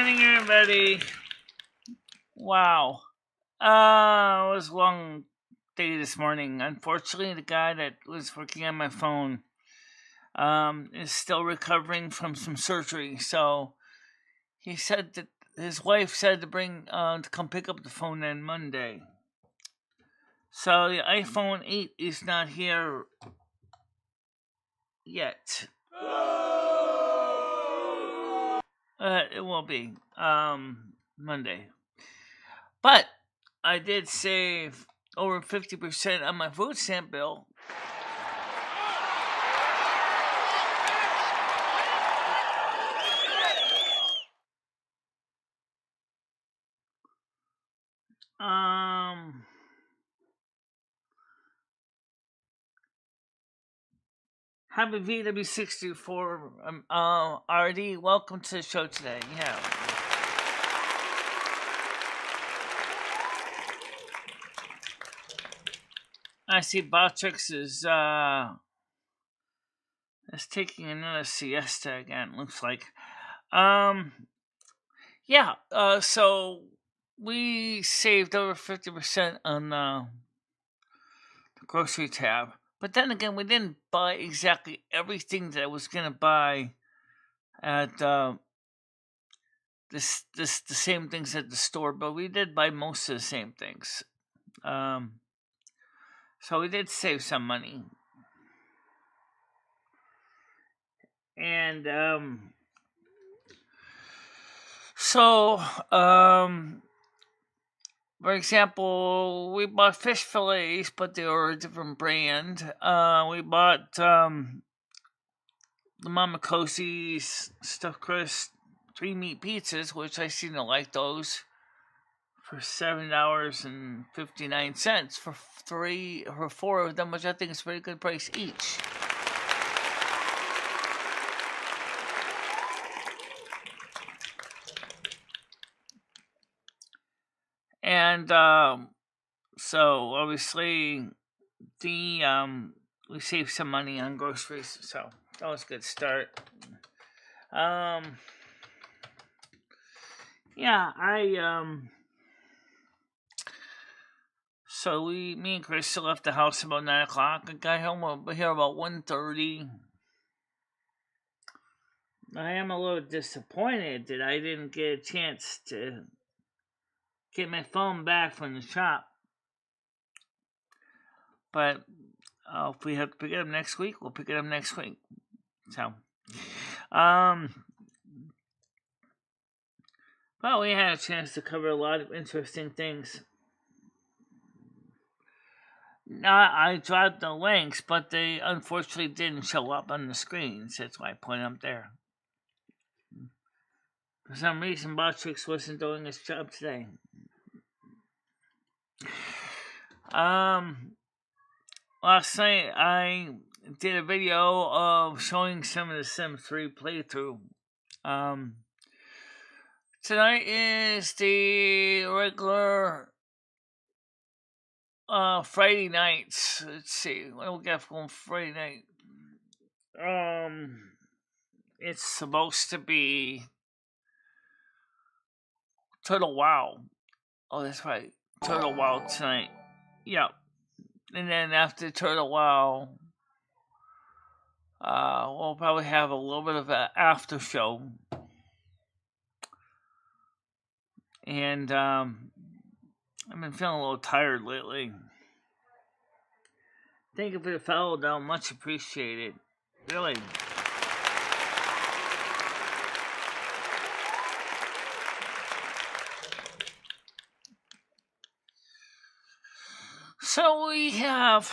morning, everybody. Wow. It was a long day this morning. Unfortunately, the guy that was working on my phone is still recovering from some surgery. So he said that his wife said to come pick up the phone on Monday. So the iPhone 8 is not here yet. It will be Monday. But I did save over 50% on my food stamp bill. Happy VW64 RD. Welcome to the show today. Yeah. I see Botrix is taking another siesta again, looks like. Yeah, so we saved over 50% on the grocery tab. But then again, we didn't buy exactly everything that I was going to buy at the same things at the store, but we did buy most of the same things. So we did save some money. And for example, we bought fish fillets, but they were a different brand. We bought the Mama Cosie's stuffed crust 3-meat pizzas, which I seem to like those, for $7.59 for 4 of them, which I think is a pretty good price each. And so obviously we saved some money on groceries, so that was a good start. So me and Chris left the house about 9 o'clock. I got home over here about 1:30. I am a little disappointed that I didn't get a chance to get my phone back from the shop. But if we have to pick it up next week, we'll pick it up next week. So, well, we had a chance to cover a lot of interesting things. I dropped the links, but they unfortunately didn't show up on the screens. That's why I put them there. For some reason, Botrix wasn't doing his job today. Last night I did a video of showing some of the Sims 3 playthrough. Tonight is the regular Friday nights. Let's see, what do we got for Friday night? It's supposed to be Turtle Wow. Oh, that's right, Turtle Wow tonight. Yeah, and then after Turtle Wow, we'll probably have a little bit of an after show. And I've been feeling a little tired lately. Thank you for the follow, though. Much appreciated. Really. So we have,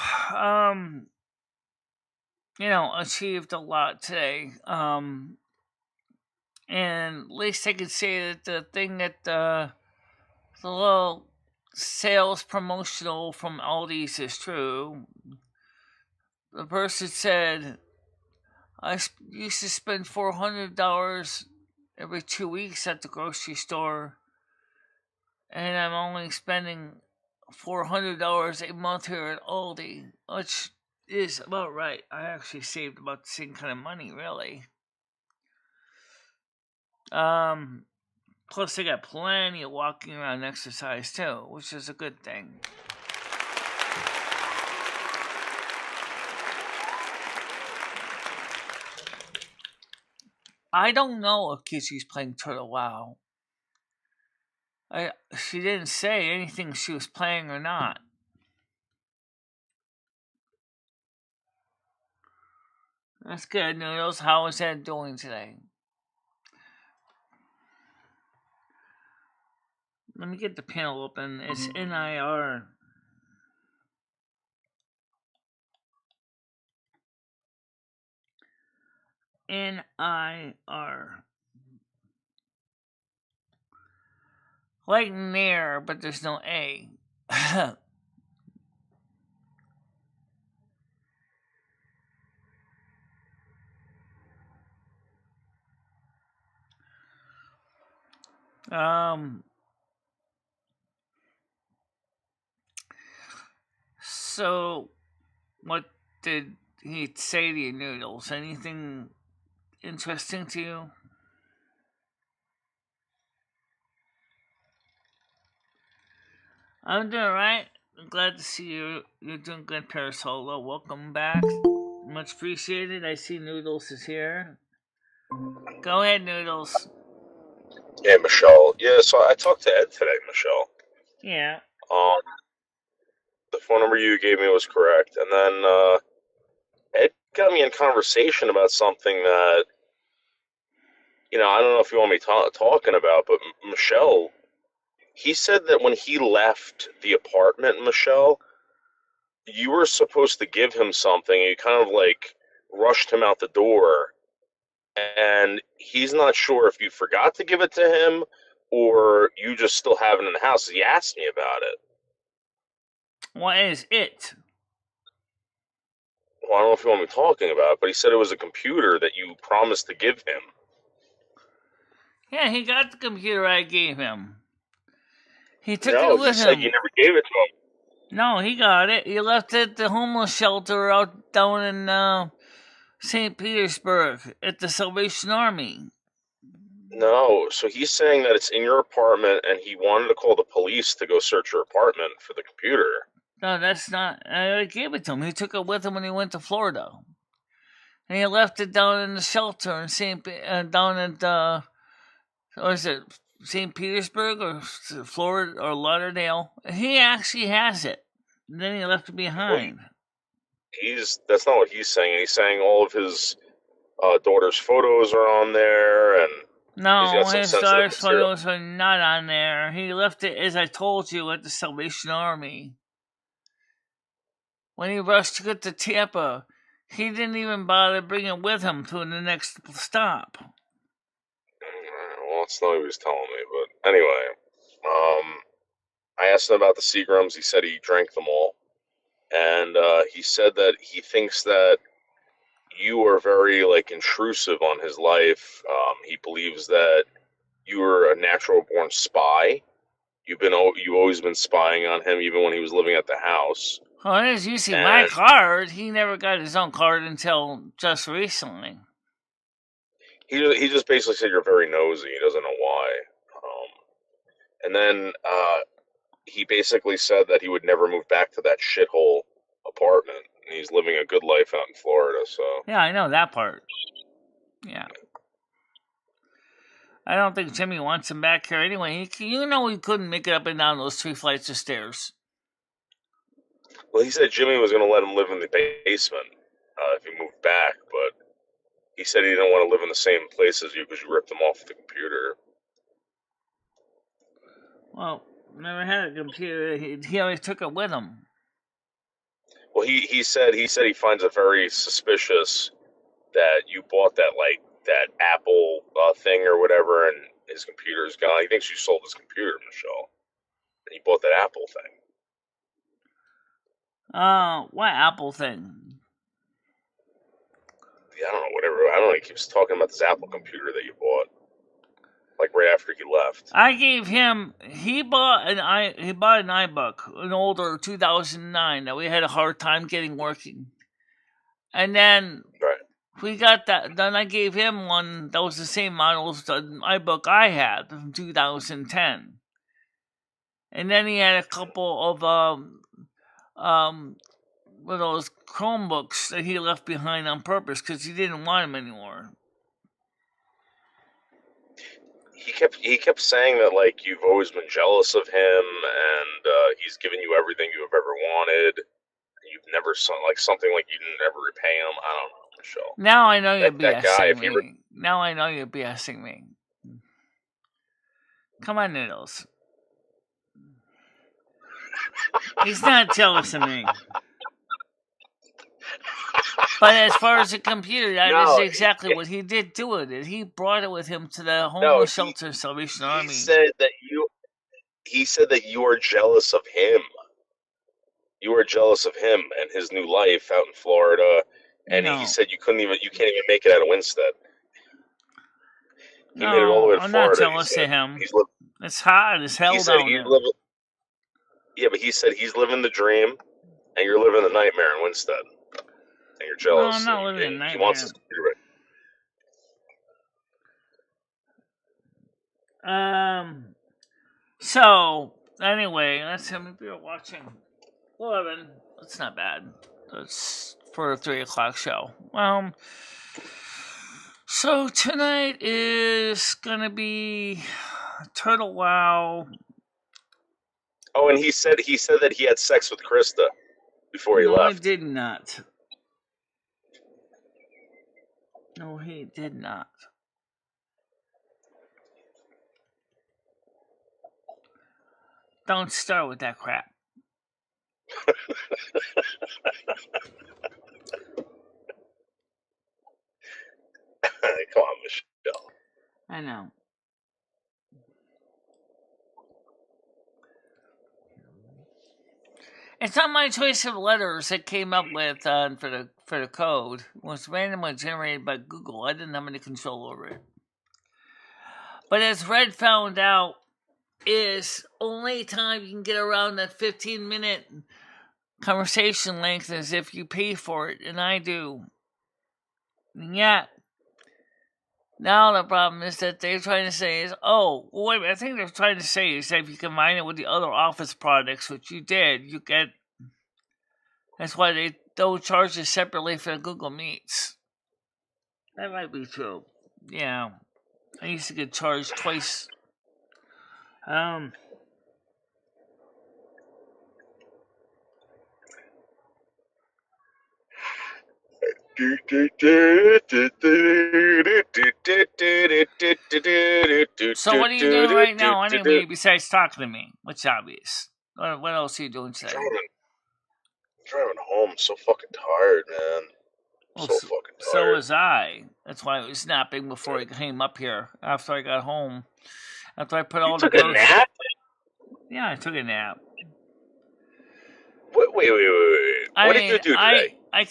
achieved a lot today. And at least I could say that the thing that the little sales promotional from Aldi's is true. The person said, I used to spend $400 every 2 weeks at the grocery store, and I'm only spending $400 a month here at Aldi, which is about right. I actually saved about the same kind of money, really. Plus, they got plenty of walking around exercise, too, which is a good thing. I don't know if Kizzy's playing Turtle WoW. She didn't say anything she was playing or not. That's good, Noodles. How is that doing today? Let me get the panel open. It's NIR. NIR. Like near, but there's no A. So, what did he say to you, Noodles? Anything interesting to you? I'm doing alright. I'm glad to see you. You're doing good, Parasolo. Welcome back. Much appreciated. I see Noodles is here. Go ahead, Noodles. Hey, Michelle. Yeah, so I talked to Ed today, Michelle. Yeah. The phone number you gave me was correct. And then Ed got me in conversation about something that, I don't know if you want me talking about, but Michelle, he said that when he left the apartment, Michelle, you were supposed to give him something, and you kind of like rushed him out the door, and he's not sure if you forgot to give it to him or you just still have it in the house. He asked me about it. What is it? Well, I don't know if you want me talking about it, but he said it was a computer that you promised to give him. Yeah, he got the computer I gave him. He took No, it he with said him. you never gave it to him. No, he got it. He left it at the homeless shelter out down in St. Petersburg at the Salvation Army. No, so he's saying that it's in your apartment, and he wanted to call the police to go search your apartment for the computer. No, that's not. I gave it to him. He took it with him when he went to Florida, and he left it down in the shelter in down at or is it St. Petersburg or Florida or Lauderdale? He actually has it. And then he left it behind. Well, that's not what he's saying. He's saying all of his daughter's photos are on there, and he's No, got some his sensitive daughter's material. photos are not on there. He left it, as I told you, at the Salvation Army. When he rushed to get to Tampa, he didn't even bother bringing it with him to the next stop. Well, that's not what he was telling me, but anyway, I asked him about the Seagrams. He said he drank them all, and he said that he thinks that you are very intrusive on his life. He believes that you were a natural born spy. You've always been spying on him, even when he was living at the house. Well, as you see, my And card, he never got his own card until just recently. he just basically said you're very nosy. He doesn't know why. And then he basically said that he would never move back to that shithole apartment. And he's living a good life out in Florida. So Yeah, I know that part. Yeah. I don't think Jimmy wants him back here anyway. He couldn't make it up and down those 3 flights of stairs. well, he said Jimmy was going to let him live in the basement if he moved back, but he said he didn't want to live in the same place as you because you ripped him off the computer. Well, never had a computer. He always took it with him. Well, he said he finds it very suspicious that you bought that Apple thing or whatever, and his computer's gone. He thinks you sold his computer, Michelle, and he bought that Apple thing. What Apple thing? Yeah, I don't know, whatever. I don't know. He keeps talking about this Apple computer that you bought, right after he left. I gave him. He bought an iBook, an older 2009 that we had a hard time getting working, and then Right. We got that. Then I gave him one that was the same model as the iBook I had from 2010. And then he had a couple of those Chromebooks that he left behind on purpose because he didn't want them anymore. He kept saying that like you've always been jealous of him, and he's given you everything you have ever wanted. You've never like something like you didn't ever repay him. I don't know, Michelle. Now I know you're That guy, BSing me. Now I know you're BSing me. Come on, Noodles. He's not jealous of me. But as far as the computer, that is exactly what he did do with it. He brought it with him to the homeless shelter Salvation Army. He said that you are jealous of him. You were jealous of him and his new life out in Florida, and he said you can't even make it out of Winstead. He made it all the way to I'm Florida. Not jealous of him. It's hot as hell down there. Yeah, but he said he's living the dream, and you're living the nightmare in Winstead, and you're jealous. No, I'm not living the nightmare. He wants us to do it. So anyway, let's see. Maybe we're watching 11. That's not bad. That's for a 3 o'clock show. So tonight is gonna be Turtle Wow. Oh, and he said that he had sex with Krista before he left. No, he did not. No, he did not. Don't start with that crap. Come on, Michelle. I know. It's not my choice of letters that came up with for the code. It was randomly generated by Google. I didn't have any control over it. But as Red found out, is only time you can get around that 15-minute conversation length is if you pay for it, and I do. And yet, now the problem is that they're trying to say is, wait a minute, I think they're trying to say is that if you combine it with the other Office products, which you did, you get, that's why they don't charge you separately for Google Meets. That might be true. Yeah. I used to get charged twice. So what are you doing right now anyway besides talking to me? Which obvious. What else are you doing today? Driving home, so fucking tired, man. So fucking tired. So was I. That's why I was napping before I came up here. After I got home, after I put all the. You took a nap? Yeah, I took a nap. Wait. What did you do today? I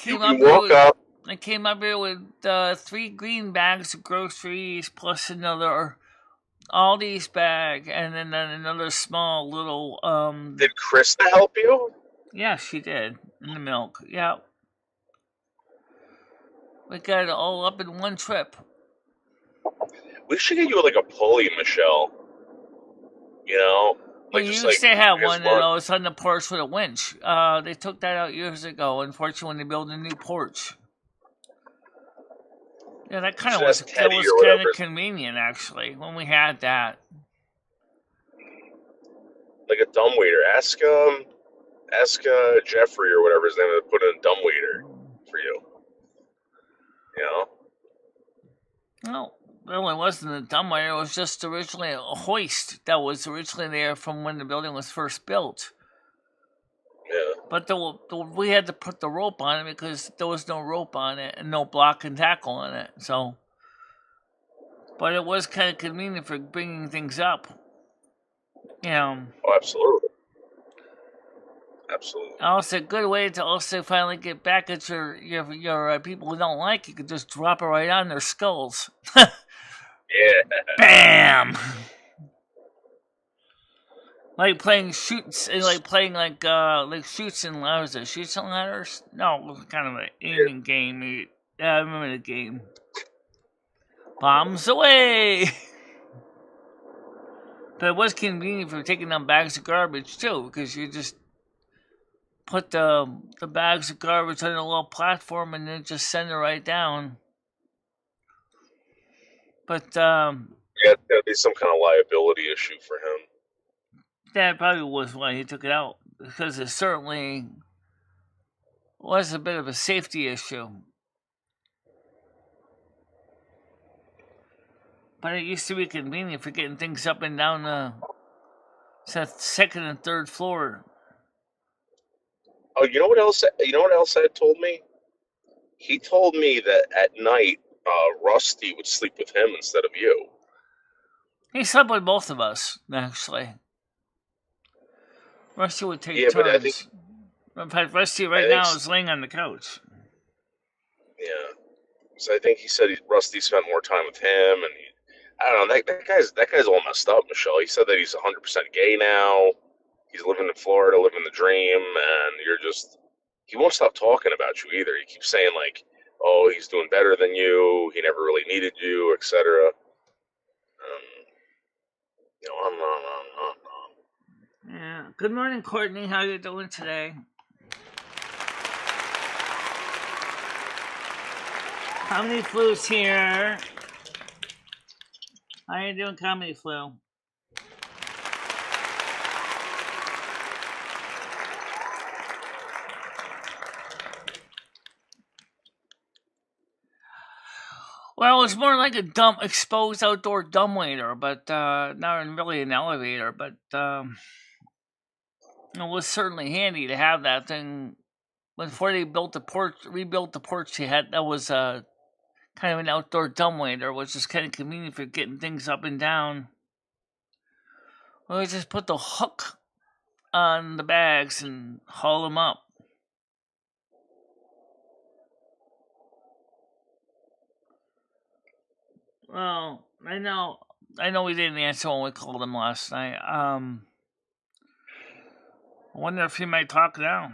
came up here with 3 green bags of groceries plus another Aldi's bag, and then another small little. Did Krista help you? Yeah, she did. In the milk. Yeah. We got it all up in one trip. We should get you like a pulley, Michelle. You know? Like you used to have one that was on the porch with a winch. They took that out years ago, unfortunately, when they built a new porch. Yeah, that kind of was kind of convenient, actually, when we had that. Like a dumbwaiter. Ask Jeffrey or whatever his name is to put in a dumbwaiter for you. You know? No, it really wasn't a dumbwaiter. It was just originally a hoist that was originally there from when the building was first built. Yeah. But we had to put the rope on it because there was no rope on it and no block and tackle on it. So, but it was kind of convenient for bringing things up. You know. Oh, absolutely. Absolutely. Also, a good way to also finally get back at your people who don't like you. Could just drop it right on their skulls. Yeah. Bam. Like playing shoots, like shoots and ladders. Shoots and ladders? No, it was kind of an aiming game. Yeah, I remember the game. Bombs away! But it was convenient for taking down bags of garbage, too, because you just put the bags of garbage on a little platform and then just send it right down. But, Yeah, that'd be some kind of liability issue for him. that probably was why he took it out, because it certainly was a bit of a safety issue. But it used to be convenient for getting things up and down the second and third floor. Oh, you know what else? You know what else Ed told me? He told me that at night, Rusty would sleep with him instead of you. He slept with both of us, actually. Rusty would take Yeah, turns. but I think, in fact, Rusty right now is laying on the couch. Yeah, so I think he said Rusty spent more time with him, and I don't know. That guy's all messed up, Michelle. He said that he's 100% gay now. He's living in Florida, living the dream, and he won't stop talking about you either. He keeps saying like, "Oh, he's doing better than you. He never really needed you, etc." On and on and on and on. Yeah. Good morning, Courtney. How you doing today? Comedy Flu's here. How you doing, Comedy Flu? Well, it's more like a exposed outdoor dumbwaiter, but not really an elevator. But it was certainly handy to have that thing. Before they rebuilt the porch they had, that was kind of an outdoor dumbwaiter, which is kind of convenient for getting things up and down. Well, we just put the hook on the bags and haul them up. Well, I know we didn't answer when we called him last night. I wonder if he might talk now.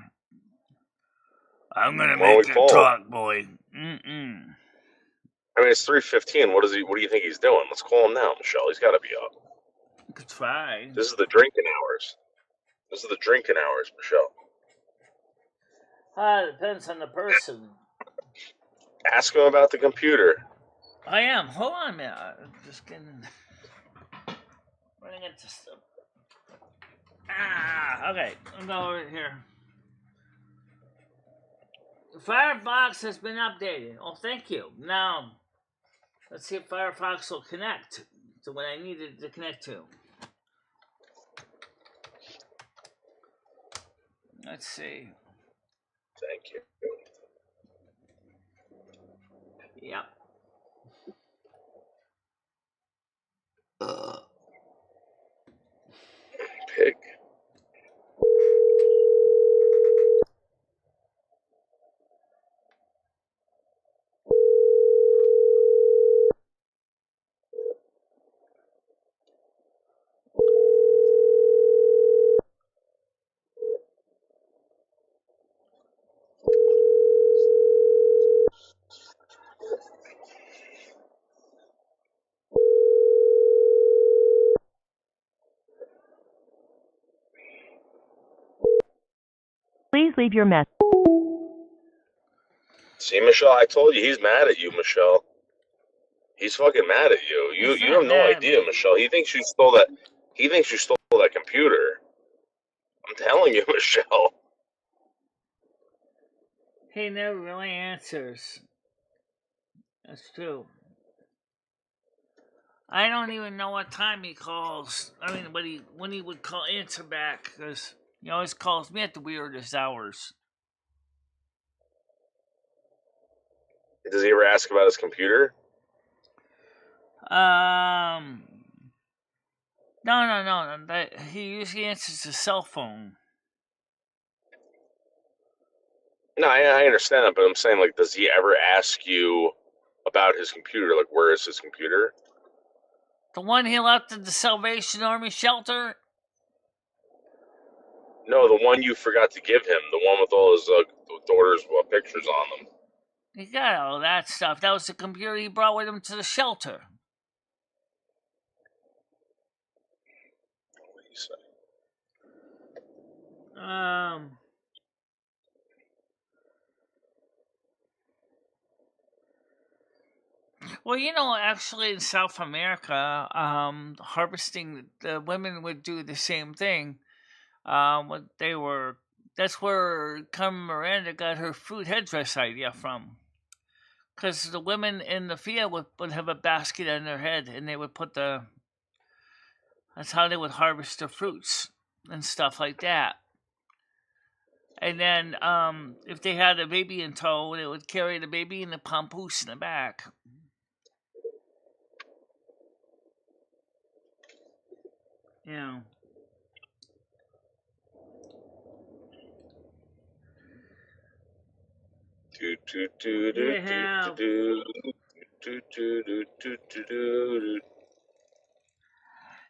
I'm gonna make you talk, boy. I mean, it's 3:15. What do you think he's doing? Let's call him now, Michelle. He's got to be up. You could try. This is the drinking hours. Michelle. Depends on the person. Ask him about the computer. I am. Hold on a minute. I'm just getting running into stuff. Okay. I'll go over here. Firefox has been updated. Oh, thank you. Now, let's see if Firefox will connect to what I needed to connect to. Let's see. Thank you. Yep. Pig. Please leave your message. See, Michelle, I told you he's mad at you, Michelle. He's fucking mad at you. You have no idea, Michelle. He thinks you stole that. He thinks you stole that computer. I'm telling you, Michelle. He never really answers. That's true. I don't even know what time he calls. I mean, when he would answer back, because he always calls me at the weirdest hours. Does he ever ask about his computer? No. He usually answers his cell phone. No, I understand that, but I'm saying, like, does he ever ask you about his computer? Like, where is his computer? The one he left at the Salvation Army shelter? No, the one you forgot to give him. The one with all his daughter's pictures on them. He got all that stuff. That was the computer he brought with him to the shelter. What do you say? Well, actually in South America, harvesting, the women would do the same thing. That's where Carmen Miranda got her food headdress idea from. Because the women in the field would have a basket on their head, and they would that's how they would harvest their fruits and stuff like that. And then, if they had a baby in tow, they would carry the baby in the papoose in the back. Yeah.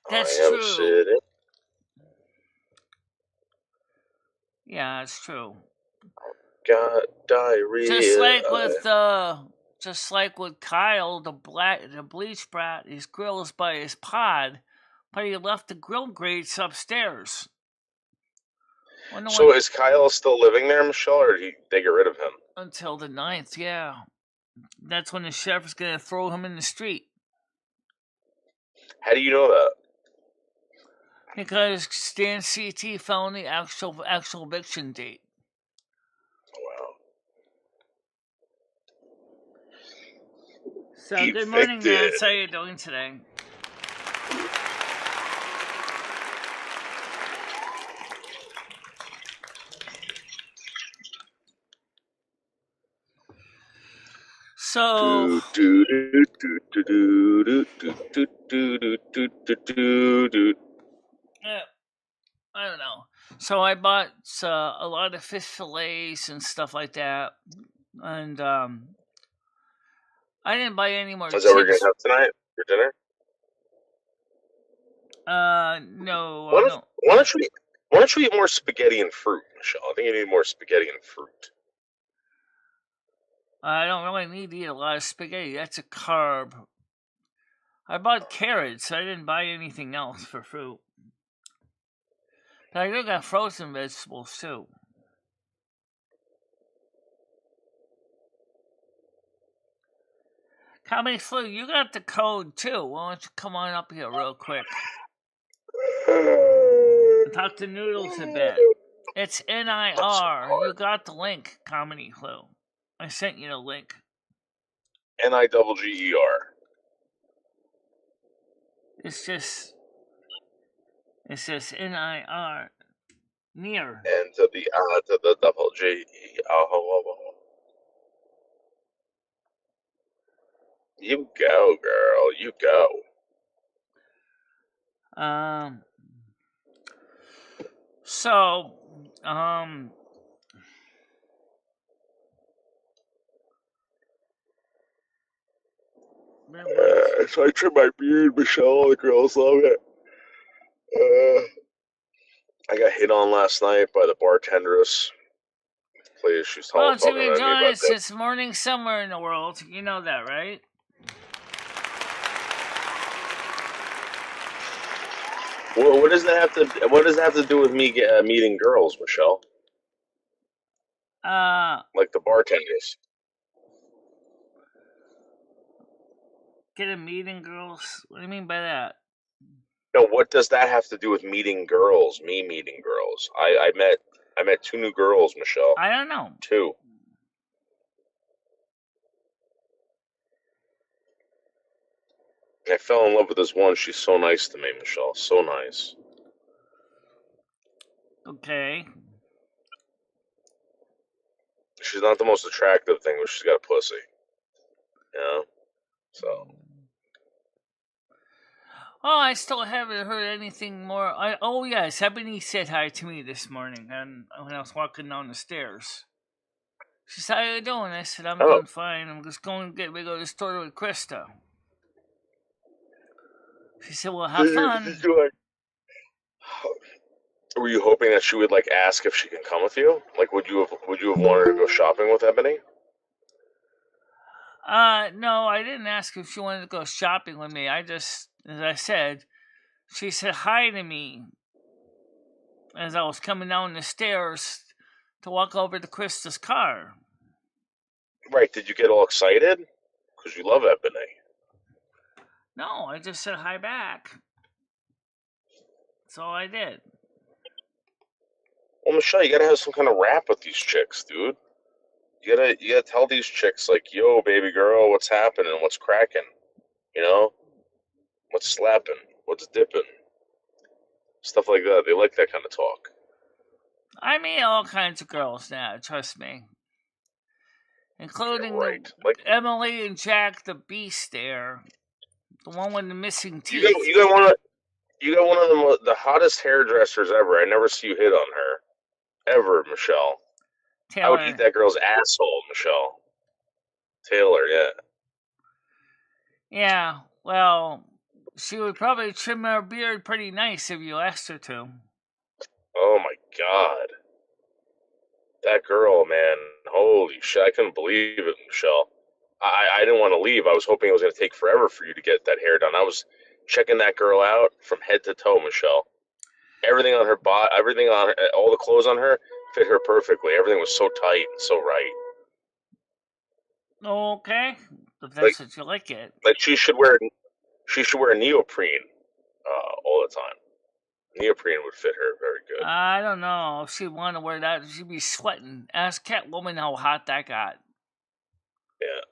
That's I am true. sitting. Yeah, it's true. Got diarrhea. Just like with Kyle, the bleach brat, his grill's by his pod, but he left the grill grates upstairs. So is Kyle still living there, Michelle, or did they get rid of him? Until the 9th, yeah. That's when the sheriff is going to throw him in the street. How do you know that? Because Stan CT found the actual eviction date. Wow. So good morning, Nance. How are you doing today? So, I don't know. So I bought a lot of fish fillets and stuff like that, and I didn't buy any more. Is that what we're gonna have tonight for dinner? No. Why don't you eat more spaghetti and fruit, Michelle? I think you need more spaghetti and fruit. I don't really need to eat a lot of spaghetti. That's a carb. I bought carrots. I didn't buy anything else for fruit. But I do got frozen vegetables too. Comedy Flu, you got the code too. Why don't you come on up here real quick? Talk to Noodles a bit. It's NIR. You got the link, Comedy Flu. I sent you the link. NIGGER. It's just NIR. Near. And to the double G. You go, girl. You go. So, so I trim my beard, Michelle. All the girls love it. I got hit on last night by the bartendress. Please, she's talking Jimmy to me about Jonas, that. it's morning somewhere in the world. You know that, right? Well, what does that have to do with me meeting girls, Michelle? Like the bartenders. Get a meeting girls? What do you mean by that? No, what does that have to do with meeting girls? Me meeting girls. I met 2 new girls, Michelle. I don't know. 2. I fell in love with this one. She's so nice to me, Michelle. So nice. Okay. She's not the most attractive thing, but she's got a pussy. Yeah. So. Oh, I still haven't heard anything more. Oh yes, Ebony said hi to me this morning, and when I was walking down the stairs, she said, "How you doing?" I said, "I'm doing fine. I'm just going to get ready to go to the store with Krista." She said, "Well, have fun." Were you hoping that she would ask if she can come with you? Would you have wanted to go shopping with Ebony? No, I didn't ask if she wanted to go shopping with me. I just, as I said, she said hi to me as I was coming down the stairs to walk over to Krista's car. Right? Did you get all excited? Because you love Ebony. No, I just said hi back. That's all I did. Well, Michelle, you gotta have some kind of rap with these chicks, dude. You gotta tell these chicks like, "Yo, baby girl, what's happening? What's cracking? You know, what's slapping? What's dipping? Stuff like that. They like that kind of talk." I meet all kinds of girls now, trust me. Including right. Like Emily and Jack the Beast there. The one with the missing teeth. You got one of the hottest hairdressers ever. I never see you hit on her. Ever, Michelle. Taylor. I would eat that girl's asshole, Michelle. Taylor, yeah. Yeah, well, she would probably trim her beard pretty nice if you asked her to. Oh my god. That girl, man. Holy shit. I couldn't believe it, Michelle. I didn't want to leave. I was hoping it was going to take forever for you to get that hair done. I was checking that girl out from head to toe, Michelle. Everything on her body, everything on her, all the clothes on her fit her perfectly. Everything was so tight and so right. Okay, if that's what you like it. Like she should wear neoprene all the time. Neoprene would fit her very good. I don't know if she'd want to wear that. She'd be sweating. Ask Catwoman how hot that got. Yeah.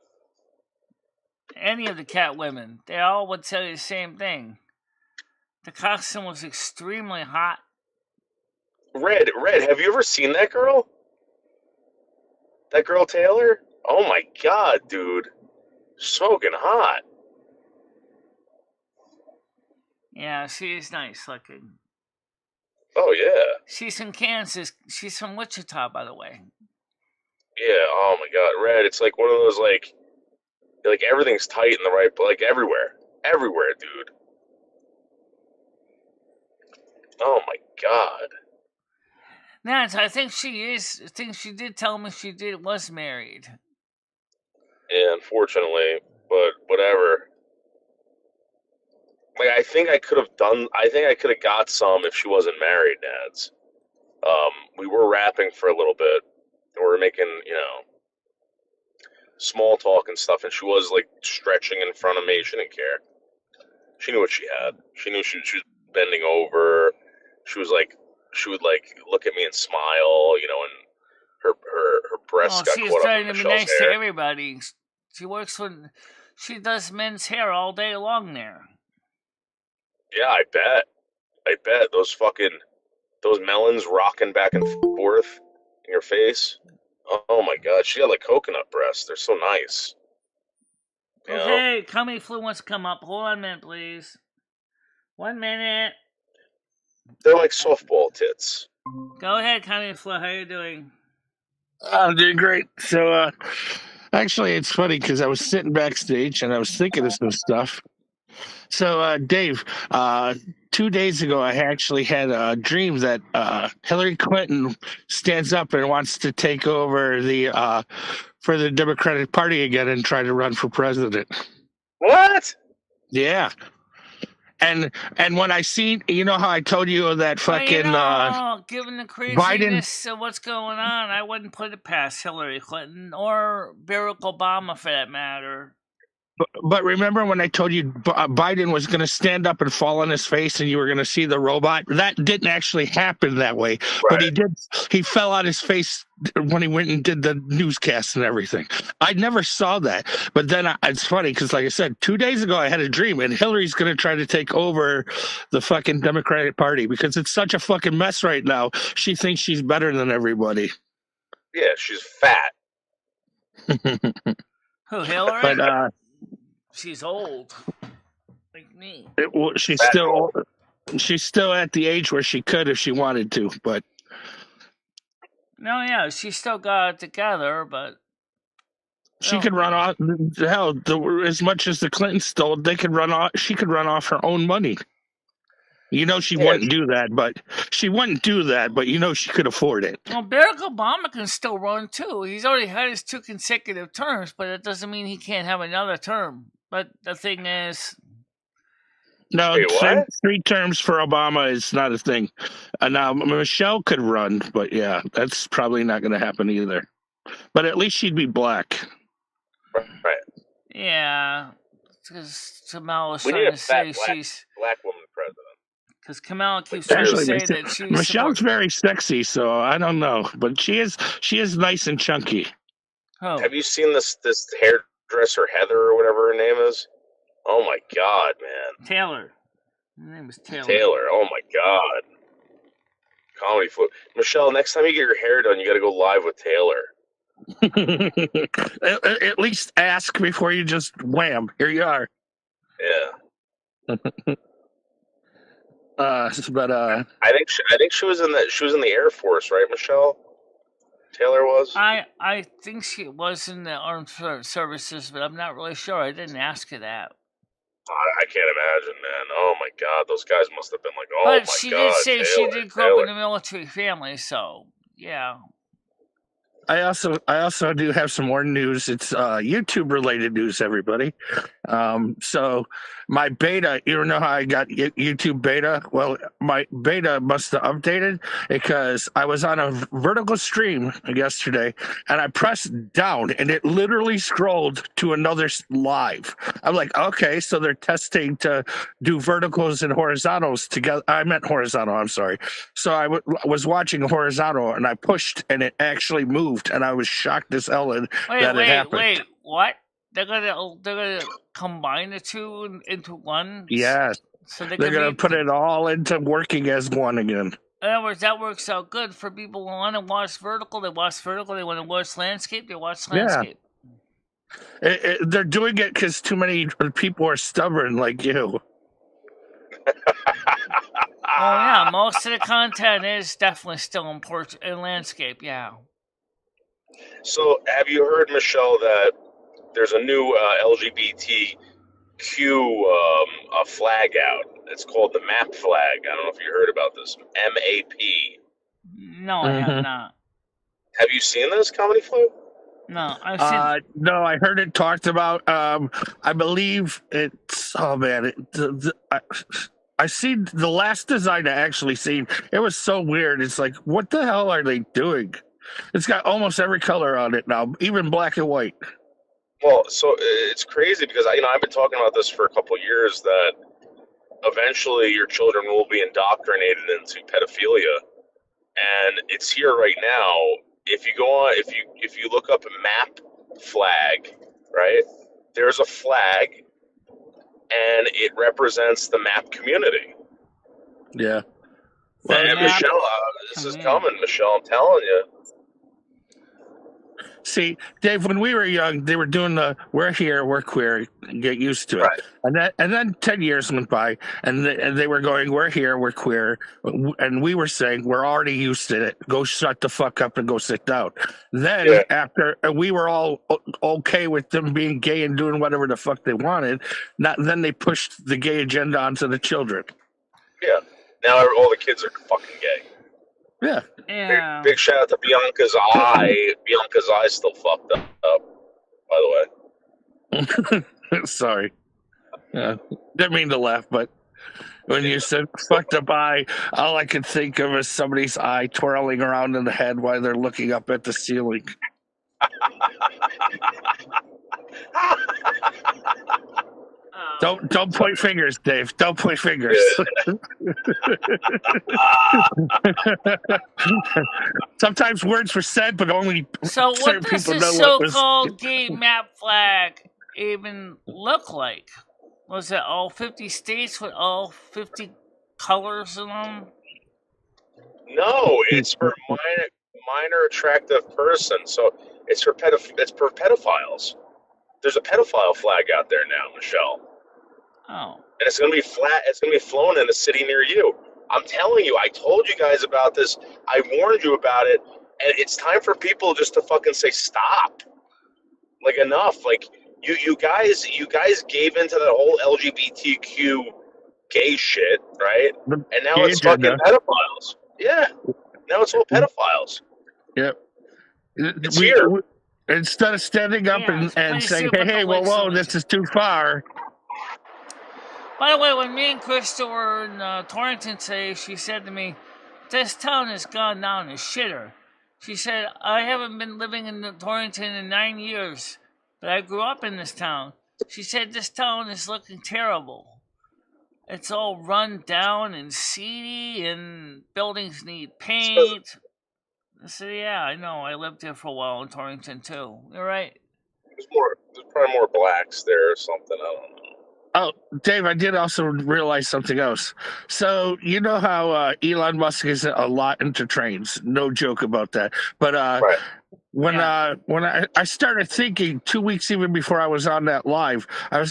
Any of the Catwomen, they all would tell you the same thing. The costume was extremely hot. Red, have you ever seen that girl? That girl Taylor? Oh my god, dude. Smoking hot. Yeah, she is nice looking. Oh yeah. She's from Kansas. She's from Wichita, by the way. Yeah, oh my god. Red, it's like one of those like everything's tight in the right, like everywhere, dude. Oh my god. Nance, I think she did tell me she was married. Yeah, unfortunately, but whatever. Like I think I could have got some if she wasn't married, Nads. We were rapping for a little bit. And we were making, small talk and stuff, and she was like stretching in front of me. She didn't care. She knew what she had. She knew she was bending over. She would look at me and smile, and her breasts got she's caught up trying in to be Michelle's nice hair. to everybody. She does men's hair all day long there. Yeah, I bet those melons rocking back and forth in your face. Oh my god, she got like coconut breasts. They're so nice. Okay, Cummy Flu wants to come up. Hold on a minute, please. 1 minute. They're like softball tits. Go ahead, Cummy Flu. How you doing? I'm doing great. So, actually, it's funny because I was sitting backstage and I was thinking of some stuff. So, Dave, 2 days ago, I actually had a dream that Hillary Clinton stands up and wants to take over for the Democratic Party again and try to run for president. What? Yeah. And when I seen, you know how I told you that fucking given the craziness of what's going on, I wouldn't put it past Hillary Clinton or Barack Obama for that matter. But remember when I told you Biden was going to stand up and fall on his face and you were going to see the robot? That didn't actually happen that way. Right. But he did. He fell on his face when he went and did the newscast and everything. I never saw that. But then it's funny because, like I said, 2 days ago I had a dream and Hillary's going to try to take over the fucking Democratic Party because it's such a fucking mess right now. She thinks she's better than everybody. Yeah, she's fat. Who, Hillary? But she's old, like me. She's still at the age where she could if she wanted to, but no, yeah, she still got it together, but she could run off. Hell, as much as the Clintons stole, they could run off. She could run off her own money. You know she wouldn't do that, but she could afford it. Well, Barack Obama can still run too. He's already had his 2 consecutive terms, but it doesn't mean he can't have another term. But the thing is, no, Wait, what? 3 terms for Obama is not a thing. Now Michelle could run, but yeah, that's probably not going to happen either. But at least she'd be black. Right. yeah, because Kamala was We need trying a to fat say she's. black woman president. Because Kamala keeps trying to Actually, say that she's Michelle's very sexy, so I don't know, but she is nice and chunky. Oh. Have you seen this hairdresser Heather or whatever her name is? Oh my god, man. Taylor. Her name is Taylor. Taylor. Oh my god. Comedy foot. Michelle, next time you get your hair done, you got to go live with Taylor. At least ask before you just wham. Here you are. Yeah. But I think she was in the Air Force, right, Michelle? Taylor was. I think she was in the armed services, but I'm not really sure. I didn't ask her that. I can't imagine, man. Oh my god, those guys must have been like, oh but my she god. did say Taylor, she did grow Taylor. up in a military family, so yeah. I also do have some more news. It's YouTube related news, everybody. So my beta, you know how I got YouTube beta? Well, my beta must have updated because I was on a vertical stream yesterday and I pressed down and it literally scrolled to another live. I'm like, okay, so they're testing to do verticals and horizontals together. I meant horizontal, I'm sorry. So I was watching horizontal and I pushed and it actually moved and I was shocked as hell that it happened. Wait, what? They're gonna combine the two into one? Yes. So they're gonna put it all into working as one again. In other words, that works out good for people who want to watch vertical. They watch vertical. They want to watch landscape. They watch landscape. Yeah. They're doing it because too many people are stubborn like you. Oh yeah, most of the content is definitely still in landscape. Yeah. So, have you heard, Michelle, that there's a new LGBTQ flag out? It's called the MAP flag. I don't know if you heard about this. MAP. No, I have not. Have you seen this, Comedy Flu? No, I've seen. No, I heard it talked about. I believe it's. Oh man, I seen the last design I actually seen. It was so weird. It's like, what the hell are they doing? It's got almost every color on it now, even black and white. Well, so it's crazy because I've been talking about this for a couple of years that eventually your children will be indoctrinated into pedophilia, and it's here right now. If you go on, if you look up a MAP flag, right? There's a flag, and it represents the MAP community. Yeah. And Michelle, this is coming, Michelle. I'm telling you. See, Dave, when we were young, they were doing the "we're here, we're queer, get used to it," right. and then 10 years went by, and they were going, "We're here, we're queer," and we were saying, "We're already used to it. Go shut the fuck up and go sit down." Then after we were all okay with them being gay and doing whatever the fuck they wanted, then they pushed the gay agenda onto the children. Yeah, now all the kids are fucking gay. Yeah. Big shout out to Bianca's eye. Bianca's eye still fucked up, by the way. Sorry. Didn't mean to laugh, but when you said fucked up eye, all I could think of is somebody's eye twirling around in the head while they're looking up at the ceiling. Don't point fingers, Dave. Don't point fingers. Sometimes words were said, but only certain people know what was. So what does this so-called gay MAP flag even look like? Was it all 50 states with all 50 colors in them? No, it's for minor attractive person. So it's for pedophiles. There's a pedophile flag out there now, Michelle. Oh. And it's going to be flat. It's going to be flown in a city near you. I'm telling you, I told you guys about this. I warned you about it. And it's time for people just to fucking say stop. Like, enough. Like, you guys gave into that whole LGBTQ gay shit, right? The And now gay it's fucking agenda. pedophiles. Yeah. Now it's all pedophiles. Yep. It's here. Instead of standing up Yeah, it's and pretty saying, stupid hey, the whoa, leaks whoa, of this it. is too far. By the way, when me and Krista were in Torrington today, she said to me, "This town has gone down a shitter." She said, "I haven't been living in Torrington in 9 years, but I grew up in this town." She said, "This town is looking terrible. It's all run down and seedy, and buildings need paint." I said, "Yeah, I know. I lived there for a while in Torrington too. You're right." There's probably more blacks there or something. I don't know. Oh, Dave, I did also realize something else. So, you know how Elon Musk is a lot into trains. No joke about that. But Right. when I started thinking 2 weeks even before I was on that live, I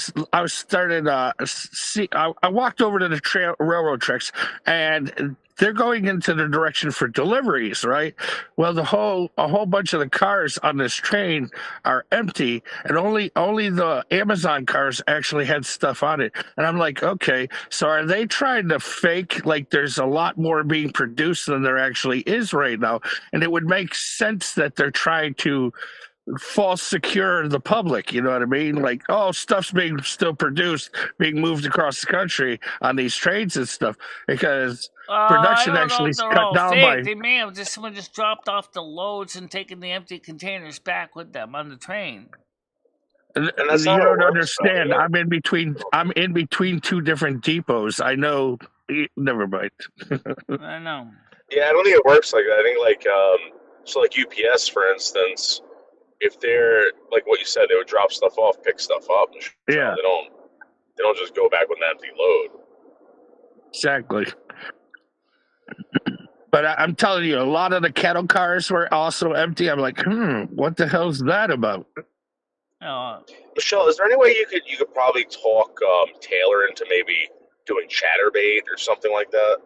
walked over to the railroad tracks, and they're going into the direction for deliveries, right? Well, a whole bunch of the cars on this train are empty, and only the Amazon cars actually had stuff on it. And I'm like, okay, so are they trying to fake like there's a lot more being produced than there actually is right now? And it would make sense that they're trying to false secure the public, you know what I mean? Like, oh, stuff's being still produced, being moved across the country on these trains and stuff, because I production don't know actually if is they're cut all down fake. by. They may have someone just dropped off the loads and taken the empty containers back with them on the train. And that's You not how don't it works, understand. though. I'm in between two different depots. I know. Never mind. I know. Yeah, I don't think it works like that. I think like UPS, for instance, if they're like what you said, they would drop stuff off, pick stuff up. Yeah, They don't just go back with an empty load. exactly. But I'm telling you, a lot of the cattle cars were also empty. I'm like, what the hell's that about? Michelle, is there any way you could probably talk Taylor into maybe doing chatterbait or something like that?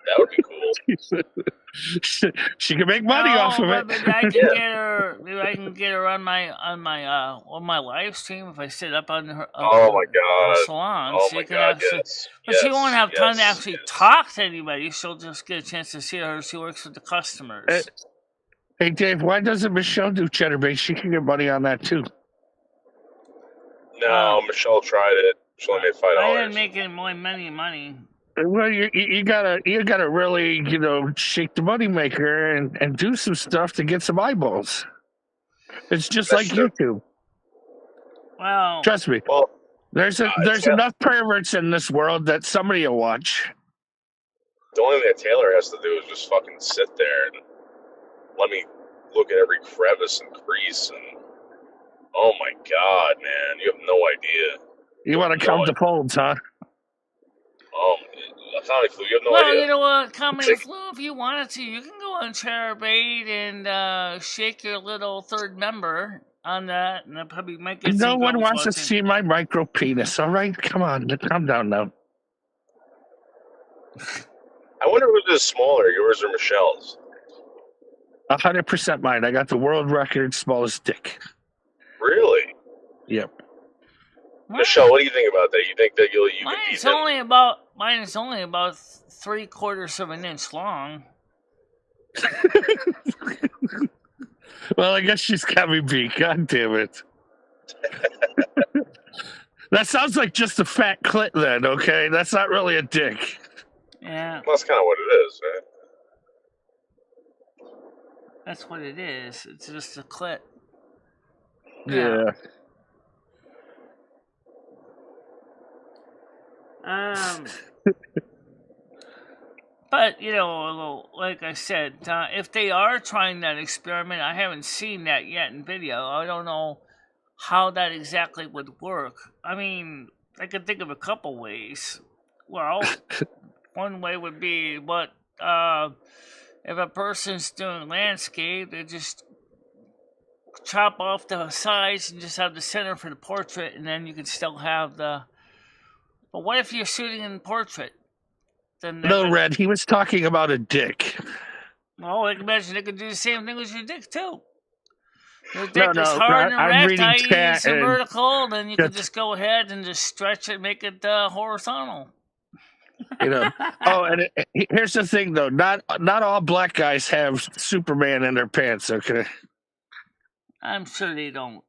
That would be cool. She can make money off of it. Maybe I can get her. Maybe I can get her on my live stream if I sit up on her. Oh my god! Salon. Oh so my you can god! actually, Yes. but she won't have time to actually talk to anybody. She'll just get a chance to see her. She works with the customers. Hey Dave, why doesn't Michelle do chatterbait? She can get money on that too. No, Michelle tried it. She only made $5. I didn't make any money. Well, you gotta really shake the moneymaker and do some stuff to get some eyeballs. It's just like YouTube. Well, trust me. Well, there's enough perverts in this world that somebody will watch. The only thing that Taylor has to do is just fucking sit there and let me look at every crevice and crease and. Oh my god, man! You have no idea. You want to count the folds, huh? Comedy Flu, you have no idea. Well, you know what, Comedy Flu, if you wanted to, you can go on Charbait and shake your little third member on that, and that probably might get No some one girls wants to watching. see my micro penis, all right? Come on, calm down now. I wonder whose is smaller, yours or Michelle's? 100% mine. I got the world record smallest dick. Really? Yep. Michelle, what do you think about that? You think that you mine could beat is only about mine is only about 3/4 of an inch long. Well, I guess she's got me beat. God damn it. That sounds like just a fat clit then, okay? That's not really a dick. Yeah. Well, that's kind of what it is, right? That's what it is. It's just a clit. Yeah. But, like I said, if they are trying that experiment, I haven't seen that yet in video. I don't know how that exactly would work. I mean, I could think of a couple ways. Well, one way would be if a person's doing landscape, they just chop off the sides and just have the center for the portrait, and then you can still have the... But what if you're shooting in portrait? Then no, Red, he was talking about a dick. Well, I can imagine they could do the same thing with your dick, too. Your dick is hard and erect, vertical, then you can just go ahead and just stretch it, make it horizontal. You know. Oh, and here's the thing, though. Not all black guys have Superman in their pants. Okay. I'm sure they don't.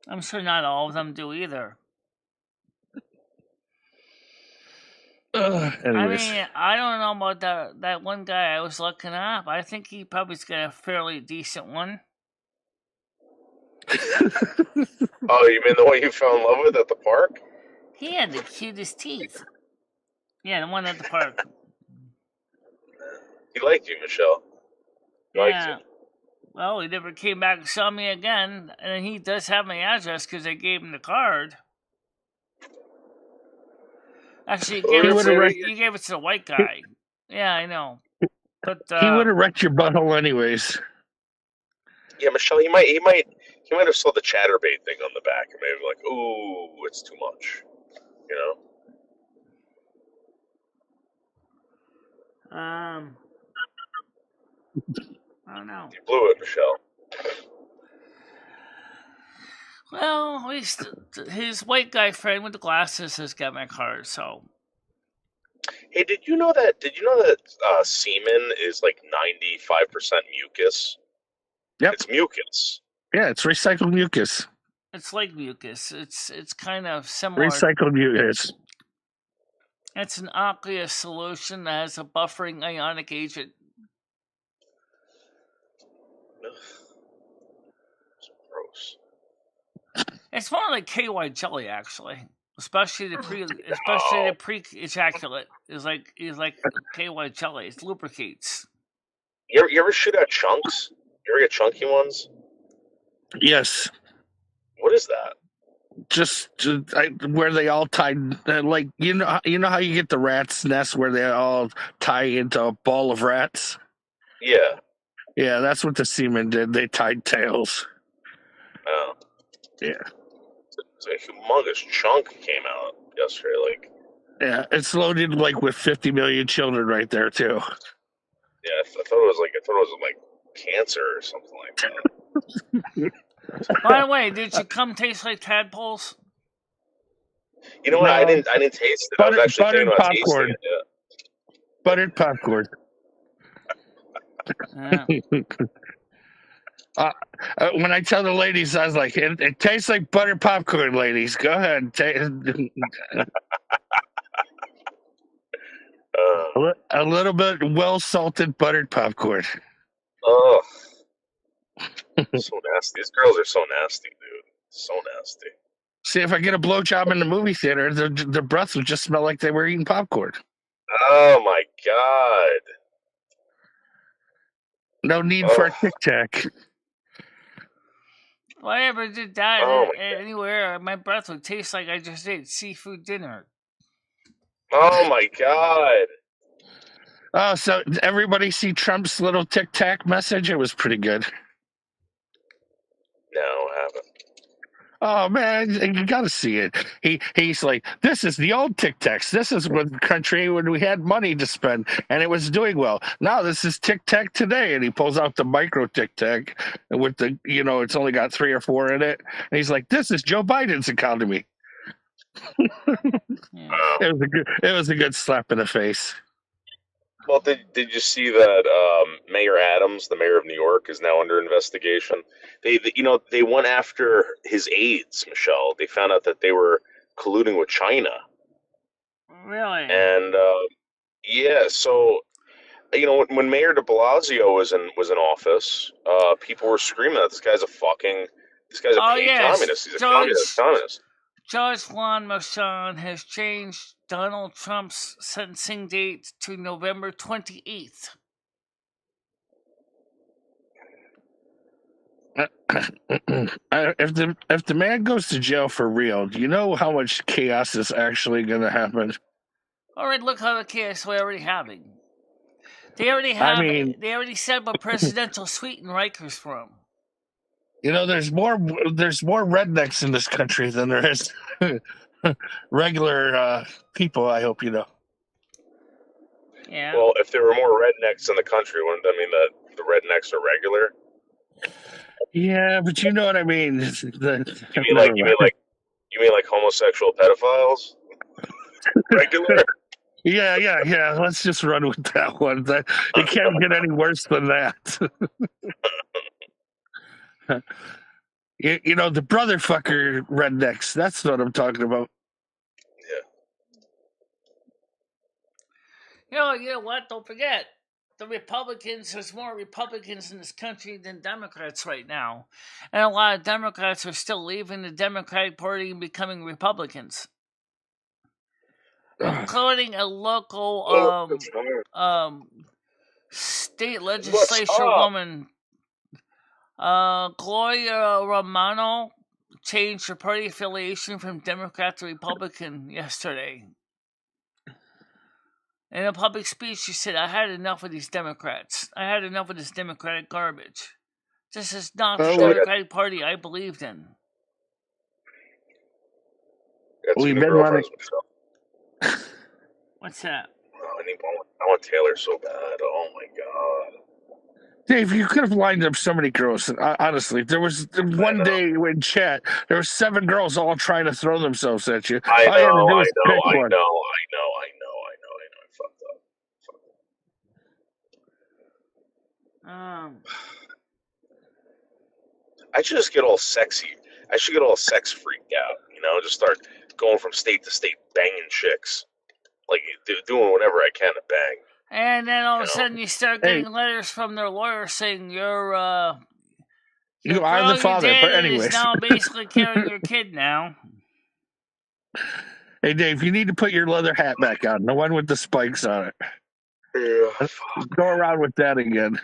I'm sure not all of them do either. I Anyways. mean, I don't know about that one guy I was looking up. I think he probably's got a fairly decent one. Oh, you mean the one you fell in love with at the park? He had the cutest teeth. Yeah, the one at the park. He liked you, Michelle. Yeah. Well, he never came back and saw me again, and he does have my address because I gave him the card. Actually, you gave it to the white guy. Yeah, I know. But he would have wrecked your butthole anyways. Yeah, Michelle, he might have saw the chatterbait thing on the back and maybe like, ooh, it's too much. You know? I don't know. You blew it, Michelle. Well, at least his white guy friend with the glasses has got my card, so. Hey, did you know that semen is like 95% mucus? Yep. It's mucus. Yeah, it's recycled mucus. It's like mucus. It's kind of similar. Recycled mucus. It's an aqueous solution that has a buffering ionic agent. Ugh. It's gross. It's more like KY jelly, actually. Especially the pre-ejaculate is like KY jelly. It lubricates. You ever shoot out chunks? You ever get chunky ones? Yes. What is that? Just where they all tied, like you know how you get the rat's nest where they all tie into a ball of rats. Yeah. Yeah, that's what the semen did. They tied tails. Oh. Yeah. It's a humongous chunk came out yesterday. Like. Yeah, it's loaded like with 50 million children right there too. Yeah, I thought it was like cancer or something like that. By the way, did your cum taste like tadpoles? You know what? No. I didn't taste it. I was actually thinking about tasting it. Yeah. Buttered popcorn. Yeah. When I tell the ladies, I was like, it tastes like buttered popcorn, ladies. Go ahead. A little bit well-salted buttered popcorn. Oh. So nasty. These girls are so nasty, dude. So nasty. See, if I get a blowjob in the movie theater, their breath would just smell like they were eating popcorn. Oh, my God. No need for a Tic Tac. If I ever did that anywhere, my breath would taste like I just ate seafood dinner. Oh, my God. Oh, so everybody see Trump's little Tic Tac message? It was pretty good. No, I haven't. Oh man, you got to see it. He's like, this is the old Tic Tacs. This is when country when we had money to spend and it was doing well. Now this is Tic Tac today, and he pulls out the micro Tic Tac with the it's only got 3 or 4 in it, and he's like, this is Joe Biden's economy. Yeah. It was a good slap in the face. Well, did you see that Mayor Adams, the mayor of New York, is now under investigation? They went after his aides, Michelle. They found out that they were colluding with China. Really? And yeah, so when Mayor De Blasio was in office, people were screaming that this guy's a paid communist. He's a communist. Judge Juan Merchan has changed Donald Trump's sentencing date to November 28th. If the man goes to jail for real, do you know how much chaos is actually going to happen? All right, look how the chaos we're already having. They already said what presidential suite in Rikers from. There's more rednecks in this country than there is regular people. I hope you know. Yeah. Well, if there were more rednecks in the country, wouldn't that mean that the rednecks are regular? Yeah, but you know what I mean. You mean like homosexual pedophiles? Regular? Yeah. Let's just run with that one. It can't get any worse than that. You know, the brother fucker rednecks. That's what I'm talking about. Yeah. You know what? Don't forget. The Republicans, there's more Republicans in this country than Democrats right now. And a lot of Democrats are still leaving the Democratic Party and becoming Republicans. Including a local state legislature woman, Gloria Romano, changed her party affiliation from Democrat to Republican yesterday. In a public speech, she said, "I had enough of these Democrats. I had enough of this Democratic garbage. This is not the Democratic Party I believed in." We've been running. What's that? I want Taylor so bad. Oh my god. Dave, you could have lined up so many girls. Honestly, there was one day in chat, there were 7 girls all trying to throw themselves at you. I know. I fucked up. I should just get all sexy. I should get all sex freaked out. You know, just start going from state to state, banging chicks, like doing whatever I can to bang. And then all of a sudden, you start getting letters from their lawyers saying you are the father. But anyways, is now basically carrying your kid now. Hey Dave, you need to put your leather hat back on, the one with the spikes on it. Yeah, go around with that again.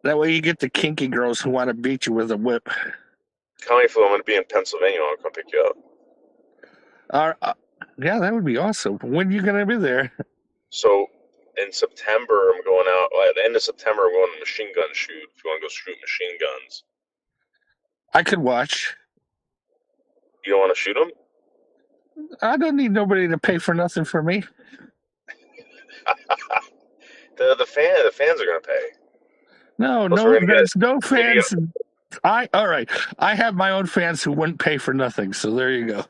That way you get the kinky girls who want to beat you with a whip. Coming for I'm going to be in Pennsylvania. I'll come pick you up. Yeah, that would be awesome. When are you going to be there? So in September, I'm going out. At the end of September, I'm going to machine gun shoot. If you want to go shoot machine guns, I could watch. You don't want to shoot them? I don't need nobody to pay for nothing for me. the fans are going to pay. No, there's no fans. All right. I have my own fans who wouldn't pay for nothing. So there you go.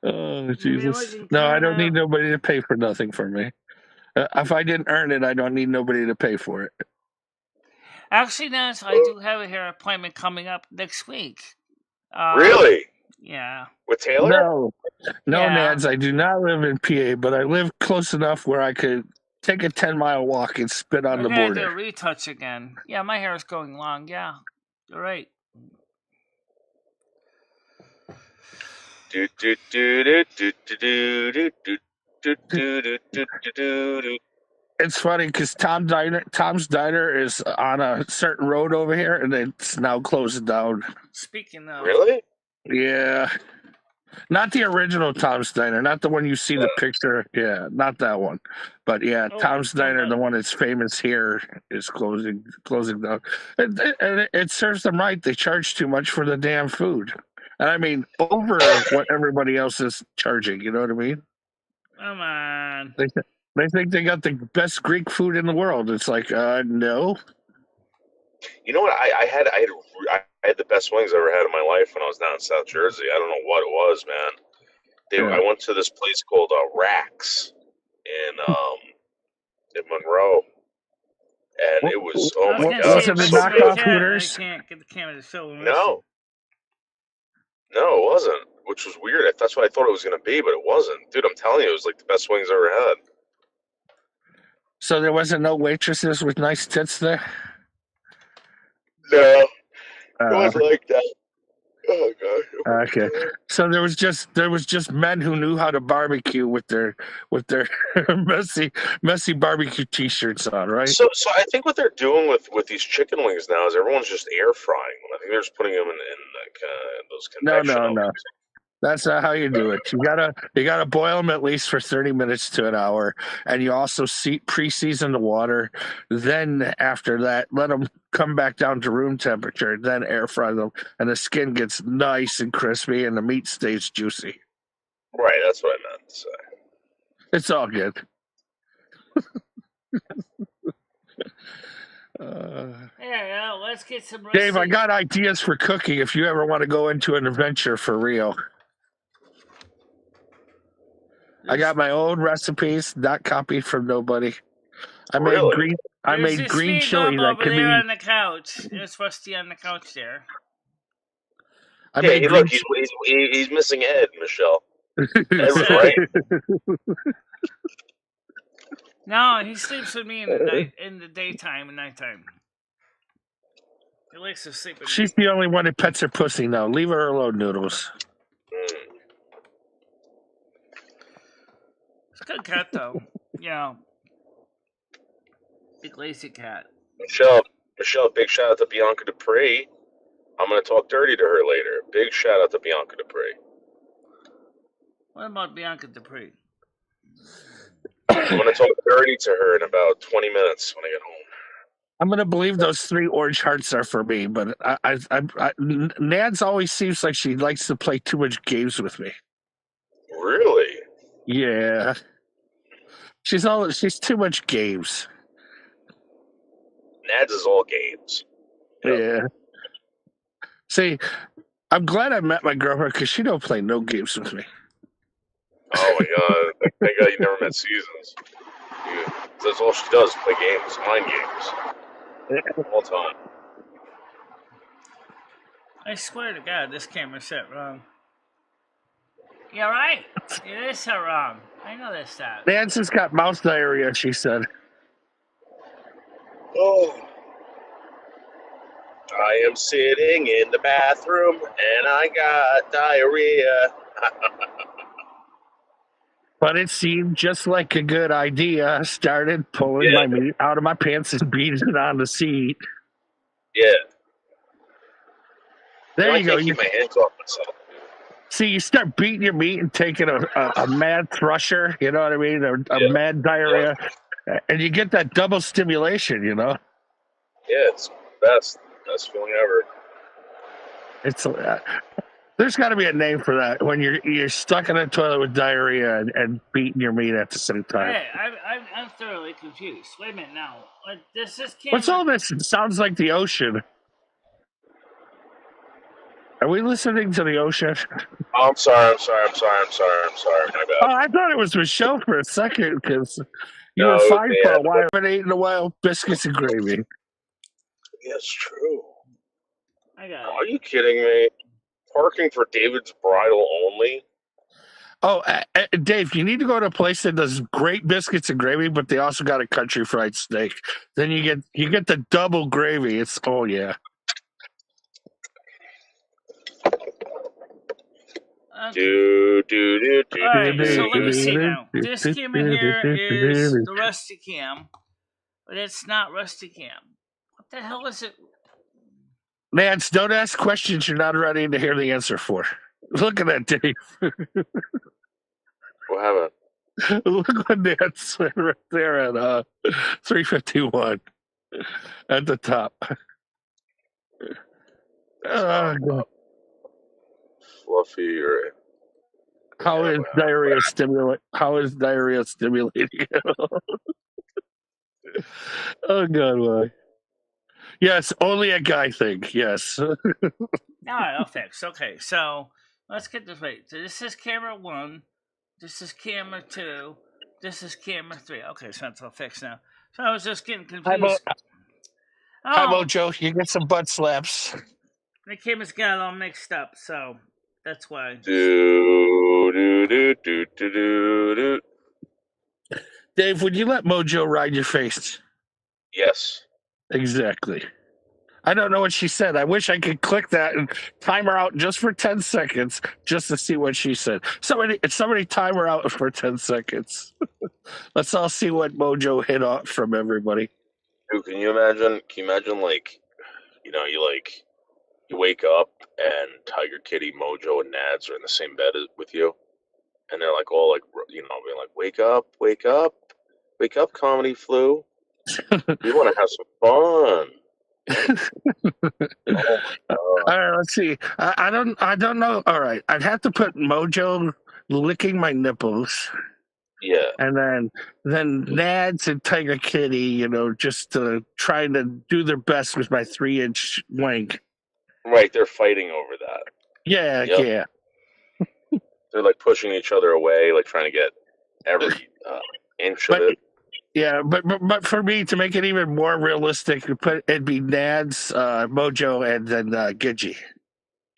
Oh, Jesus. No, I don't need nobody to pay for nothing for me. If I didn't earn it, I don't need nobody to pay for it. Actually, Nance, I do have a hair appointment coming up next week. Really? Yeah. With Taylor? No, Nads, I do not live in PA, but I live close enough where I could take a 10-mile walk and spit on the border. Do a retouch again. Yeah, my hair is going long. Yeah, you're right. It's funny because Tom's Diner is on a certain road over here, and it's now closed down. Speaking of, really? Yeah, not the original Tom's Diner, not the one you see the picture. Yeah, not that one. But yeah, Tom's Diner, the one that's famous here, is closing down. It serves them right. They charge too much for the damn food, and I mean over what everybody else is charging. You know what I mean? Come on. They think they got the best Greek food in the world. It's like, no. You know what? I had the best wings I ever had in my life when I was down in South Jersey. I don't know what it was, man. I went to this place called Rax in Monroe, and it was my god! Was it a knockoff Hooters? I can't get the camera to show them. No, it wasn't. Which was weird. That's what I thought it was going to be, but it wasn't. Dude, I'm telling you, it was like the best wings I ever had. So there wasn't no waitresses with nice tits there? No, it wasn't like that. Oh god. Okay, so there was just men who knew how to barbecue with their messy barbecue T-shirts on, right? So I think what they're doing with these chicken wings now is everyone's just air frying them. I think they're just putting them in like those conventional. No. That's not how you do it. You gotta boil them at least for 30 minutes to an hour, and you also pre-season the water. Then after that, let them come back down to room temperature. Then air fry them, and the skin gets nice and crispy, and the meat stays juicy. Right, that's what I meant to say. It's all good. Yeah, let's get some Dave, I got ideas for cooking if you ever want to go into an adventure for real. I got my own recipes, not copied from nobody. I made green chili that over can there be. on the couch. There's Rusty on the couch there. I made green. Look, he's missing Ed, Michelle. Ed was right. No, he sleeps with me in the night, in the daytime and nighttime. He likes to sleep with me. She's the only one that pets her pussy now. Leave her alone, Noodles. It's a good cat, though. Yeah. Big lazy cat. Michelle, big shout out to Bianca Dupree. I'm going to talk dirty to her later. Big shout out to Bianca Dupree. What about Bianca Dupree? I'm going to talk dirty to her in about 20 minutes when I get home. I'm going to believe those 3 orange hearts are for me, but Nads always seems like she likes to play too much games with me. Really? Yeah. She's too much games. Nads is all games. Yep. Yeah. See, I'm glad I met my girlfriend because she don't play no games with me. Oh my god! Thank God you never met Seasons. That's all she does: play games, mind games, all the time. I swear to God, this camera's set wrong. Yeah, right. It is set wrong. I know this stuff. Nancy's got mouse diarrhea. She said. Oh. I am sitting in the bathroom and I got diarrhea. But it seemed just like a good idea. I started pulling my meat out of my pants and beating it on the seat. Yeah. There you go. I can't keep my hands off myself. See, you start beating your meat and taking a mad thrusher, you know what I mean? A mad diarrhea. Yeah. And you get that double stimulation, you know? Yeah, it's the best feeling ever. It's there's got to be a name for that when you're stuck in a toilet with diarrhea and beating your meat at the same time. Hey, I'm thoroughly confused. Wait a minute now. This is camera. What's all this? It sounds like the ocean. Are we listening to the ocean? Oh, I'm sorry. My bad. Oh, I thought it was Michelle for a second because you were fine for a while. I've been eating a while biscuits and gravy. Yes, true. I got it. Are you kidding me? Parking for David's Bridal only? Oh, Dave, you need to go to a place that does great biscuits and gravy, but they also got a country fried steak. Then you get the double gravy. It's yeah. Okay. All right, so let me see now. This camera here is the Rusty Cam, but it's not Rusty Cam. What the hell is it? Nance, don't ask questions you're not ready to hear the answer for. Look at that, Dave. What happened? Look what Nance said right there at 351 at the top. God. Fluffy or how is diarrhea stimulating you? Oh God, why? Yes, only a guy thing. Yes. All right, I'll fix. Okay, so let's get this right. So this is camera 1. This is camera 2. This is camera 3. Okay, so that's all fixed now. So I was just getting confused. Hi, Mojo. You get some butt slaps. The camera's got it all mixed up, so that's why. Dave, would you let Mojo ride your face? Yes. Exactly. I don't know what she said. I wish I could click that and time her out just for 10 seconds just to see what she said. Somebody time her out for 10 seconds. Let's all see what Mojo hit off from everybody. Dude, can you imagine like, you wake up and Tiger Kitty, Mojo, and Nads are in the same bed with you, and they're like all like, being like, wake up, comedy flu. We want to have some fun. All right, let's see. I don't know. All right, I'd have to put Mojo licking my nipples Yeah. And then Nads and Tiger Kitty, just trying to do their best with my 3-inch wank. Right, they're fighting over that. Yeah, Yep. yeah. They're like pushing each other away, like trying to get every inch of it. Yeah, but for me to make it even more realistic, it'd be Nads, Mojo, and then Gidgey.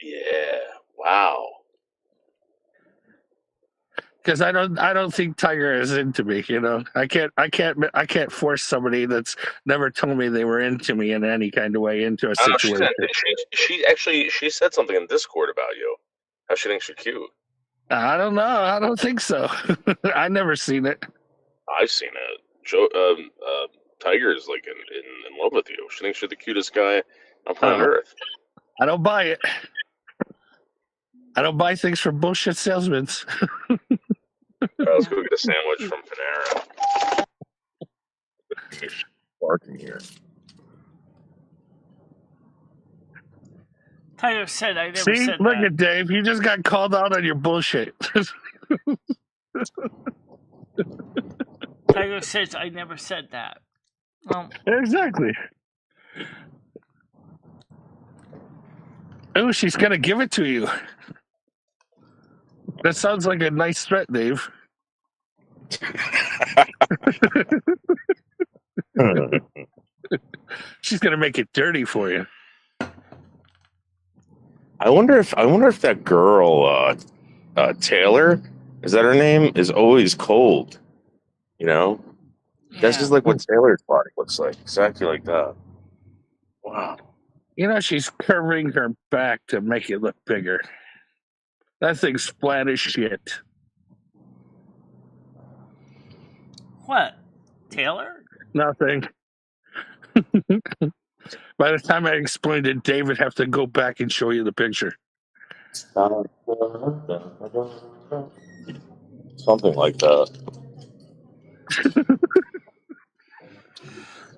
Yeah. Wow. Because I don't think Tiger is into me. I can't force somebody that's never told me they were into me in any kind of way into a situation. She said something in Discord about you. How she thinks you're cute. I don't know. I don't think so. I never seen it. I've seen it. Tiger is like in love with you. She thinks you're the cutest guy on planet Earth. I don't buy it. I don't buy things from bullshit salesmen. All right, let's go get a sandwich from Panera. Barking here. Tiger said I never See, said look that. at Dave. You just got called out on your bullshit. Tiger says I never said that. Exactly. Oh, she's gonna give it to you. That sounds like a nice threat, Dave. She's gonna make it dirty for you. I wonder if that girl, Taylor, is that her name? Is always cold. That's just like what Taylor's body looks like, exactly like that. Wow. She's curving her back to make it look bigger. That thing's flat as shit. What? Taylor? Nothing. By the time I explained it, Dave would have to go back and show you the picture. Something like that.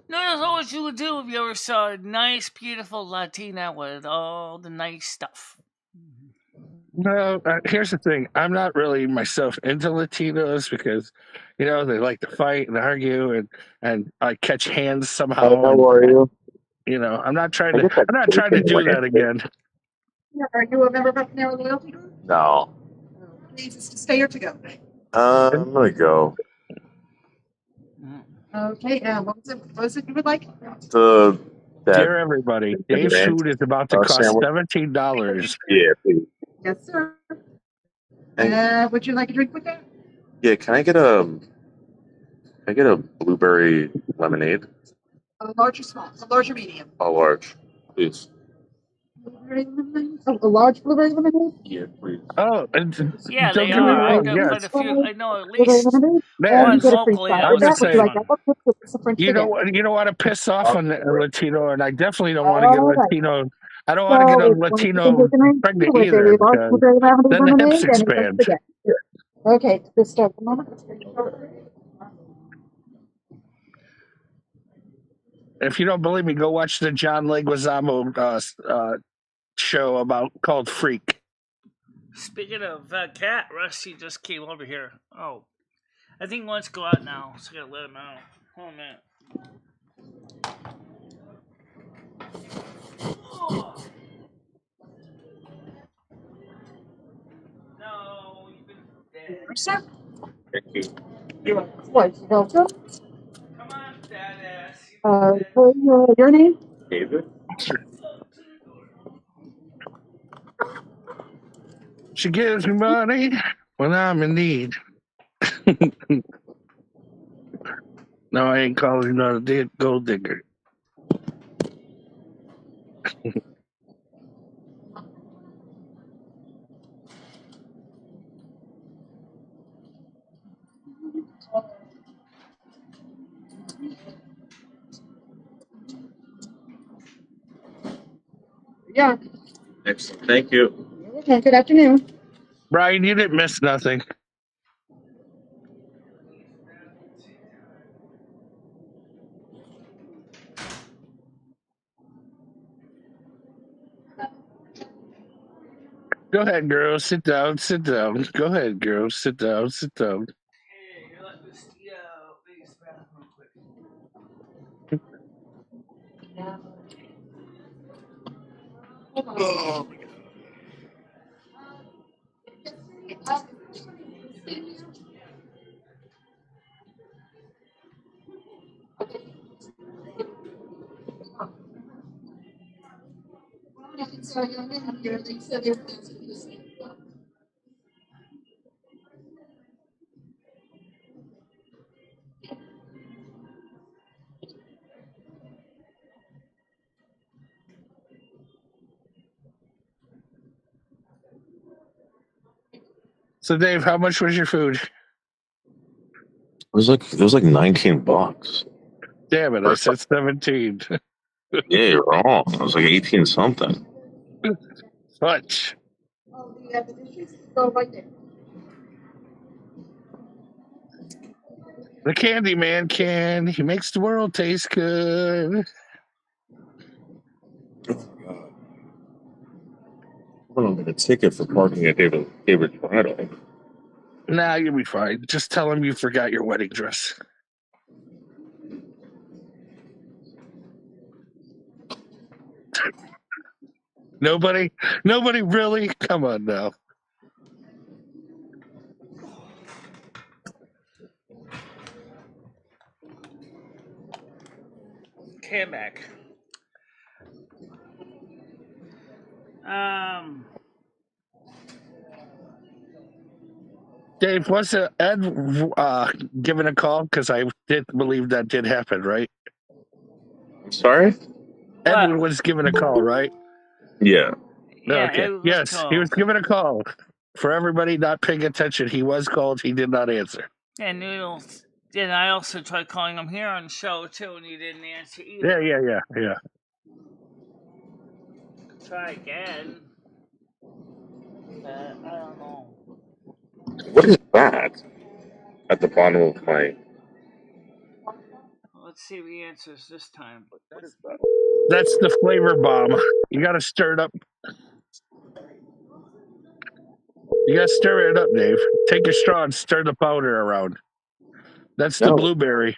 No, that's all what you would do if you ever saw a nice, beautiful Latina with all the nice stuff. No, here's the thing. I'm not really myself into Latinos because, they like to fight and argue and I catch hands somehow. How are you? I'm not trying to do that again. Are you a member of our Panera Loyalty Group? No. Needs us to stay or to go? I'm gonna go. Okay, what was it you would like? Dear everybody, Dave's food is about to cost $17. Yeah, please. Yes, sir. Would you like a drink with that? Yeah, can I get a blueberry lemonade? A large or small? A large or medium? A large, please. Blueberry lemonade? Oh, a large blueberry lemonade? Yeah, please. Oh, yeah, don't they get me are. I wrong. know Yes. quite a few. I know at least one locally. I was just saying. You don't want to piss off a Latino, and I definitely don't want to get a Latino. I don't want to get a Latino pregnant either. Then the hips expand. Okay, this start the moment. If you don't believe me, go watch the John Leguizamo show called Freak. Speaking of cat, Rusty just came over here. Oh, I think he wants to go out now, so I gotta let him out. Hold on a minute. Oh. No, you've been dead. Sir? Thank you. You're welcome. Come on, Dadass. Your name? David? She gives me money when I'm in need. No, I ain't calling her a gold digger. Yeah. Excellent. Thank you. Okay, good afternoon. Brian, you didn't miss nothing. Go ahead, girl. Sit down. Sit down. Go ahead, girl. Sit down. Sit down. Hey, Oh, So, Dave, how much was your food? it was like $19. Damn it, I said 17. Yeah, you're wrong. It was like 18 something. Much. The dishes go right there. The Candyman can. He makes the world taste good. I'm gonna get a ticket for parking at David Friday. Nah, you'll be fine. Just tell him you forgot your wedding dress. Nobody really? Come on now. Okay, I'm back. Dave, was Ed given a call? Because I did believe that did happen, right? Sorry? Edwin was given a call, right? Yeah. Yeah, Okay. it was Yes, called. he was given a call. For everybody not paying attention, he was called. He did not answer. Yeah, Noodles. And I also tried calling him here on the show, too, and he didn't answer either. Yeah. Try again. But I don't know. What is that? At the bottom of my... Let's see if he answers this time. What is that? That's the flavor bomb. You got to stir it up. You got to stir it up, Dave. Take your straw and stir the powder around. That's the blueberry.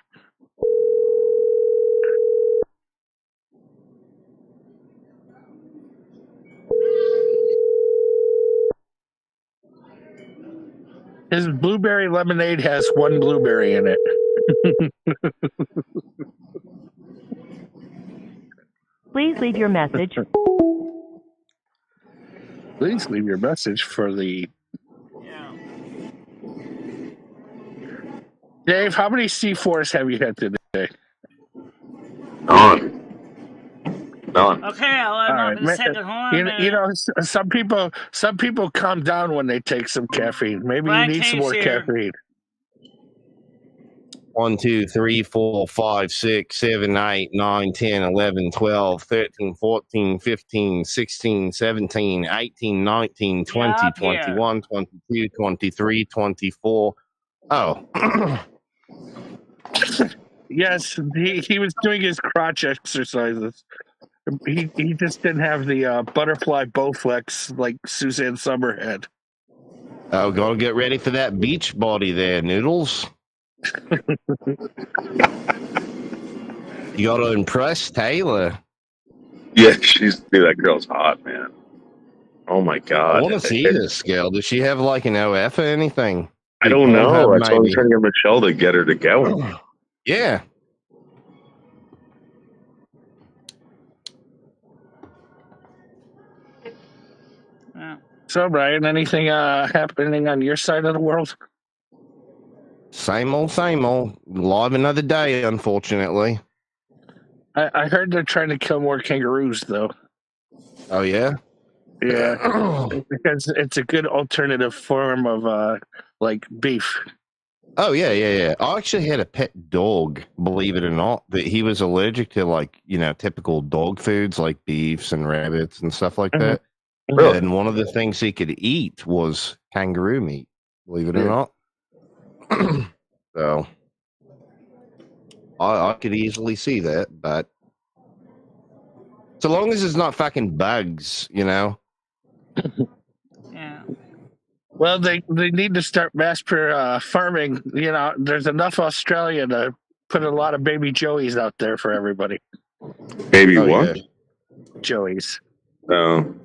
His blueberry lemonade has one blueberry in it. Please leave your message. Please leave your message for the... Yeah. Dave, how many C4s have you had today? None. Okay, I'll let him up in a second. Hold on a minute. You know, some people calm down when they take some caffeine. Maybe you need some more caffeine. 1, 2, 3, 4, 5, 6, 7, 8, 9, 10, 11, 12, 13, 14, 15, 16, 17, 18, 19, 20, 21, 22, 23, 24. Oh. Yes, he was doing his crotch exercises. He just didn't have the butterfly Bowflex like Suzanne Summer had. Oh, gotta get ready for that beach body there, Noodles. You gotta impress Taylor. Yeah, that girl's hot, man. Oh my god. I want to see this girl. Does she have like an OF or anything? I don't know. That's why I'm trying to get Michelle to get her to go. Yeah. So, Brian, anything happening on your side of the world? Same old, same old. Live another day, unfortunately. I heard they're trying to kill more kangaroos, though. Oh, yeah? Yeah, because it's a good alternative form of, like, beef. Oh, yeah. I actually had a pet dog, believe it or not, that he was allergic to, like, you know, typical dog foods like beefs and rabbits and stuff like that. Really? And one of the things he could eat was kangaroo meat, believe it or not. So, I could easily see that, but so long as it's not fucking bugs, you know. Yeah. Well, they need to start mass farming. You know, there's enough Australia to put a lot of baby joeys out there for everybody. Baby what? Yeah. Joeys. Oh.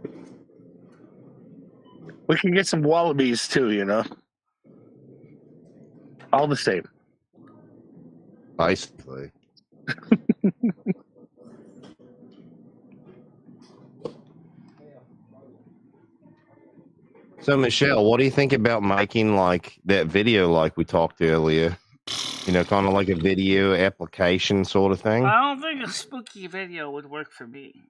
We can get some wallabies too, you know. All the same. Basically. So, Michelle, what do you think about making like that video like we talked earlier? You know, kind of like a video application sort of thing? I don't think a spooky video would work for me.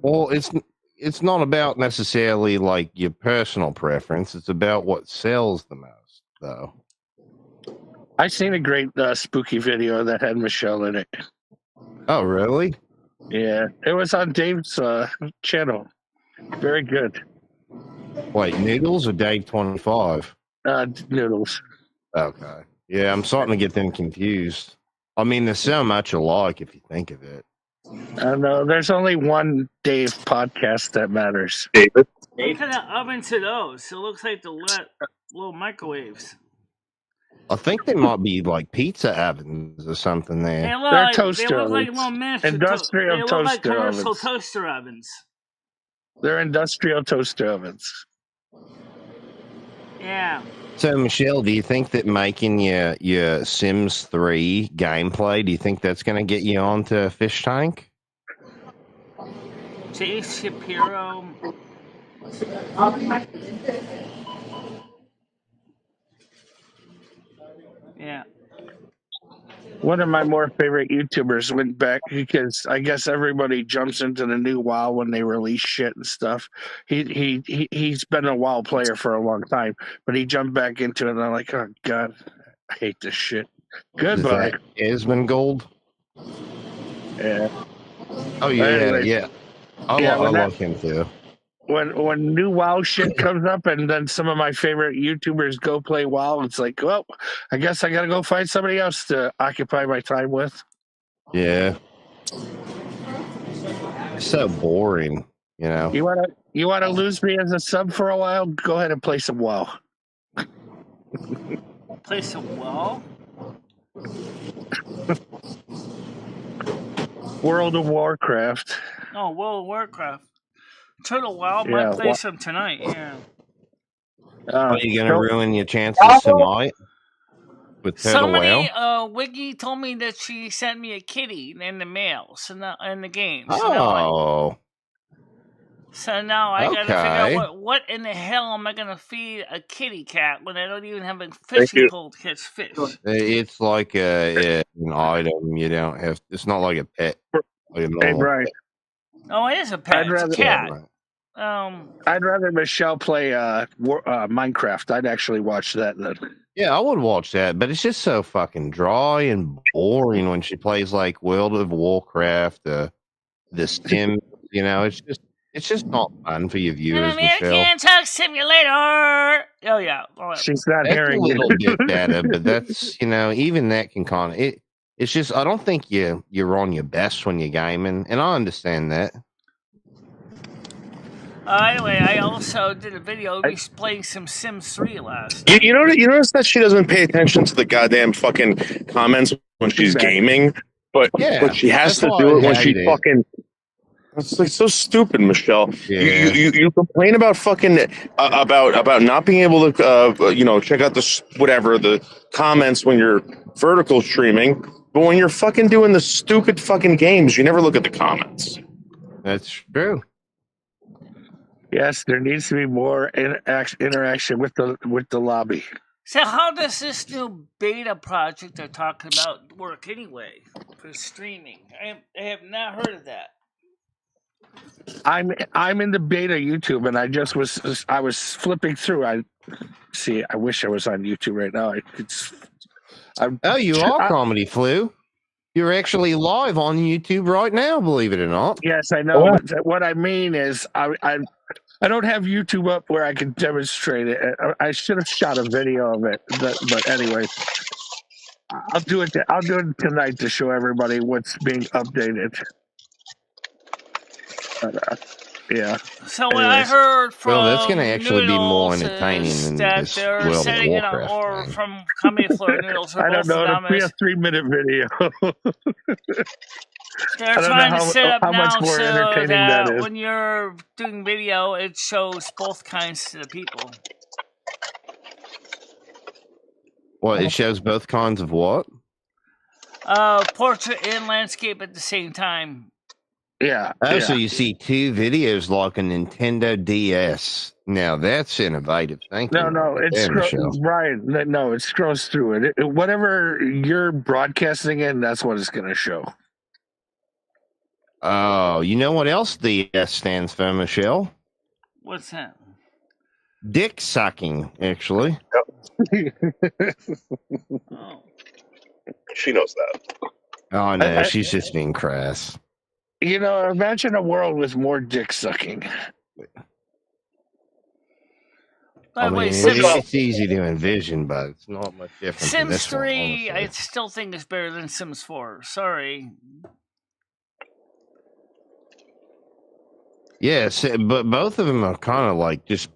Well, it's not about necessarily like your personal preference. It's about what sells the most, though. I seen a great spooky video that had Michelle in it. Oh, really? Yeah, it was on Dave's channel. Very good. Wait, Noodles or Dave 25? Noodles. Okay. Yeah, I'm starting to get them confused. I mean, there's so much alike if you think of it. I know. There's only one Dave podcast that matters. David? What kind of ovens are those? It looks like the little microwaves. I think they might be like pizza ovens or something there. They look They're like, toaster they look like ovens. little miniature Industrial they look like toaster commercial ovens. toaster ovens. They're industrial toaster ovens. Yeah. So, Michelle, do you think that making your Sims 3 gameplay, do you think that's going to get you onto Fish Tank? J. Shapiro. Yeah. One of my more favorite YouTubers went back because I guess everybody jumps into the new WoW when they release shit and stuff. He's been a WoW player for a long time, but he jumped back into it and I'm like, oh god, I hate this shit. Goodbye. Esmond Gold? Yeah. Oh yeah, Anyway, yeah. I love him too. When new WoW shit comes up and then some of my favorite YouTubers go play WoW, it's like, well, I guess I gotta go find somebody else to occupy my time with. Yeah. So boring, you know. You wanna lose me as a sub for a while? Go ahead and play some WoW. Play some WoW? World of Warcraft. Oh, World of Warcraft. Turtle WoW Yeah, might play some tonight, yeah. Are you gonna ruin your chances tonight with Turtle Somebody, WoW? Wiggy told me that she sent me a kitty in the mail, so now, in the game. Oh. So now I gotta figure Okay. out what in the hell am I gonna feed a kitty cat when I don't even have a fishing pole to catch fish? It's like an item. You don't have. It's not like a pet. Like a Hey, normal Brian. pet. Oh, it is a pet. It's a cat. I'd rather Michelle play Minecraft. I'd actually watch that then. Yeah, I would watch that, but it's just so fucking dry and boring when she plays like World of Warcraft, the Sims. You know, it's just not fun for your viewers, Michelle. American Truck Simulator. Oh yeah. She's not That's hearing a little you. bit better, but that's even that can kind of It's just I don't think you're on your best when you're gaming, and I understand that. Anyway, I also did a video of me playing some Sims 3 last. You notice that she doesn't pay attention to the goddamn fucking comments when she's gaming, but she has to do it when she fucking. It's like so stupid, Michelle. Yeah. You complain about fucking about not being able to check out the comments when you're vertical streaming, but when you're fucking doing the stupid fucking games, you never look at the comments. That's true. Yes, there needs to be more interaction with the lobby. So how does this new beta project they're talking about work anyway for streaming? I have not heard of that. I'm in the beta YouTube, and I was flipping through. I wish I was on YouTube right now. You are Comedy Flu. You're actually live on YouTube right now, believe it or not. Yes, I know. But what I mean is, I don't have YouTube up where I can demonstrate it. I should have shot a video of it, but anyway, I'll do it. I'll do it tonight to show everybody what's being updated. Yeah. So what I heard from Well, that's going to actually be more Noodles entertaining is than that this they're World of setting it up, Warcraft or thing. from Comedy Floor Noodles, or I don't both know. of It'll them be a is 3-minute video. they're I don't trying know to set up how much now more so entertaining that that is. when you're doing video, it shows both kinds to the people. What, it shows both kinds of what? Portrait and landscape at the same time. Yeah. Oh, yeah. so you see two videos like a Nintendo DS. Now that's innovative thinking. No, right it there, Michelle. Brian. No, it scrolls through it. Whatever you're broadcasting in, that's what it's going to show. Oh, you know what else DS stands for, Michelle? What's that? Dick sucking, actually. Oh. She knows that. Oh, no, she's just being crass. You know, imagine a world with more dick sucking. By the way, it's easy to envision, but it's not much different. Sims 3, I still think is better than Sims 4. Sorry. Yes, but both of them are kind of like just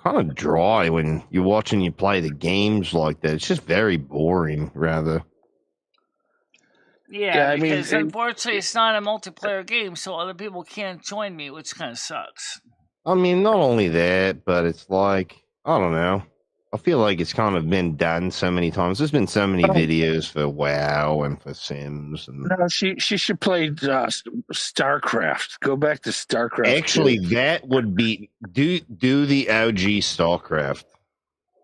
kind of dry when you're watching you play the games like that. It's just very boring, rather. Yeah, because unfortunately it's not a multiplayer game, so other people can't join me, which kind of sucks. I mean, not only that, but it's like, I don't know. I feel like it's kind of been done so many times. There's been so many videos for WoW and for Sims. And no, she should play StarCraft. Go back to StarCraft. Actually, that would be do the OG StarCraft.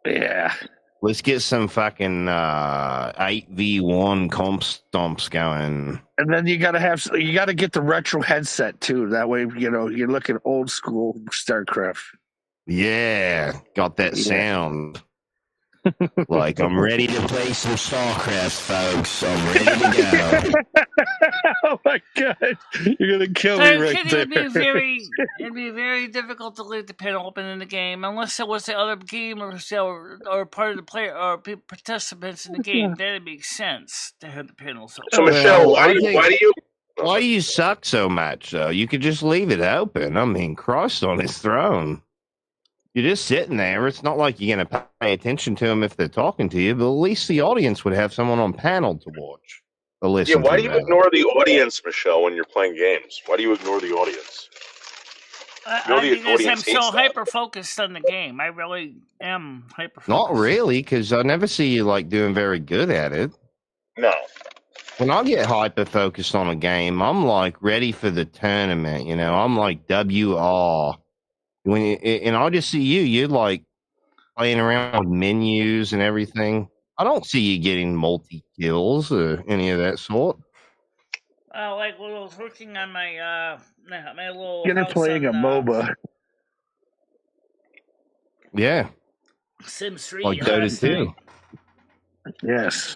Yeah. Let's get some fucking 8v1 comp stomps going. And then you gotta get the retro headset too. That way, you're looking old school StarCraft. Yeah, got that sound. Like, I'm ready to play some StarCraft, folks. I'm ready to go. Oh my god, you're gonna kill me right there. It'd be very difficult to leave the panel open in the game unless it was the other gamers or part of the player or participants in the game. Then it makes sense to have the panels open. So Michelle, why do you suck so much though? You could just leave it open. I mean, Christ on his throne. You're just sitting there. It's not like you're going to pay attention to them if they're talking to you, but at least the audience would have someone on panel to watch or listen. Yeah, why do you ignore the audience, Michelle, when you're playing games? Why do you ignore the audience? Because I'm so hyper-focused on the game. I really am hyper-focused. Not really, because I never see you, like, doing very good at it. No. When I get hyper-focused on a game, I'm, like, ready for the tournament, I'm, like, WR. And I just see you're like playing around with menus and everything. I don't see you getting multi-kills or any of that sort. Like when I was working on my little. You're playing a MOBA. Yeah. Sims 3. Like Dota 2. Yes.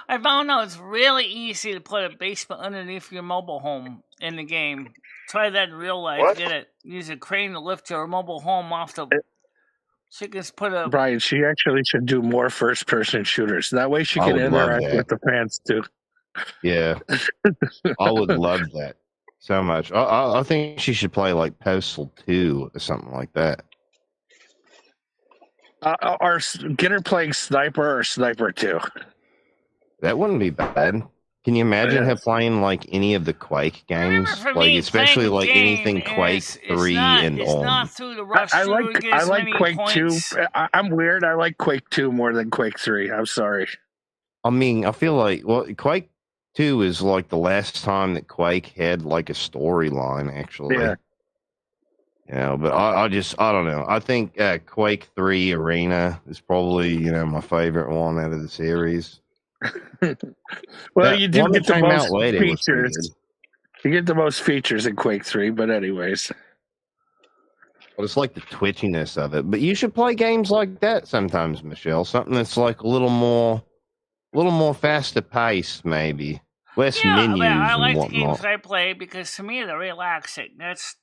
I found out it's really easy to put a basement underneath your mobile home in the game. Try that in real life. What? Get it. Use a crane to lift your mobile home off the. She can put a. Brian, she actually should do more first-person shooters. That way, she can interact with the fans too. Yeah, I would love that so much. I think she should play like Postal 2 or something like that. Or get her playing Sniper or Sniper 2. That wouldn't be bad. Can you imagine her playing like any of the Quake games, like especially like anything Quake 3 and on? Not through the rush. I like Quake 2. I'm weird. I like Quake 2 more than Quake 3. I'm sorry. I mean, I feel like Quake 2 is like the last time that Quake had like a storyline, actually. Yeah. But I don't know. I think Quake 3 Arena is probably my favorite one out of the series. Well, you do get the most features. You get the most features in Quake 3, but anyways. Well, it's like the twitchiness of it. But you should play games like that sometimes, Michelle. Something that's like a little more faster paced, maybe. Less menus I like and the games whatnot. I play because to me they're relaxing. That's.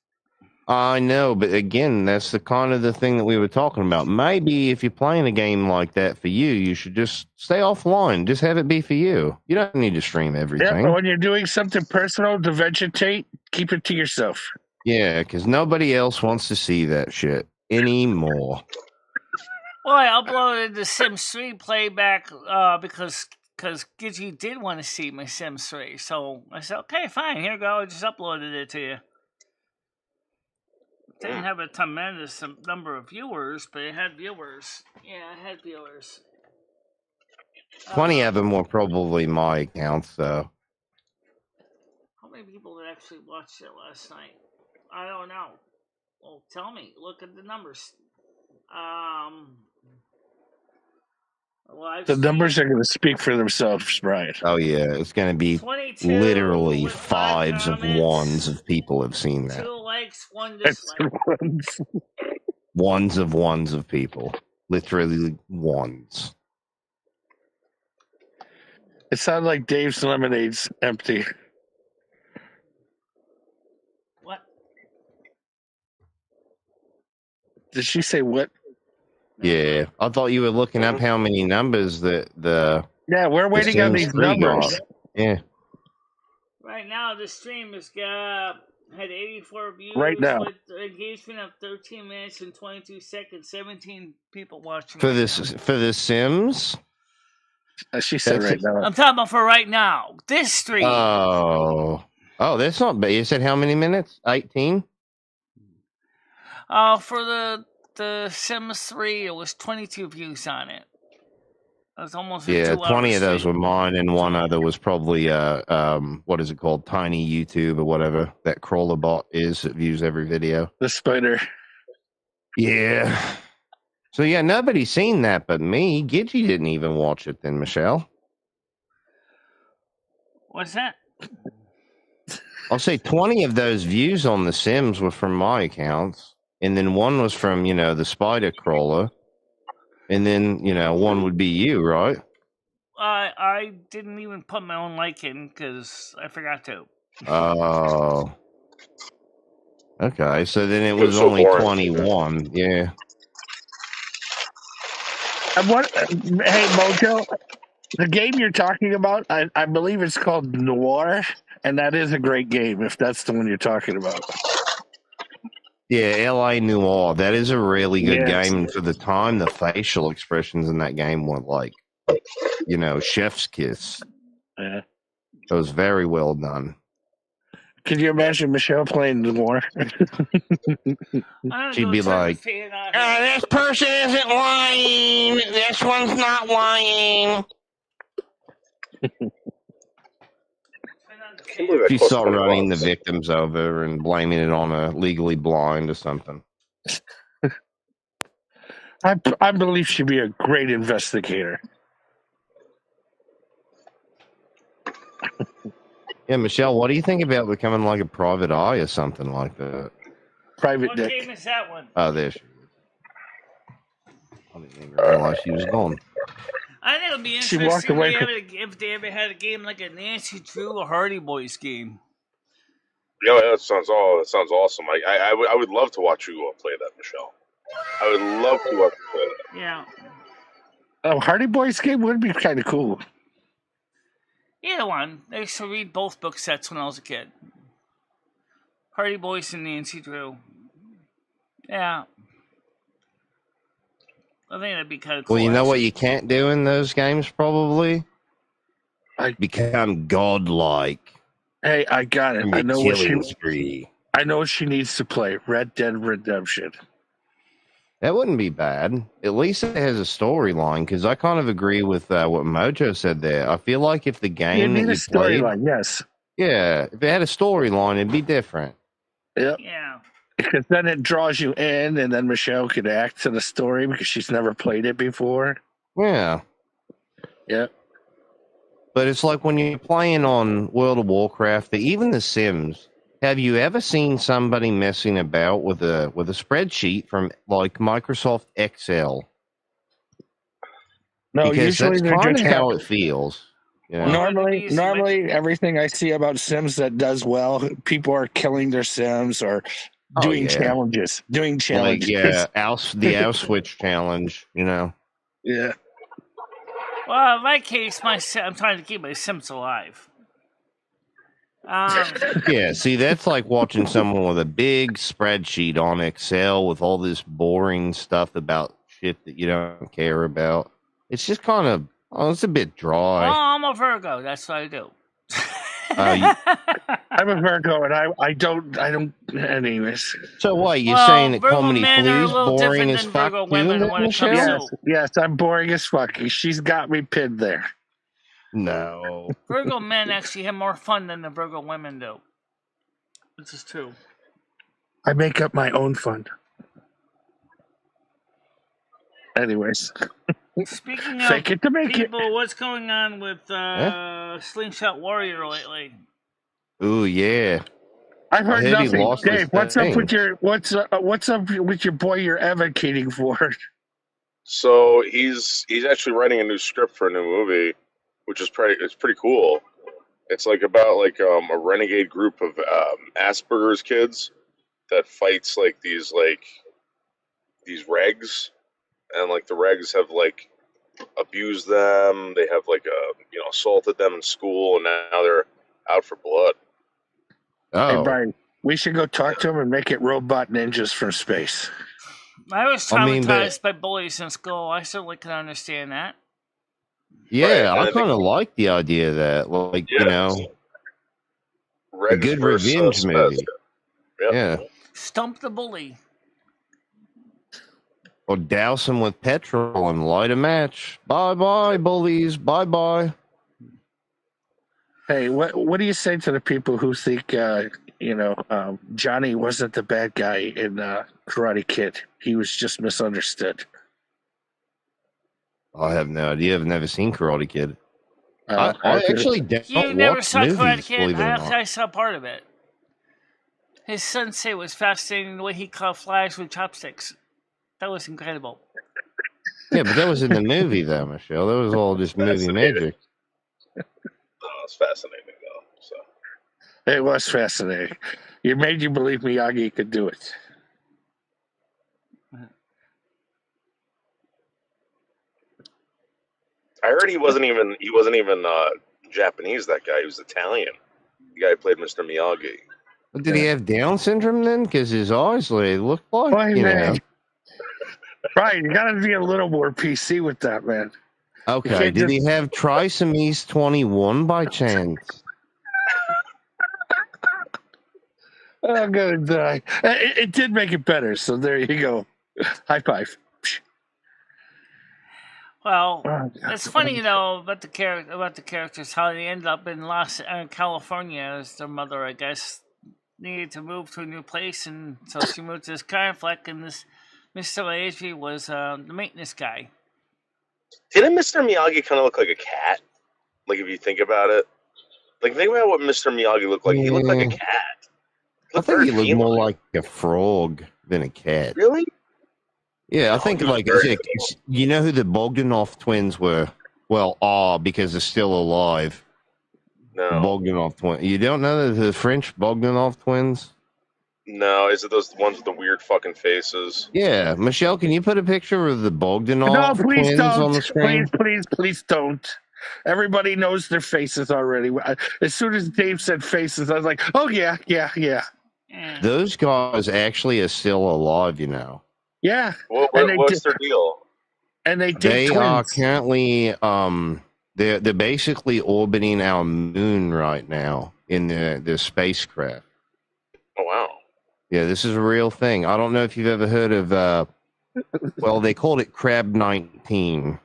I know, but again, that's the kind of the thing that we were talking about. Maybe if you're playing a game like that for you should just stay offline. Just have it be for you. You don't need to stream everything. Yeah, but when you're doing something personal to vegetate, keep it to yourself. Yeah, because nobody else wants to see that shit anymore. Well, I uploaded the Sims 3 playback because Gidgy did want to see my Sims 3. So I said, okay, fine, here you go. I just uploaded it to you. Didn't have a tremendous number of viewers, but it had viewers. Yeah, it had viewers. 20 of them were probably my accounts, though. How many people that actually watched it last night? I don't know. Well, tell me. Look at the numbers. The numbers are going to speak for themselves, Brian. Oh, yeah. It's going to be 22 literally with 5 fives of comments, ones of people have seen that. 2 likes, 1 dislike. Ones of people. Literally ones. It sounded like Dave's lemonade's empty. What? Did she say what? Yeah. I thought you were looking up how many numbers that the... Yeah, we're waiting on these numbers. Got. Yeah. Right now, the stream has had 84 views right now with engagement of 13 minutes and 22 seconds. 17 people watching. For the Sims. She said right now. I'm talking about for right now. This stream. Oh, that's not bad. You said how many minutes? 18. For the Sims 3, it was 22 views on it. That was almost 20 of those were mine, and one other was probably what is it called? Tiny YouTube or whatever that crawler bot is that views every video. The spider. Yeah. So yeah, nobody's seen that but me. Gidgy didn't even watch it then, Michelle. What's that? I'll say 20 of those views on The Sims were from my accounts, and then one was from, the spider crawler, and then, one would be you, right? I didn't even put my own like in because I forgot to. Oh. Okay, so then it was only 21, yeah. Hey, Mojo, the game you're talking about, I believe it's called Noir, and that is a great game, if that's the one you're talking about. Yeah, LA Noir. That is a really good game, and for the time, the facial expressions in that game were like, chef's kiss. Yeah. It was very well done. Could you imagine Michelle playing Noir? She'd be like, this person isn't lying. This one's not lying. She start running the victims over and blaming it on a legally blind or something. I believe she'd be a great investigator. Yeah, Michelle, what do you think about becoming like a private eye or something like that? Private what dick. game is that one? Oh, there she is. I didn't even realize she was gone. I think it would be She interesting walked away if they ever had a game like a Nancy Drew or Hardy Boys game. Yeah, that sounds awesome. I would love to watch you play that, Michelle. I would love to watch you play that. Yeah. Oh, Hardy Boys game would be kind of cool. Either one. I used to read both book sets when I was a kid. Hardy Boys and Nancy Drew. Yeah. I think that'd be kind of cool. Well, you know what you can't do in those games, probably? Become godlike. Hey, I got it. I know what she needs to play. Red Dead Redemption. That wouldn't be bad. At least it has a storyline, because I kind of agree with what Mojo said there. I feel like if the game you need that a storyline, played, yes. Yeah, if it had a storyline, it'd be different. Yep. Yeah. Because then it draws you in, and then Michelle could act to the story because she's never played it before. Yeah. Yep. But it's like when you're playing on World of Warcraft, even The Sims. Have you ever seen somebody messing about with a spreadsheet from like Microsoft Excel? No, because usually that's kind of how it feels. Yeah. Normally, everything I see about Sims that does well, people are killing their Sims or doing challenges. Doing challenges. Like, the Auschwitz challenge, Yeah. Well, in my case, I'm trying to keep my Sims alive. Yeah, see, that's like watching someone with a big spreadsheet on Excel with all this boring stuff about shit that you don't care about. It's just kind of, it's a bit dry. Well, I'm a Virgo. That's what I do. I'm a Virgo, and I don't. Anyways. So what? You're Well, saying that Virgo comedy men are a flu's little boring different as than fuck Virgo too, women then, when it comes Michelle? to. Yes, I'm boring as fuck. She's got me pinned there. No. Virgo men actually have more fun than the Virgo women do. This is true. I make up my own fun. Anyways. Speaking Fake of it to make people, it. what's going on with Slingshot Warrior lately? Ooh, yeah. I've heard heard he nothing. lost his Dave, what's up thing. with your what's up with your boy you're advocating for? So he's actually writing a new script for a new movie, which is pretty cool. It's like about like a renegade group of Asperger's kids that fights like these regs, and like the regs have like abused them. They have like assaulted them in school, and now they're out for blood. Hey Oh, Brian, we should go talk to him and make it robot ninjas from space. I was I mean, traumatized by bullies in school. I certainly can understand that. yeah, Right, I kind of like the idea of that. Like, Yeah. a Regs good versus, revenge movie. Yep. Yeah. Stump the bully. Or douse them with petrol and light a match. Bye-bye, bullies. Bye-bye. Hey, what do you say to the people who think Johnny wasn't the bad guy in Karate Kid? He was just misunderstood. I have no idea. I've never seen Karate Kid. I I actually don't You never watch saw movies, Karate Kid? believe it or not. I saw part of it. His sensei was fascinating the way he caught flies with chopsticks. That was incredible. Yeah, but that was in the movie, though, Michelle. That was all just movie magic. Oh, it's fascinating though. So It was fascinating. You made you believe Miyagi could do it. I heard he wasn't even Japanese. That guy, he was Italian. The guy who played Mr. Miyagi. But did he have Down syndrome then? Because his eyes look like, Boy, man. Brian, you gotta be a little more PC with that, man. Okay, did he have trisomies 21 by chance? I'm gonna die. It did make it better, so there you go. High five. Well, it's funny, about the characters, how they ended up in California as their mother, I guess, needed to move to a new place, and so she moved to this conflict, and this Mr. Lazy was the maintenance guy. Didn't Mr. Miyagi kind of look like a cat? Like, if you think about it. Like, think about what Mr. Miyagi looked like. He looked like a cat. I think he looked more like a frog than a cat. Really? Yeah, I think like you know who the Bogdanov twins were? Well, because they're still alive. No. Bogdanov twins. You don't know the French Bogdanov twins? No, is it those ones with the weird fucking faces? Yeah, Michelle, can you put a picture of the Bogdanov twins on the screen? Please don't. Everybody knows their faces already. As soon as Dave said faces, I was like, oh yeah. Those guys actually are still alive, Yeah. What's their deal? And they did They twins. are currently they're basically orbiting our moon right now in the spacecraft. Oh wow. Yeah, this is a real thing. I don't know if you've ever heard of well, they called it Crab 19.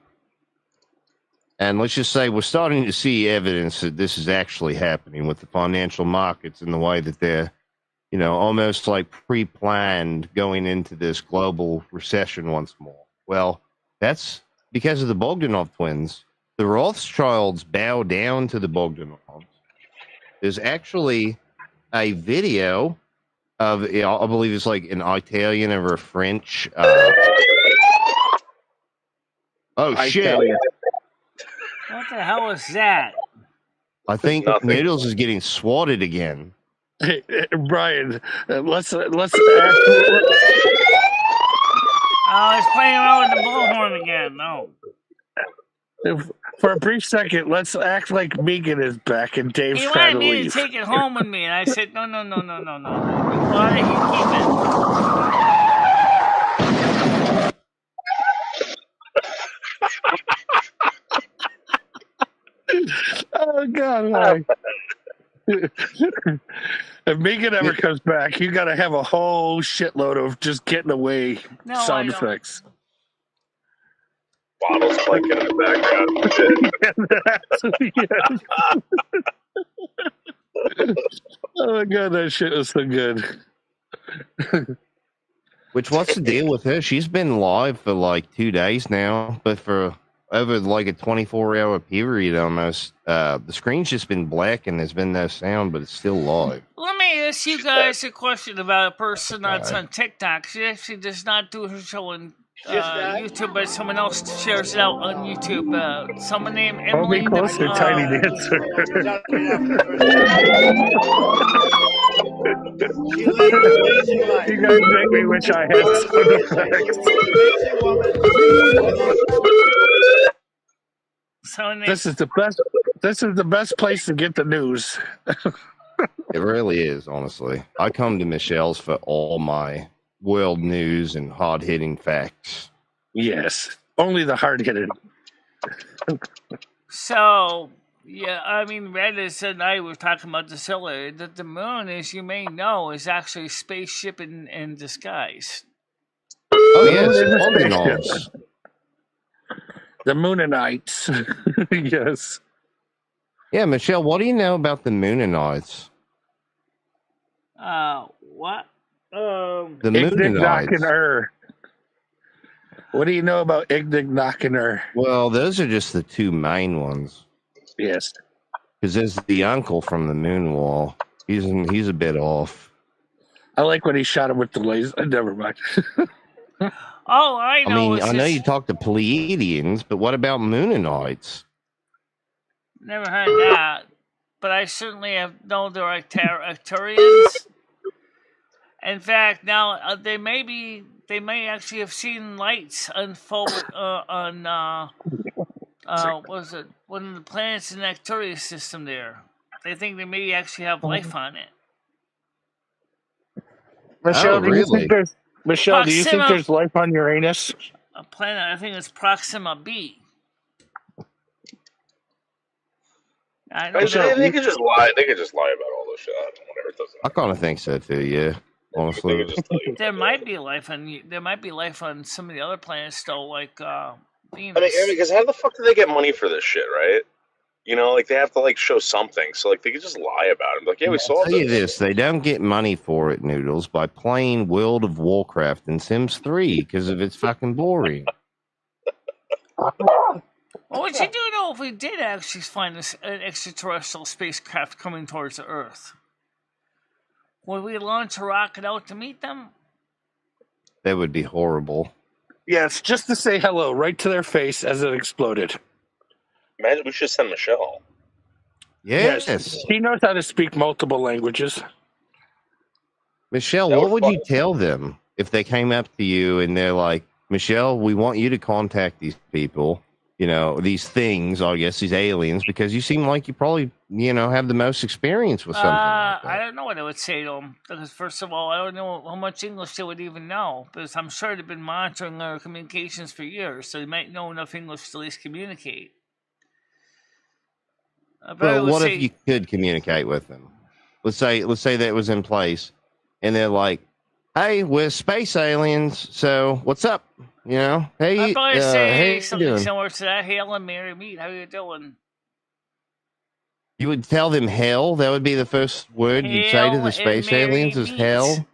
And let's just say we're starting to see evidence that this is actually happening with the financial markets in the way that they're, almost like pre-planned going into this global recession once more. Well, that's because of the Bogdanov twins. The Rothschilds bow down to the Bogdanovs. There's actually a video of, I believe it's like an Italian or a French. Shit. What the hell is that? I think Noodles is getting swatted again. Hey, Brian, let's ask. Oh, he's playing around with the bullhorn again. No. For a brief second, let's act like Megan is back and Dave's He trying wanted to me to leave. take it home with me, and I said, no. You want it, you keep it. Oh, God, why? If Megan ever comes back, you got to have a whole shitload of just getting away sound effects. Bottles clinking in the background. Oh my God, that shit was so good. Which, what's the deal with her? She's been live for like 2 days now, but for over like a 24-hour period almost. The screen's just been black and there's been no sound, but it's still live. Let me ask you guys a question about a person that's on TikTok. She actually does not do her show on YouTube, but someone else shares it out on YouTube. Someone named Emily. Hold me closer, Tiny Dancer. You guys make me wish I had sound effects. This is the best. This is the best place to get the news. It really is, honestly. I come to Michelle's for all my world news and hard-hitting facts. Yes, only the hard-hitting. So, yeah, I mean, Reddit and I were talking about this earlier, that the moon, as you may know, is actually a spaceship in disguise. Oh, yes, originals. The Moonanites. Yes. Yeah, Michelle, what do you know about the Moonanites? What? The Moonanites. What do you know about Ignignachiner? Well, those are just the two main ones. Yes. Because there's the uncle from the moon wall. He's a bit off. I like when he shot him with the laser. Never mind. Oh, I know. I know you talk to Pleiadians, but what about Moonanites? Never heard that. But I certainly know they're Arcturians. In fact, now they may actually have seen lights unfold on what was it? One of the planets in the Arcturus system there. They think they may actually have life on it. Michelle, do you think there's life on Uranus? A planet, I think it's Proxima B. I don't know. They could just lie. They could just lie about all this shit. Whatever. It doesn't. I kind of think so too. Yeah, honestly. There might be life on. There might be life on some of the other planets, though, like Venus. I mean, because how the fuck do they get money for this shit, right? You know, like they have to like show something, so like they could just lie about it. Like, yeah, we saw this. Tell you this: they don't get money for it, Noodles, by playing World of Warcraft and Sims 3 because of it's fucking boring. What would you do though if we did actually find an extraterrestrial spacecraft coming towards the Earth? Would we launch a rocket out to meet them? That would be horrible. Yes, just to say hello right to their face as it exploded. Imagine we should send Michelle. Yes. She knows how to speak multiple languages. Michelle, what would you tell them if they came up to you and they're like, Michelle, we want you to contact these people, these things, I guess, these aliens, because you seem like you probably, have the most experience with something like that. I don't know what I would say to them, because first of all, I don't know how much English they would even know, because I'm sure they've been monitoring our communications for years, so they might know enough English to at least communicate. Well, what if you could communicate with them? Let's say that was in place, and they're like, "Hey, we're space aliens, so what's up?" Hey, I'd probably say hey, something similar to that. Hail and Mary meet. How you doing? You would tell them hell. That would be the first word you'd say to the space aliens is hell.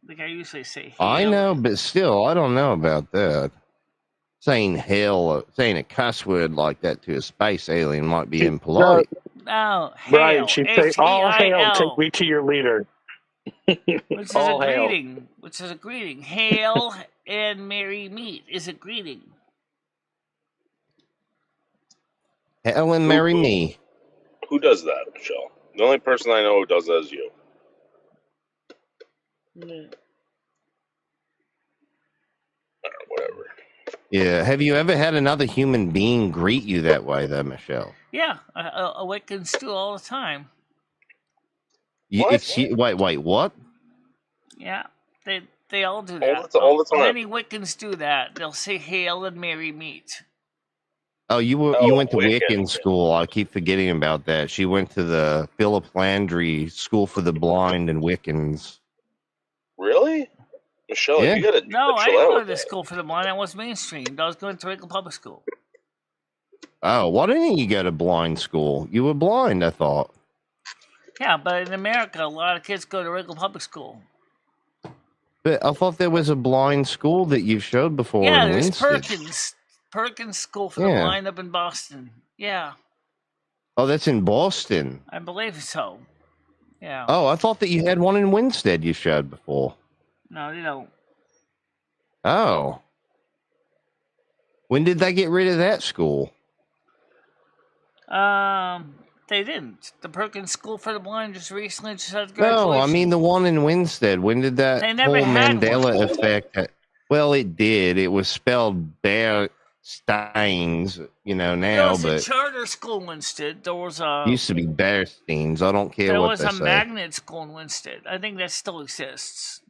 Like I usually say. Hail. I know, but still, I don't know about that. Saying hell, saying a cuss word like that to a space alien might be impolite. No, Brian, she'd say, all hail, take me to your leader. Which is a greeting. Hail and Mary meet is a greeting. Hail and marry me. Who does that, Michelle? The only person I know who does that is you. Whatever. Yeah. Have you ever had another human being greet you that way, though, Michelle? Yeah, Wiccans do all the time. What? Wait, what? Yeah, they all do that. All the time. Many Wiccans do that. They'll say "Hail and Merry Meet." Oh, you went to Wiccan school. I keep forgetting about that. She went to the Philip Landry School for the Blind and Wiccans. Really? Michelle, Yeah. you gotta No, I chill didn't out go with to that. school for the blind. I was mainstreamed. I was going to regular public school. Oh, why didn't you go to blind school? You were blind, I thought. Yeah, but in America, a lot of kids go to regular public school. But I thought there was a blind school that you've showed before. Yeah, in there's Winston. Perkins School for the Blind up in Boston. Yeah. Oh, that's in Boston. I believe so. Yeah. Oh, I thought that you had one in Winstead you showed before. No, they don't. Oh. When did they get rid of that school? They didn't. The Perkins School for the Blind just recently just had graduation. No, I mean the one in Winstead. When did that They whole never had Mandela one. effect? Well, it did. It was spelled Bear Steins, now, There was but a charter school in Winstead. There was a used to be Bear Steins. I don't care there what was they a say. magnet school in Winstead. I think that still exists.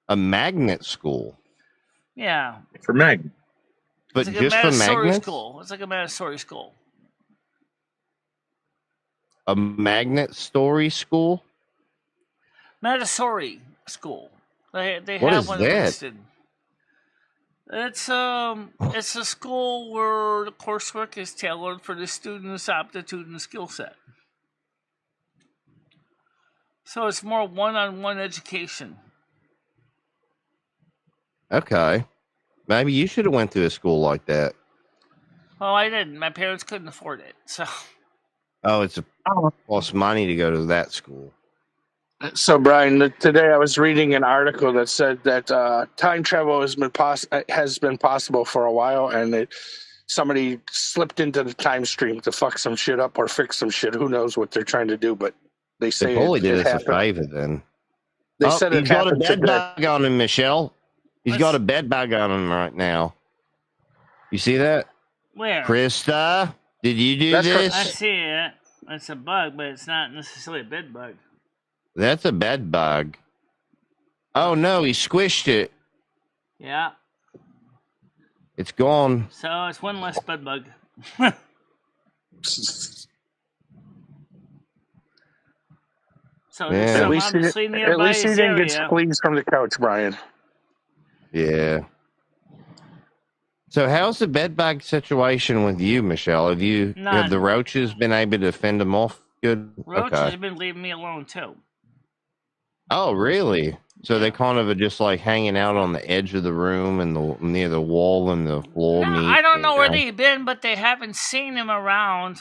A magnet school, Yeah. For Meg. but It's like just a for Montessori magnets. school. It's like a Montessori school. A magnet story school. Montessori school. They What have is one in that? Winston. It's a school where the coursework is tailored for the student's aptitude and skill set. So it's more one-on-one education. Okay, maybe you should have went to a school like that. Well, I didn't. My parents couldn't afford it. So Oh, it's a cost money to go to that school. So, Brian, today I was reading an article that said that time travel has been possible for a while, and somebody slipped into the time stream to fuck some shit up or fix some shit. Who knows what they're trying to do? But they say They probably it did us happened. a favor then. They said it he's got a happened bed today. bug on him, Michelle. He's got a bed bug on him right now. You see that? where? Krista, did you do That's this? I see it. It's a bug, but it's not necessarily a bed bug. That's a bed bug. Oh no, he squished it. Yeah. It's gone. So it's one less bed bug. So Yeah. there's At some least obviously nearby he his didn't get area. squeezed from the couch, Brian. Yeah. So how's the bed bug situation with you, Michelle? Have None. the roaches been able to fend them off good? Roaches Okay. have been leaving me alone too. Oh, really? So they kind of are just like hanging out on the edge of the room and near the wall and the floor No, meet. I don't know where they've been, but they haven't seen him around.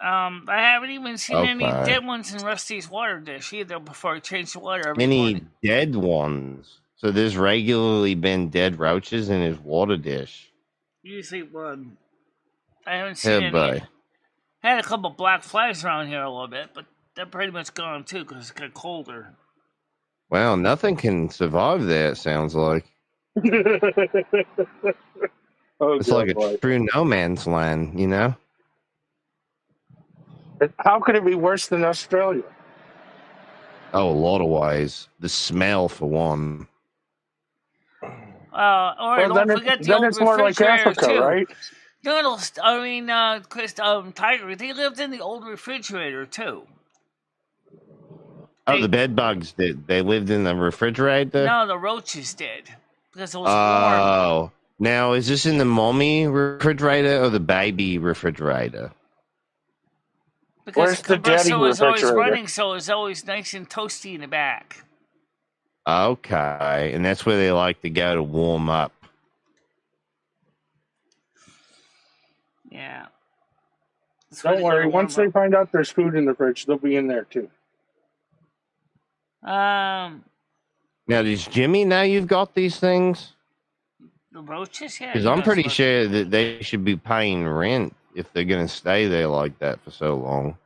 I haven't even seen any Okay. dead ones in Rusty's water dish either before I change the water every Any morning. dead ones? So there's regularly been dead roaches in his water dish. Usually one. I haven't seen Yeah, any. boy. I had a couple black flies around here a little bit, but they're pretty much gone too because it's got colder. Well, nothing can survive there, it sounds like. It's like a true no man's land, you know? How could it be worse than Australia? Oh, a lot of ways. The smell, for one. Or Well, don't forget the then old it's more like refrigerator Africa, too. right? Chris, Tiger, they lived in the old refrigerator too. Oh, the bed bugs did. They lived in the refrigerator? No, the roaches did because it was warm. Oh. Now, is this in the mommy refrigerator or the baby refrigerator? Because Where's the the daddy compressor was always refrigerator? running, so it was always nice and toasty in the back. Okay. And that's where they like to go to warm up. Yeah. That's where Don't they go worry. to warm Once they up. find out there's food in the fridge, they'll be in there too. Now, does Jimmy know you've got these things? The roaches, yeah. Because he I'm knows pretty about sure that they should be paying rent if they're going to stay there like that for so long.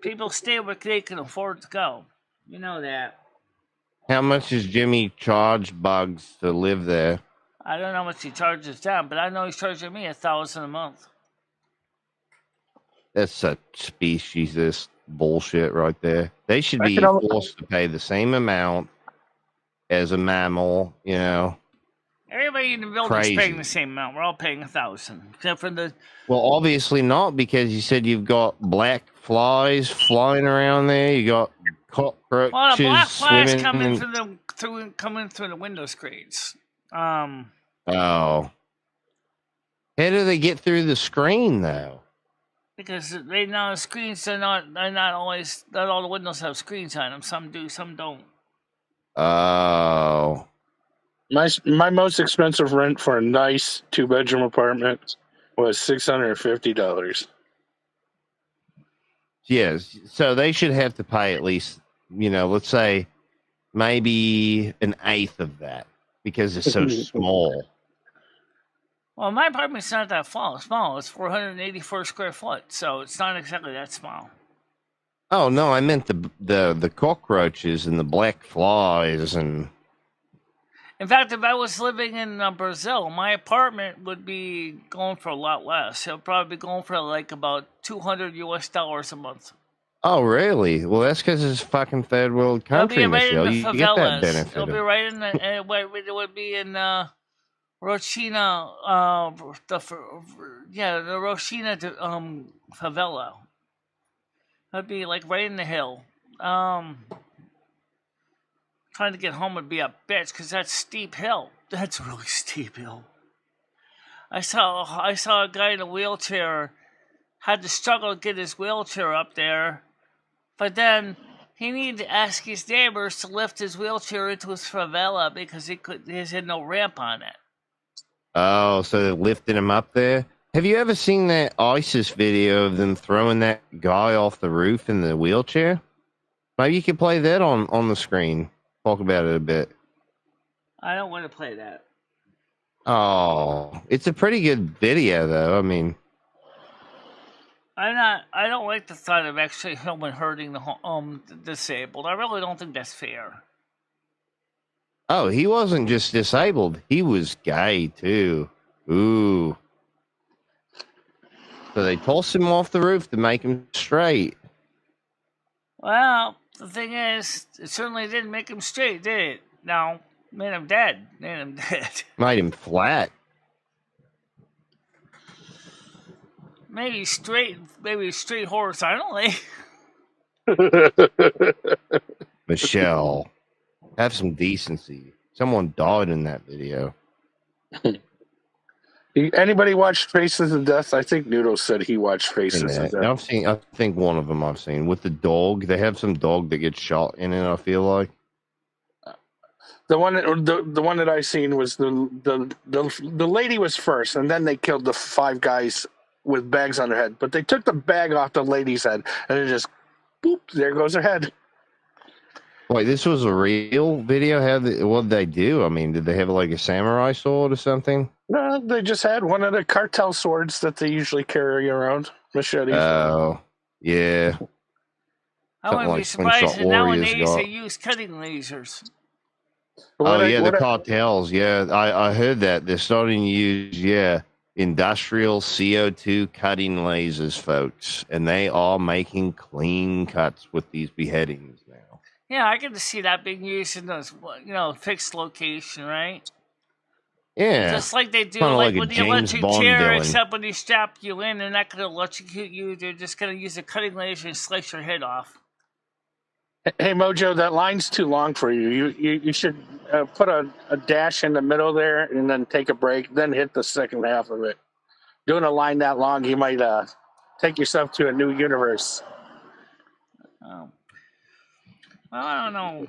people stay where they can afford to go. You know that. How much does Jimmy charge bugs to live there? I don't know how much he charges them, but I know he's charging me $1,000 a month. That's such speciesist bullshit right there. They should I be can al- forced to pay the same amount as a mammal, you know. Everybody in the building's paying Crazy. the same amount. We're all paying $1,000, except for the. Well, obviously not, because you said you've got black flies flying around there. You got cockroaches Well, the black flies swimming. coming through the window screens. Oh, how do they get through the screen though? Because right now the screens are not always, not all the windows have screens on them. Some do, some don't. Oh, my most expensive rent for a nice 2-bedroom apartment was $650. yes. So they should have to pay at least, you know, let's say maybe an eighth of that because it's so small. Well, my apartment's not that small. It's 484 square foot, so it's not exactly that small. Oh no, I meant the cockroaches and the black flies and. In fact, if I was living in Brazil, my apartment would be going for a lot less. It would probably be going for like about $200 a month. Oh really? Well, that's because it's a fucking third world country, Michelle. You get that benefit. It'll be right in the. It would be in Rochina, the Rochina favela. That'd be like right in the hill. Trying to get home would be a bitch because that's steep hill. That's a really steep hill. I saw a guy in a wheelchair had to struggle to get his wheelchair up there, but then he needed to ask his neighbors to lift his wheelchair into his favela because he had no ramp on it. Oh, so they're lifting him up there? Have you ever seen that ISIS video of them throwing that guy off the roof in the wheelchair? Maybe you could play that on the screen. Talk about it a bit. I don't want to play that. Oh, it's a pretty good video, though. I mean, I don't like the thought of actually someone hurting the disabled. I really don't think that's fair. oh, he wasn't just disabled; he was gay too. Ooh. So they tossed him off the roof to make him straight. Well, the thing is, it certainly didn't make him straight, did it? No, made him dead. Made him flat. Maybe straight horizontally. Michelle, have some decency. Someone died in that video. Anybody watch Faces of Death? I think Noodle said he watched Faces of Death. I think one of them I've seen with the dog. They have some dog that gets shot in it. I feel like the one that I seen was the lady was first, and then they killed the 5 guys with bags on their head. But they took the bag off the lady's head, and it just boop, there goes her head. Wait, this was a real video? What did they do? I mean, did they have like a samurai sword or something? No, they just had one of the cartel swords that they usually carry around, machete. Oh, yeah. I wouldn't be surprised if nowadays they use cutting lasers. The cartels. Yeah, I heard that they're starting to use industrial CO2 cutting lasers, folks, and they are making clean cuts with these beheadings now. Yeah, I get to see that being used in those, fixed location, right? Yeah. Just like they do like with the electric chair, except when they strap you in, they're not going to electrocute you. They're just going to use a cutting laser and slice your head off. Hey, Mojo, that line's too long for you. You should put a dash in the middle there and then take a break, then hit the second half of it. Doing a line that long, you might take yourself to a new universe. Well, I don't know.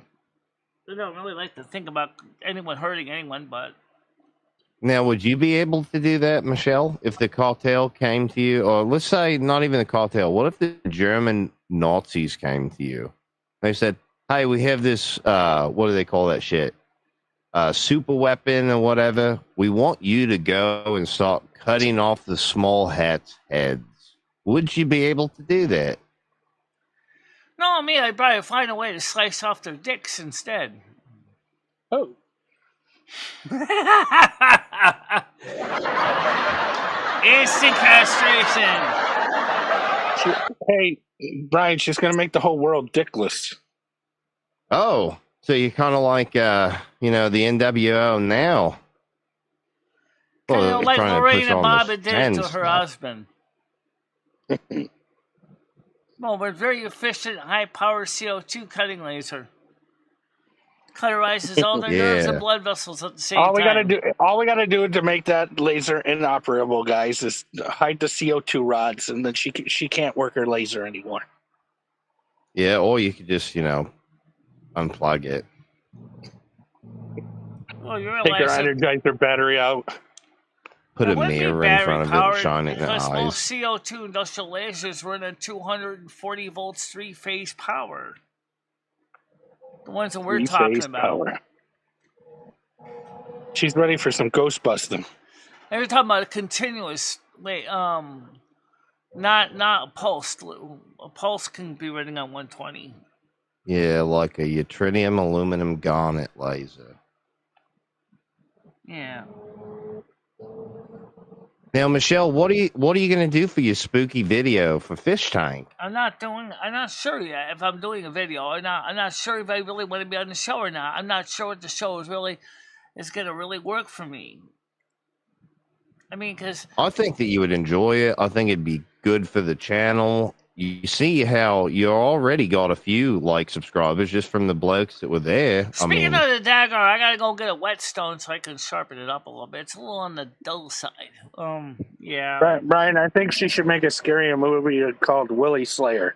I don't really like to think about anyone hurting anyone, but... Now, would you be able to do that, Michelle, if the cartel came to you? Or let's say not even the cartel. What if the German Nazis came to you? They said, hey, we have this, what do they call that shit? Super weapon or whatever. We want you to go and start cutting off the small hats' heads. Would you be able to do that? No, I'd probably find a way to slice off their dicks instead. Oh. Instant castration. Hey, Brian, she's going to make the whole world dickless. Oh, so you're kind of like, the NWO now. Kind of like Lorena Bobbitt did to her stuff. husband. Well, with very efficient, high-power CO2 cutting laser. Cauterizes all their nerves and blood vessels at the same time. All we gotta do to make that laser inoperable, guys, is hide the CO2 rods, and then she can't work her laser anymore. Yeah, or you could just, unplug it. Well, you take her Energizer battery out. Put a mirror in front of it and shine it in the eyes. Because most CO2 industrial lasers run at 240 volts, three-phase power. The ones that we're talking about. Power. She's ready for some ghost busting. And you're talking about a continuous, not a pulse. A pulse can be running on 120. Yeah, like a yttrium aluminum garnet laser. Yeah. Now, Michelle, what are you going to do for your spooky video for Fish Tank? I'm not sure yet if I'm doing a video or not. I'm not sure if I really want to be on the show or not. I'm not sure what the show is going to really work for me. I mean, because I think that you would enjoy it. I think it'd be good for the channel. You see how you already got a few subscribers just from the blokes that were there. Speaking of the dagger, I gotta go get a whetstone so I can sharpen it up a little bit. It's a little on the dull side. Yeah. Brian, I think she should make a scary movie called Willie Slayer.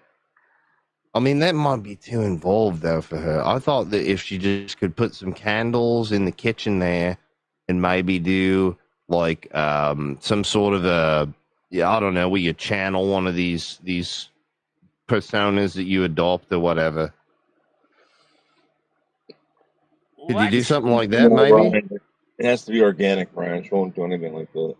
I mean, that might be too involved though for her. I thought that if she just could put some candles in the kitchen there and maybe do some sort of I don't know, where you channel one of these personas that you adopt or whatever. Could you do something like that, maybe? It has to be organic, Brian. She won't do anything like that.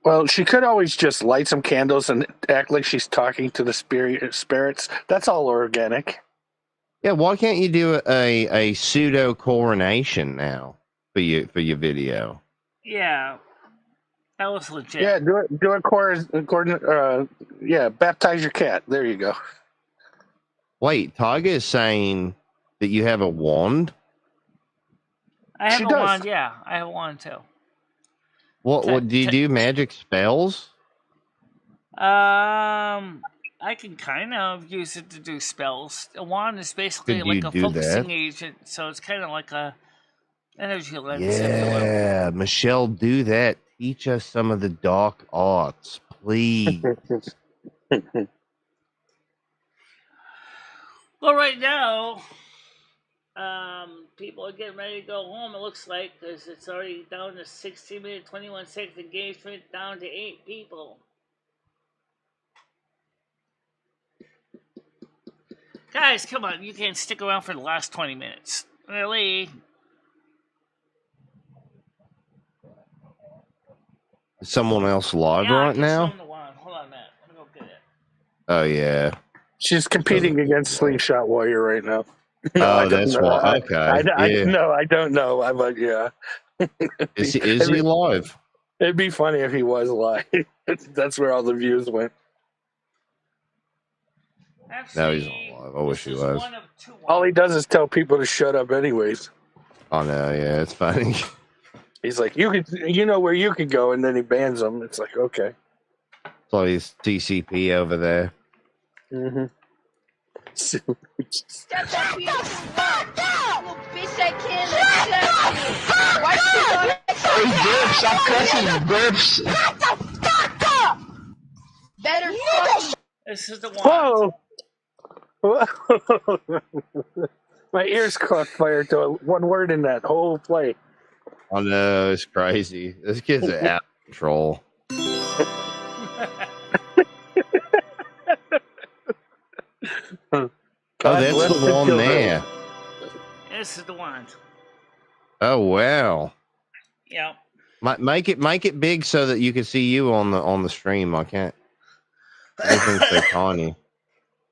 Well, she could always just light some candles and act like she's talking to the spirits. That's all organic. Yeah, why can't you do a pseudo coronation now for your video? Yeah. That was legit. Yeah, do it baptize your cat. There you go. Wait, Tiger is saying that you have a wand? I have a wand, yeah. I have a wand too. What do you do? Magic spells? I can kind of use it to do spells. A wand is basically like a focusing agent, so it's kind of like a energy lens. Yeah, Michelle, do that. Teach us some of the dark arts, please. Well, right now, people are getting ready to go home, it looks like, because it's already down to 16-minute, 21-second engagement, down to 8 people. Guys, come on, you can't stick around for the last 20 minutes. Really? Is someone else live right now? Hold on, Matt. I'm going to go get it. Oh, yeah. She's competing against Slingshot Warrior right now. No, that's why. Okay. I don't know. But yeah. Is he live? It'd be funny if he was live. That's where all the views went. Actually, no, he's not live. I wish he was. All he does is tell people to shut up anyways. Oh, no, yeah, it's funny. He's like, you know where you could go, and then he bans them. It's like, okay. So he's TCP over there. Mm-hmm. Stop cussing, burps. Better fucking. This is the one. Whoa! My ears caught fire to one word in that whole play. Oh no, it's crazy. This kid's out of control. Oh, that's the one there. This is the one. Oh wow. Yep. Make it big so that you can see you on the stream. I can't. Everything's so tiny.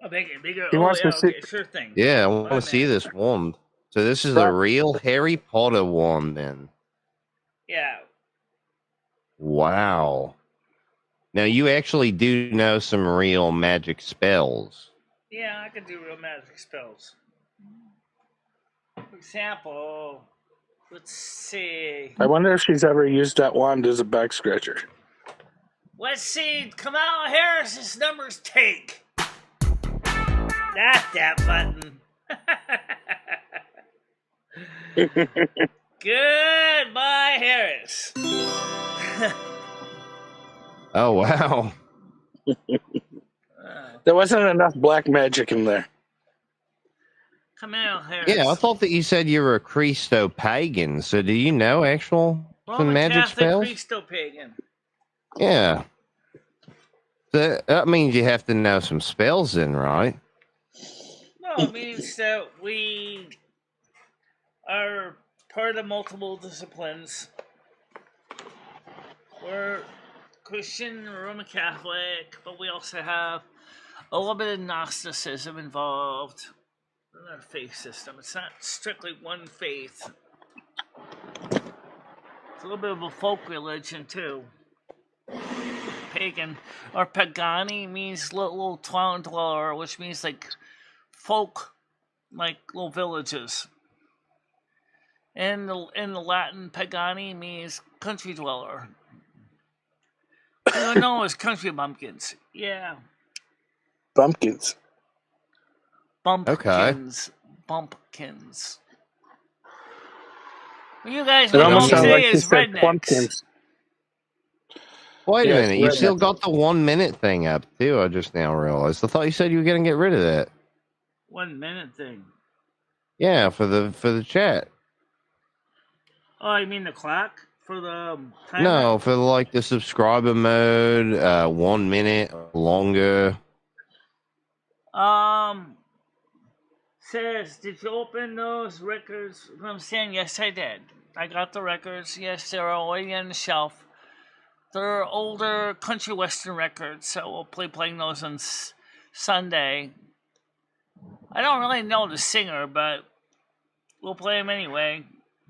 I'll make it bigger. He wants to see. Sure thing. Yeah, I want to see this wand. So this is a real Harry Potter one, then. Yeah. Wow. Now you actually do know some real magic spells. Yeah, I can do real magic spells. For example, let's see. I wonder if she's ever used that wand as a back scratcher. Let's see. Kamala Harris's numbers take. That's that button. Goodbye, Harris. Oh, wow. There wasn't enough black magic in there. Kamala Harris. Yeah, I thought that you said you were a Christo pagan. So do you know some Roman magic Catholic spells? Christo pagan. Yeah. So that means you have to know some spells then, right? No, it means that we are part of multiple disciplines. We're Christian, Roman Catholic, but we also have a little bit of Gnosticism involved in our faith system. It's not strictly one faith. It's a little bit of a folk religion, too. Pagan. Or Pagani means little town dweller, which means like folk, like little villages. In the Latin, Pagani means country dweller. They're known as country bumpkins. Yeah. Bumpkins. Bumpkins. Okay. Bumpkins. Well, you guys It know almost sounds today like is rednecks. pumpkins. Wait a minute. You redneck. still got the 1 minute thing up, too. I just now realized. I thought you said you were going to get rid of that. 1 minute thing. Yeah, for the chat. Oh, you mean the clock? For the timer? No, for like the subscriber mode, 1 minute longer. Says, did you open those records? I'm saying, yes, I did. I got the records. Yes, they're already on the shelf. They're older country western records, so we'll be playing those on Sunday. I don't really know the singer, but we'll play him anyway.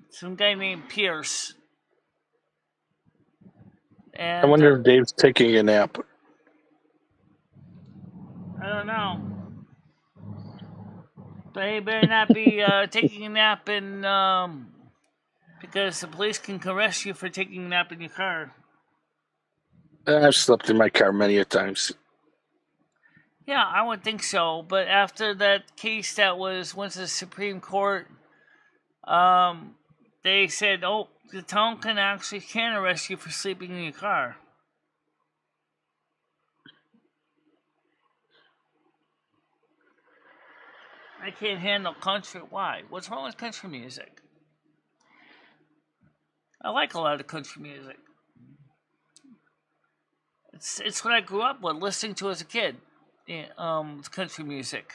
Some guy named Pierce. And I wonder if Dave's taking a nap. I don't know. But he better not be taking a nap because the police can arrest you for taking a nap in your car. I've slept in my car many a times. Yeah, I would think so. But after that case that went to the Supreme Court, they said, oh, the town can arrest you for sleeping in your car. I can't handle country. Why? What's wrong with country music? I like a lot of country music. It's what I grew up with, listening to as a kid. Country music.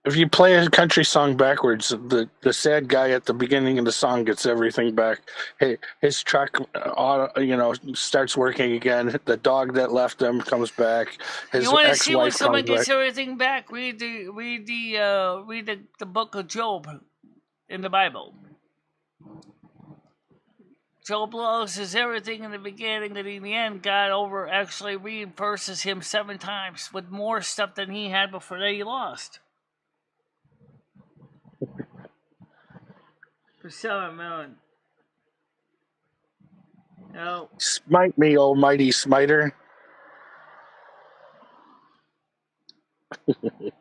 If you play a country song backwards, the sad guy at the beginning of the song gets everything back. Hey, his truck, starts working again. The dog that left him comes back. His you want to ex-wife see when someone comes gets back. everything back? Read the book of Job in the Bible. Job loses everything in the beginning, and in the end, God actually reimburses him 7 times with more stuff than he had before that he lost. For 7 million. No. Smite me, almighty smiter. But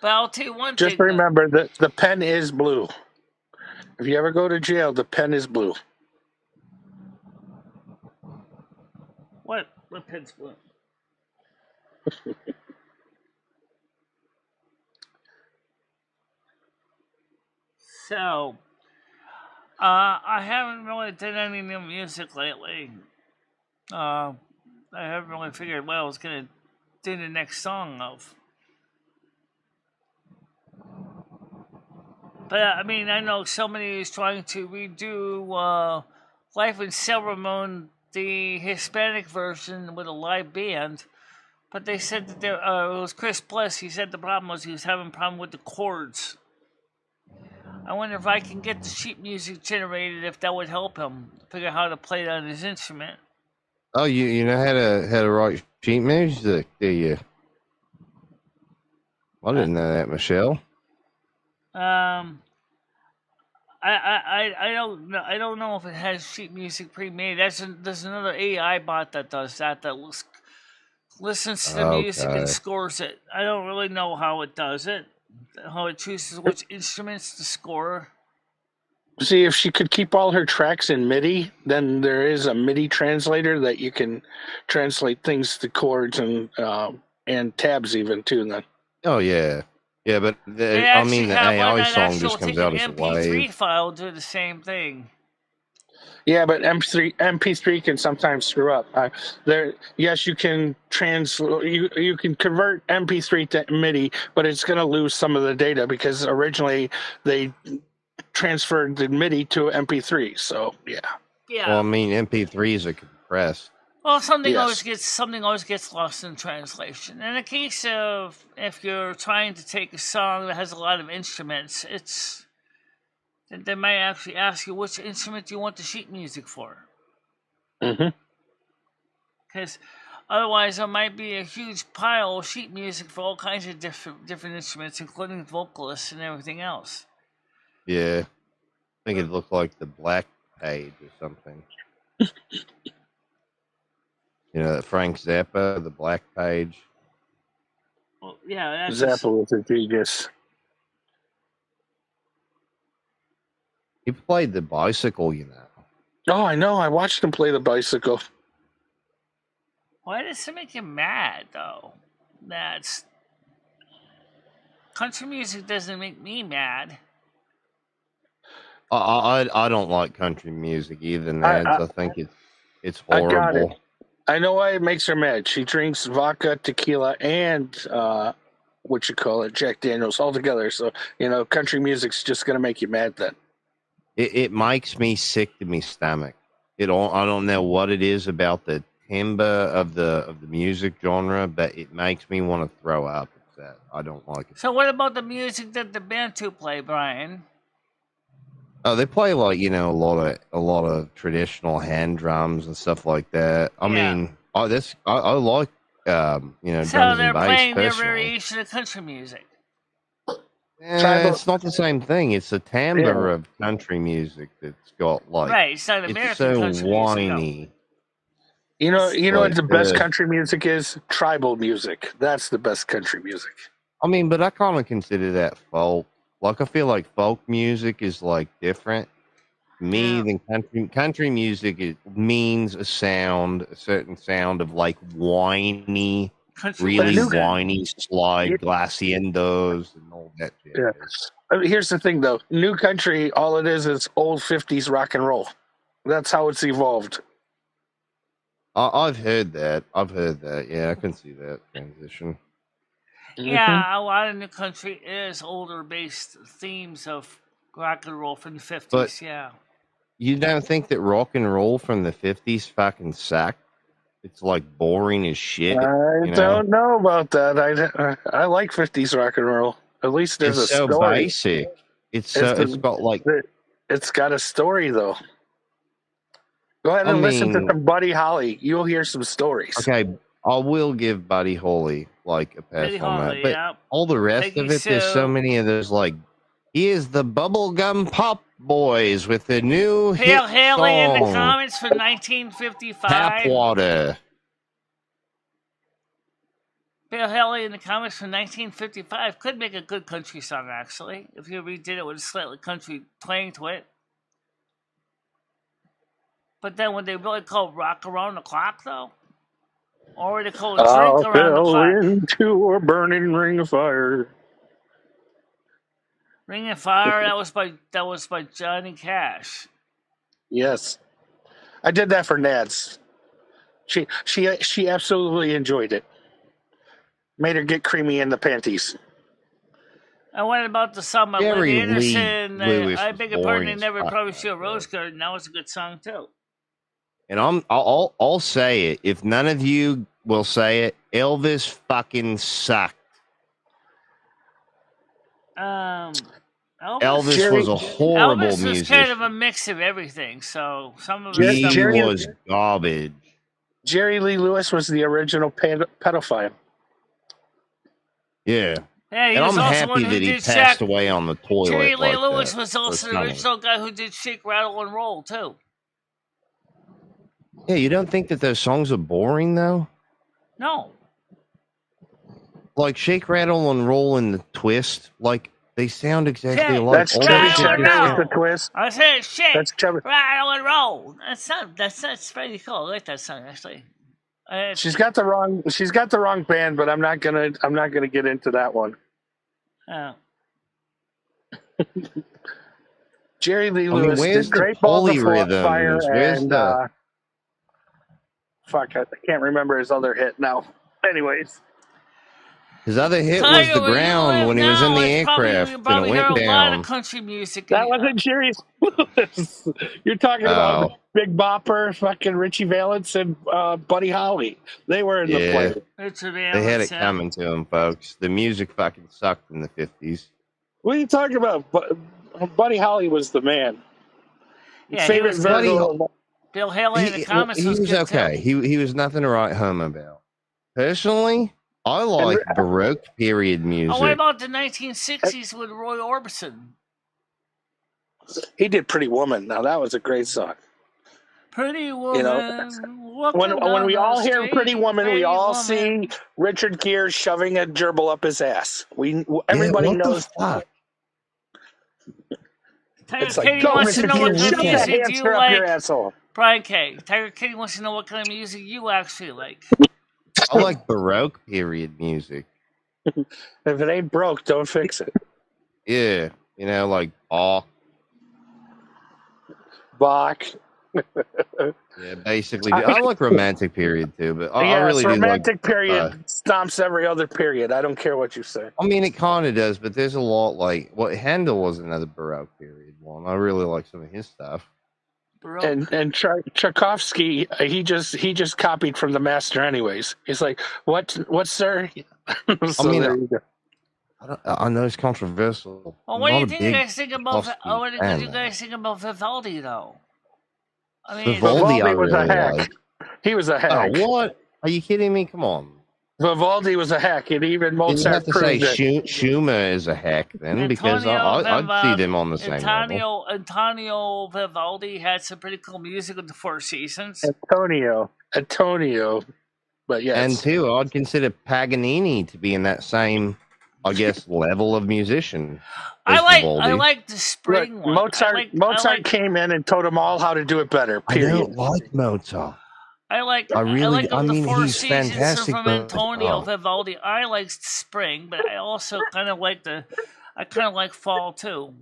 I'll tell you one Just thing. remember that the pen is blue. If you ever go to jail, the pen is blue. What pen's blue? So, I haven't really done any new music lately. I haven't really figured what I was going to do the next song of. But, I mean, I know somebody is trying to redo Life in Silver Moon, the Hispanic version with a live band. But they said that it was Chris Bliss. He said the problem was he was having a problem with the chords. I wonder if I can get the sheet music generated, if that would help him figure out how to play it on his instrument. Oh, you know how to write sheet music, do you? I didn't know that, Michelle. I don't know. I don't know if it has sheet music pre-made. There's another AI bot that does that. That listens to the music and scores it. I don't really know how it does it. How it chooses which instruments to score. See, if she could keep all her tracks in MIDI, then there is a MIDI translator that you can translate things to chords and tabs even too. Then. Oh yeah, yeah, but the AI song just comes out as a MP3 wave. file do the same thing. Yeah, but MP3 can sometimes screw up. Yes, you can you can convert MP3 to MIDI, but it's going to lose some of the data because originally they transferred the MIDI to MP3. So yeah. Yeah. Well, I mean, MP3s are compressed. Well, something always gets lost in translation. In the case of if you're trying to take a song that has a lot of instruments, they might actually ask you which instrument you want the sheet music for. Mm-hmm. Because otherwise, there might be a huge pile of sheet music for all kinds of different instruments, including vocalists and everything else. Yeah, I think it looked like the Black Page or something. You know, Frank Zappa, the Black Page. Well, yeah, that's Zappa was a genius. He played the bicycle, you know. Oh, I know. I watched him play the bicycle. Why does it make you mad, though? Country music doesn't make me mad. I don't like country music either, Nads. I think it's horrible. I got it. I know why it makes her mad. She drinks vodka, tequila, and Jack Daniels all together. So country music's just gonna make you mad then. It makes me sick to my stomach. I don't know what it is about the timbre of the music genre, but it makes me want to throw up. I don't like it. So what about the music that the Bantu play, Brian? Oh, they play a lot of traditional hand drums and stuff like that. I mean, I like so drums and bass. So they're playing their variation of country music. It's not the same thing. It's the timbre of country music that's got it's not American it's so country whiny. Music, You know what the best country music is? Tribal music. That's the best country music. I mean, but I kind of consider that folk. I feel like folk music is different to me than country music. Means a certain sound of whiny, really whiny slide glaciendos and all that shit. Yeah. Here's the thing, though. New country, all it is old 50s rock and roll. That's how it's evolved. I've heard that. Yeah, I can see that transition. Yeah, a lot of new country is older based themes of rock and roll from the 50s, but you don't think that rock and roll from the 50s fucking sucked? It's boring as shit. I don't know about that. I like 50s rock and roll. At least there's a story. It's so basic. It's got a story, though. Go ahead and listen to some Buddy Holly. You'll hear some stories. Okay, I will give Buddy Holly a pass on that. But all the rest of it, there's so many of those here's the Bubblegum Pop Boys with the new Pale hit Haley song. in the comments from 1955. Tap water. Pale Haley in the comments from 1955 could make a good country song, actually, if you redid it with a slightly country twang to it. But then would they really call rock around the clock, though? Or would they call drink around the clock? Into a burning ring of fire. Ring of Fire, that was by Johnny Cash. Yes. I did that for Nads. She absolutely enjoyed it. Made her get creamy in the panties. And what about the song by Louis Anderson? I beg your pardon, they never promised you a rose garden. That was a good song too. And I'll say it. If none of you will say it, Elvis fucking sucked. I Elvis was a horrible Elvis was musician. kind of a mix of everything, so some of his He stuff was garbage. Jerry Lee Lewis was the original pedophile. Yeah. Yeah, he And was I'm also one happy who that he did passed Shaq. away on the toilet. Jerry Lee like Lewis that. was also the original guy who did Shake, Rattle, and Roll, too. Yeah, you don't think that those songs are boring, though? No. Like Shake, Rattle, and Roll and the Twist, like, they sound exactly Shake, alike. That's All Chubby that shit Checker just with sound- the twist. I said Shake, That's Chubby. Rattle, and Roll. That's pretty cool. I like that song, actually. She's got the wrong band, but I'm not gonna get into that one. Oh. Jerry Lee Lewis where's did the Great Balls of polyrhythms? Fire Where's and the- fuck, I can't remember his other hit now. Anyways, His other hit was Tiger, The where you Ground live when he was in now, the it's probably- aircraft you and probably it hear went a lot down. of country music. that wasn't Jerry Lewis. You're talking about Big Bopper, fucking Richie Valens, and Buddy Holly. They were in the Yeah. play. They had it coming to them, folks. The music fucking sucked in the 50s. What are you talking about? Buddy Holly was the man. Yeah, Favorite he was good. Virgo. Bill Haley in the comics he was good, okay. too. He was nothing to write home about. Personally, I like Baroque period music. Oh, what about the 1960s with Roy Orbison? He did Pretty Woman. Now that was a great song. Pretty Woman. You know, when we all hear Pretty Woman, we all see Richard Gere shoving a gerbil up his ass. Everybody what the knows. fuck? Tiger It's like, Kitty go wants to Richard know what Gere, kind of shove that music do you hamster up your like. asshole. Brian K. Tiger Kitty wants to know what kind of music you actually like. I like Baroque period music. If it ain't broke, don't fix it. Yeah, you know, like Bach. Yeah, basically. I like romantic period too, but I Yes, really do like. romantic period stomps every other period. I don't care what you say. I mean, it kind of does, but there's a lot like Handel was another Baroque period one. I really like some of his stuff. And Tchaikovsky, he just copied from the master, anyways. He's like, what, sir? So I mean, there you go. I know it's controversial. Well, what do you think you guys think about? What do you guys think about Vivaldi, though? I mean, Vivaldi was a hack. He was a hack. Oh, what? Are you kidding me? Come on. Vivaldi was a hack, and even Mozart you have to say proved it. Schumer is a hack then, because I'd see them on the same level. Antonio Vivaldi had some pretty cool music with the Four Seasons. Antonio, but yes. And two, I'd consider Paganini to be in that same, I guess, level of musician. I like the spring one. Mozart came in and taught them all how to do it better. Period. I don't like Mozart. I like I mean, the Four he's Seasons fantastic, from but- Antonio Vivaldi. I like spring, but I also kind of like fall too.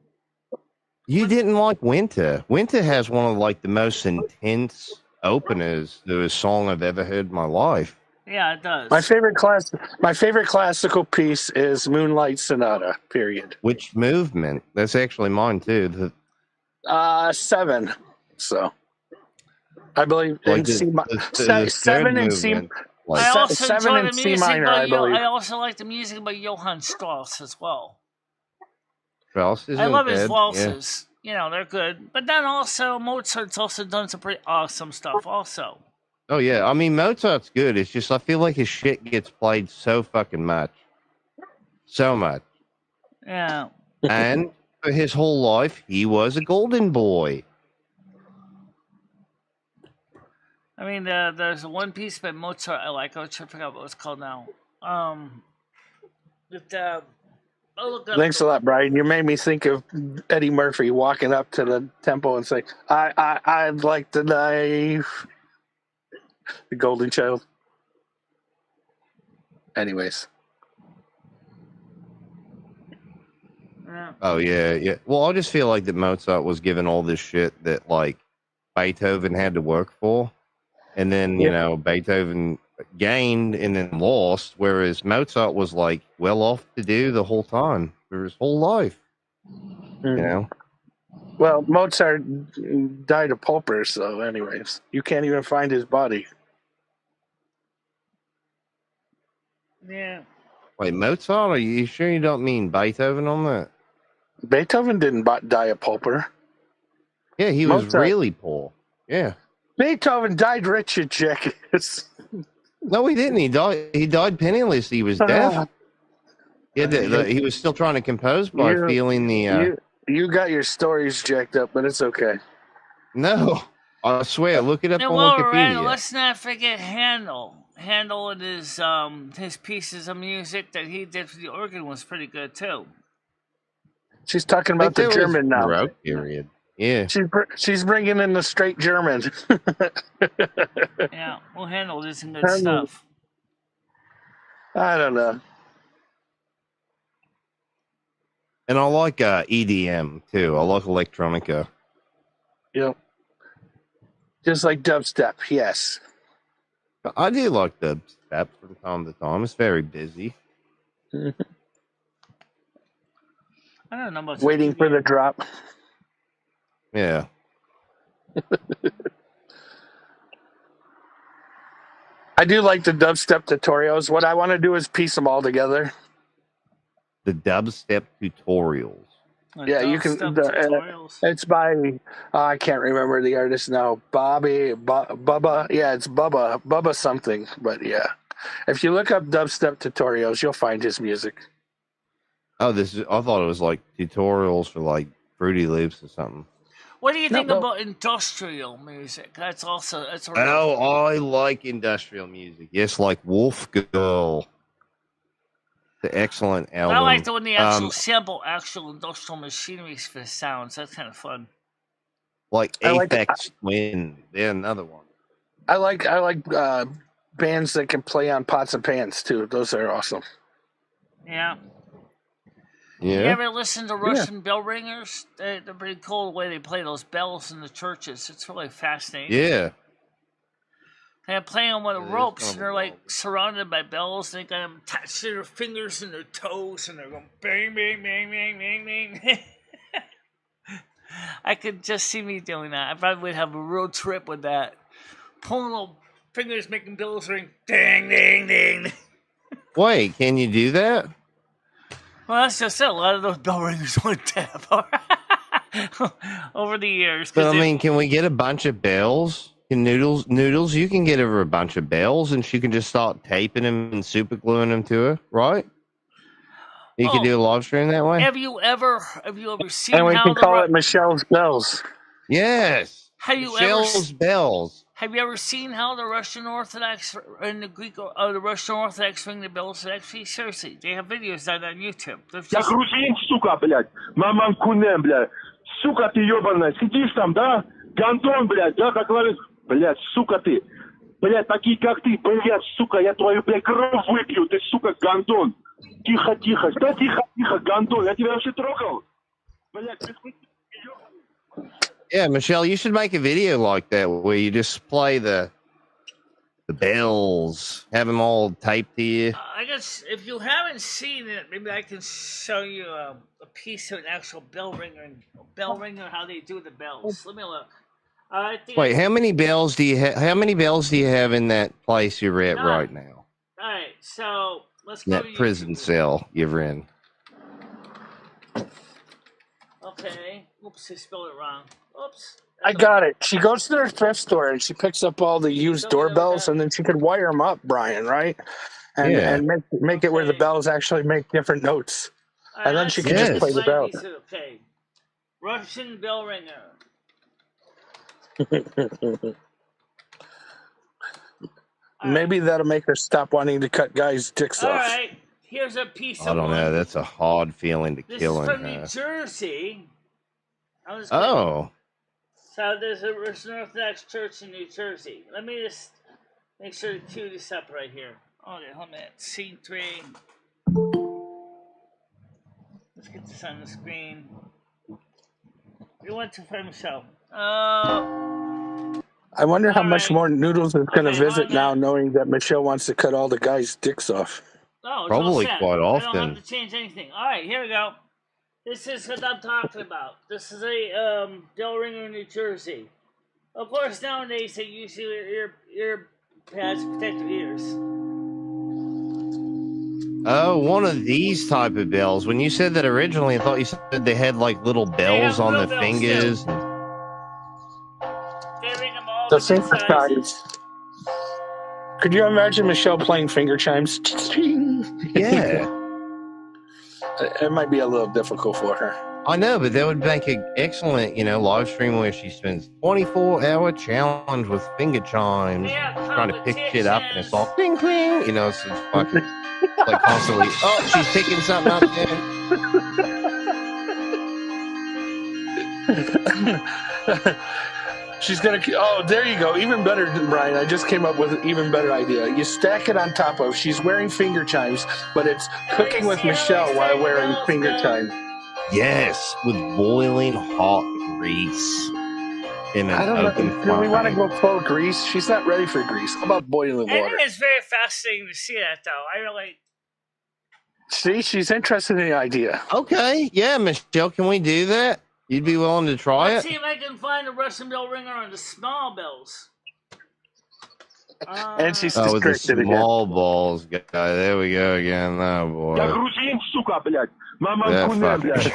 You didn't like Winter. Winter has one of like the most intense openers to a song I've ever heard in my life. Yeah, it does. My favorite classical piece is Moonlight Sonata. Period. Which movement? That's actually mine too. 7. So I believe Like in C minor. the 7 in third C. movement, I also 7 enjoy in the C music minor. by I believe. I also like the music by Johann Strauss as well. Strauss I isn't love his bad, waltzes. You know, they're good. But then also Mozart's also done some pretty awesome stuff also. Oh yeah, I mean Mozart's good. It's just I feel like his shit gets played so fucking much, so much. Yeah. And for his whole life, he was a golden boy. I mean, there's one piece by Mozart I like. I'm trying to figure out what it's called now. Thanks a lot, Brian. You made me think of Eddie Murphy walking up to the temple and saying, I'd like the knife. The golden child. Anyways. Oh yeah. Well, I just feel like that Mozart was given all this shit that like Beethoven had to work for, and then you know Beethoven gained and then lost, whereas Mozart was like well off to do the whole time for his whole life. You know. Well, Mozart died a pauper, so anyways, you can't even find his body. Yeah. Wait, Mozart? Are you sure you don't mean Beethoven on that? Beethoven didn't die a pauper. Yeah, he was Mozart. really poor. Yeah. Beethoven died rich, you jackass. No, he didn't. He died penniless. He was deaf. He was still trying to compose by feeling the. You got your stories jacked up, but it's okay. No, I swear. Look it up And on while we're at it, Wikipedia. let's not forget Handel. Handel and his pieces of music that he did for the organ was pretty good too. She's talking about the German now. Baroque period. Yeah. She's bringing in the straight German. Yeah, well, Handel did some good stuff. I don't know. And I like EDM too. I like electronica. Yep. Just like dubstep, yes. I do like dubstep from time to time. It's very busy. I don't know about waiting for the drop. Yeah. I do like the dubstep tutorials. What I want to do is piece them all together. The dubstep tutorials. Yeah, you can. It's by I can't remember the artist now. Bubba. Yeah, it's Bubba something. But yeah, if you look up dubstep tutorials, you'll find his music. Oh, I thought it was like tutorials for like Fruity Loops or something. What do you think about industrial music? That's I like industrial music. Yes, like Wolf Girl. The excellent album. I like the one they actually sample actual industrial machineries for sounds. That's kind of fun. Like Aphex Twin. They're another one. I like bands that can play on pots and pans too. Those are awesome. Yeah. Yeah. You ever listen to Russian bell ringers? They're pretty cool the way they play those bells in the churches. It's really fascinating. Yeah. They're playing on one of the ropes, and they're like surrounded by bells. And they got them attached to their fingers and their toes, and they're going bang, bang, bang, bang, bang, bang. I could just see me doing that. I probably would have a road trip with that. Pulling little fingers, making bells ring, ding, ding, ding. Wait, can you do that? Well, that's just it. A lot of those bell ringers went tap over the years. But I mean, can we get a bunch of bells? Noodles, you can get her a bunch of bells, and she can just start taping them and super gluing them to her, right? You can do a live stream that way. Have you ever seen? And we can call it Michelle's bells. Yes. Michelle's bells. Have you ever seen how the Russian Orthodox and the Greek the Russian Orthodox ring the bells? Actually, seriously, they have videos on YouTube. Я грузин, сука, блядь. Маман кунем, блядь. Сука ты ебаная. Сидишь там, да? Гандон, блядь, да, как говорит. Блядь, сука ты. Блядь, такие как ты, блядь, сука, я твою, блядь, кровь выпью. Ты, сука, гандон. Тихо, тихо. Да, тихо, тихо, гандон. Я тебя вообще трогал? Блядь, yeah, Michelle, you should make a video like that where you just play the bells, have them all taped to you. I guess if you haven't seen it, maybe I can show you a piece of an actual bell ringer, how they do the bells. Let me look. Wait, how many bells do you have? How many bells do you have in that place you're at right now? All right, so let's go. That prison cell you're in. Okay. Oops, I spelled it wrong. Oops. I got it. She goes to their thrift store and she picks up all the used doorbells, and then she could wire them up, Brian, right? And make it where the bells actually make different notes, and then she could just play the bells. Okay. Russian bell ringer. Maybe that'll make her stop wanting to cut guys' dicks off. All right. Here's a piece of I don't know. That's a hard feeling to kill in her. This is from New Jersey. Oh. So there's a Russian Orthodox church in New Jersey. Let me just make sure to cue this up right here. Okay, hold on. Scene 3. Let's get this on the screen. We went to film show. I wonder how much more Noodles is going to visit now, knowing that Michelle wants to cut all the guys' dicks off. Oh, probably quite often. I don't have to change anything. All right, here we go. This is what I'm talking about. This is a bell ringer in New Jersey. Of course, nowadays they use ear pads to protect your ears. Oh, one of these type of bells. When you said that originally, I thought you said they had like little bells on the fingers. They ring them all The different finger sizes. chimes. Could you imagine Michelle playing finger chimes? Yeah. It might be a little difficult for her. I know, but that would make an excellent, live stream where she spends 24-hour challenge with finger chimes, trying to pick shit up, and it's all cling cling. It's fucking like constantly. Oh, she's picking something up there. She's gonna. Oh, there you go. Even better, Brian. I just came up with an even better idea. You stack it on top of. She's wearing finger chimes, but it's cooking with Michelle while wearing finger chimes. Yes, with boiling hot grease in an open fire. Do we want to go full grease? She's not ready for grease. How about boiling water? I think it's very fascinating to see that, though. I really. See, she's interested in the idea. Okay, yeah, Michelle, can we do that? You'd be willing to try Let's it? see if I can find a Russian bell ringer on the small bells. And she's with the distracted small again. balls guy. There we go again. Oh boy. Я грузин, сука, блядь. Мама куне, блядь.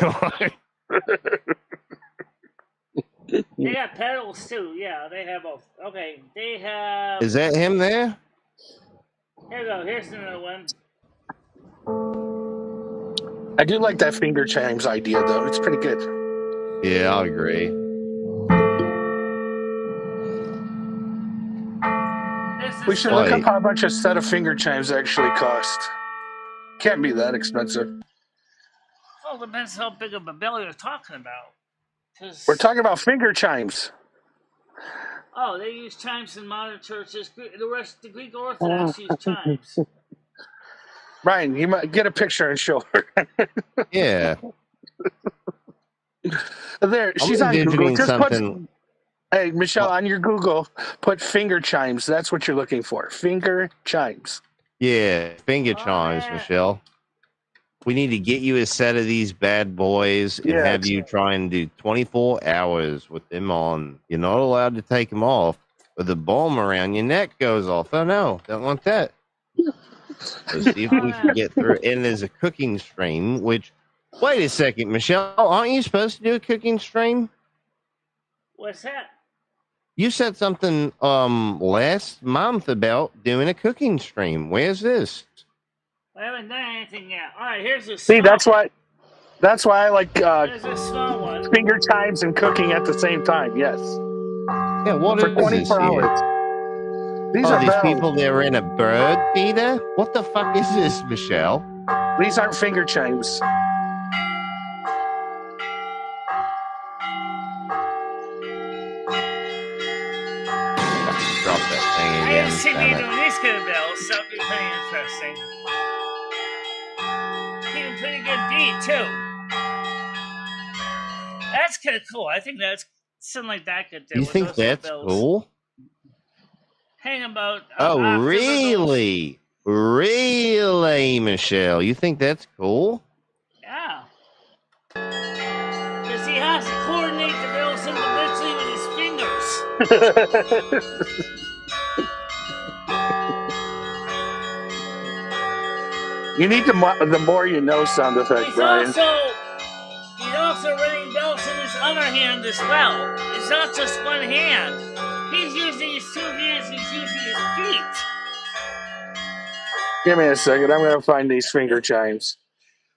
They got pedals too. Yeah, they have both. Okay, they have. Is that him there? Here we go. Here's another one. I do like that finger chimes idea, though. It's pretty good. Yeah, I agree. We should look up how much a set of finger chimes actually cost. Can't be that expensive. Well, it depends how big of a bell you're talking about. We're talking about finger chimes. Oh, they use chimes in modern churches. The Greek Orthodox use chimes. Ryan, you might get a picture and show her. Yeah. There, she's on Google. Just something. Hey, Michelle, on your Google, put finger chimes. That's what you're looking for. Finger chimes. Yeah, finger chimes, Michelle. We need to get you a set of these bad boys and have you try and do 24 hours with them on. You're not allowed to take them off, but the bomb around your neck goes off. Oh, no, don't want that. Let's see if we can get through. And there's a cooking stream, which, wait a second, Michelle, aren't you supposed to do a cooking stream? What's that? You said something last month about doing a cooking stream. Where's this? I haven't done anything yet. All right, here's a small. See, that's why I like There's a small one. finger chimes and cooking at the same time. Yes. Yeah, what for is 24 this hours. These are these bells. people, they're in a bird feeder? What the fuck is this, Michelle? These aren't finger chimes. Drop that thing I again. haven't seen you doing these kind of bells, so it'll be pretty interesting. Getting a pretty good beat, too. That's kind of cool. I think that's something like that could do. You with think those that's bells. cool? Hang about. Oh, really? Really, Michelle? You think that's cool? Yeah. Because he has to coordinate the bells individually with his fingers. You need the more you know sound effect, Brian. He's also running bells in his other hand as well. It's not just one hand. He's using his two hands. He's using his feet. Give me a second. I'm going to find these finger chimes.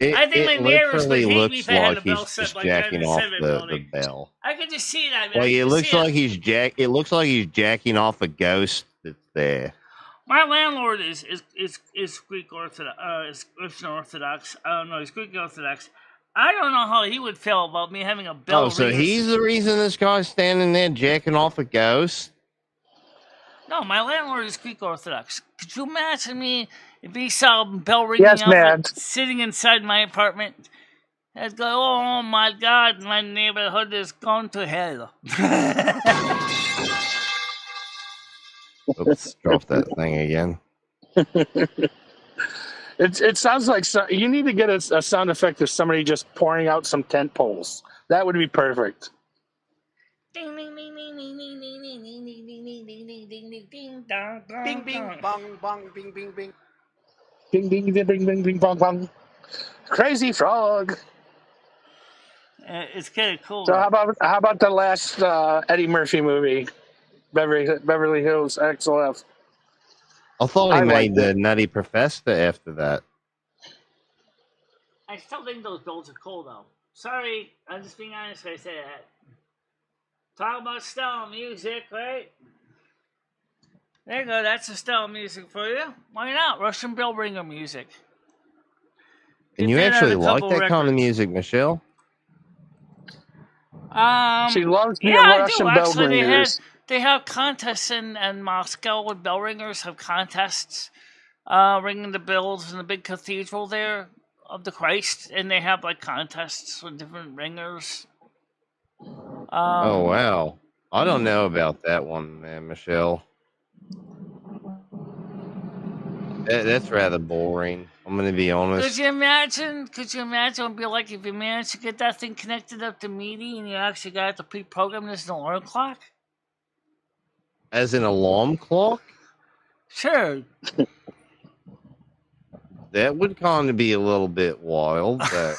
I think my neighbors would hate me looks if I had a like bell he's set just like that jacking in off the the bell. I could just see that. Well, it looks like he's It looks like he's jacking off a ghost that's there. My landlord is Greek Orthodox. Is Russian Orthodox. No, he's Greek Orthodox. I don't know how he would feel about me having a bell. Oh, so he's the reason this guy's standing there jacking off a ghost? No, my landlord is Greek Orthodox. Could you imagine me if he saw a bell ringing up sitting inside my apartment? I'd go, oh my God, my neighborhood is going to hell. Oops, drop that thing again. It sounds like you need to get a sound effect of somebody just pouring out some tent poles. That would be perfect. Ding ding ding ding ding ding ding ding ding ding ding ding ding ding ding ding ding ding Bing bing bong bong bing bing bing. Ding, ding, ding, ding, ding, ding, bong, bong. Crazy frog. It's kind of cool. So how about the last Eddie Murphy movie, Beverly Hills XLF? I thought he I made liked the it. Nutty Professor after that. I still think those bills are cool, though. Sorry, I'm just being honest when I say that. Talk about style music, right? There you go, that's a style music for you. Why not? Russian bell ringer music. And you actually like that kind of music, Michelle? She loves the Yeah, I Russian do. bell Actually, ringers. they have contests in Moscow with bell ringers. Have contests ringing the bells in the big cathedral there of the Christ, and they have like contests with different ringers. Oh wow, I don't know about that one, man, Michelle. That's rather boring. I'm going to be honest. Could you imagine? It'd be like if you managed to get that thing connected up to MIDI and you actually got to pre-program this as an alarm clock? As an alarm clock? Sure. That would kind of be a little bit wild, but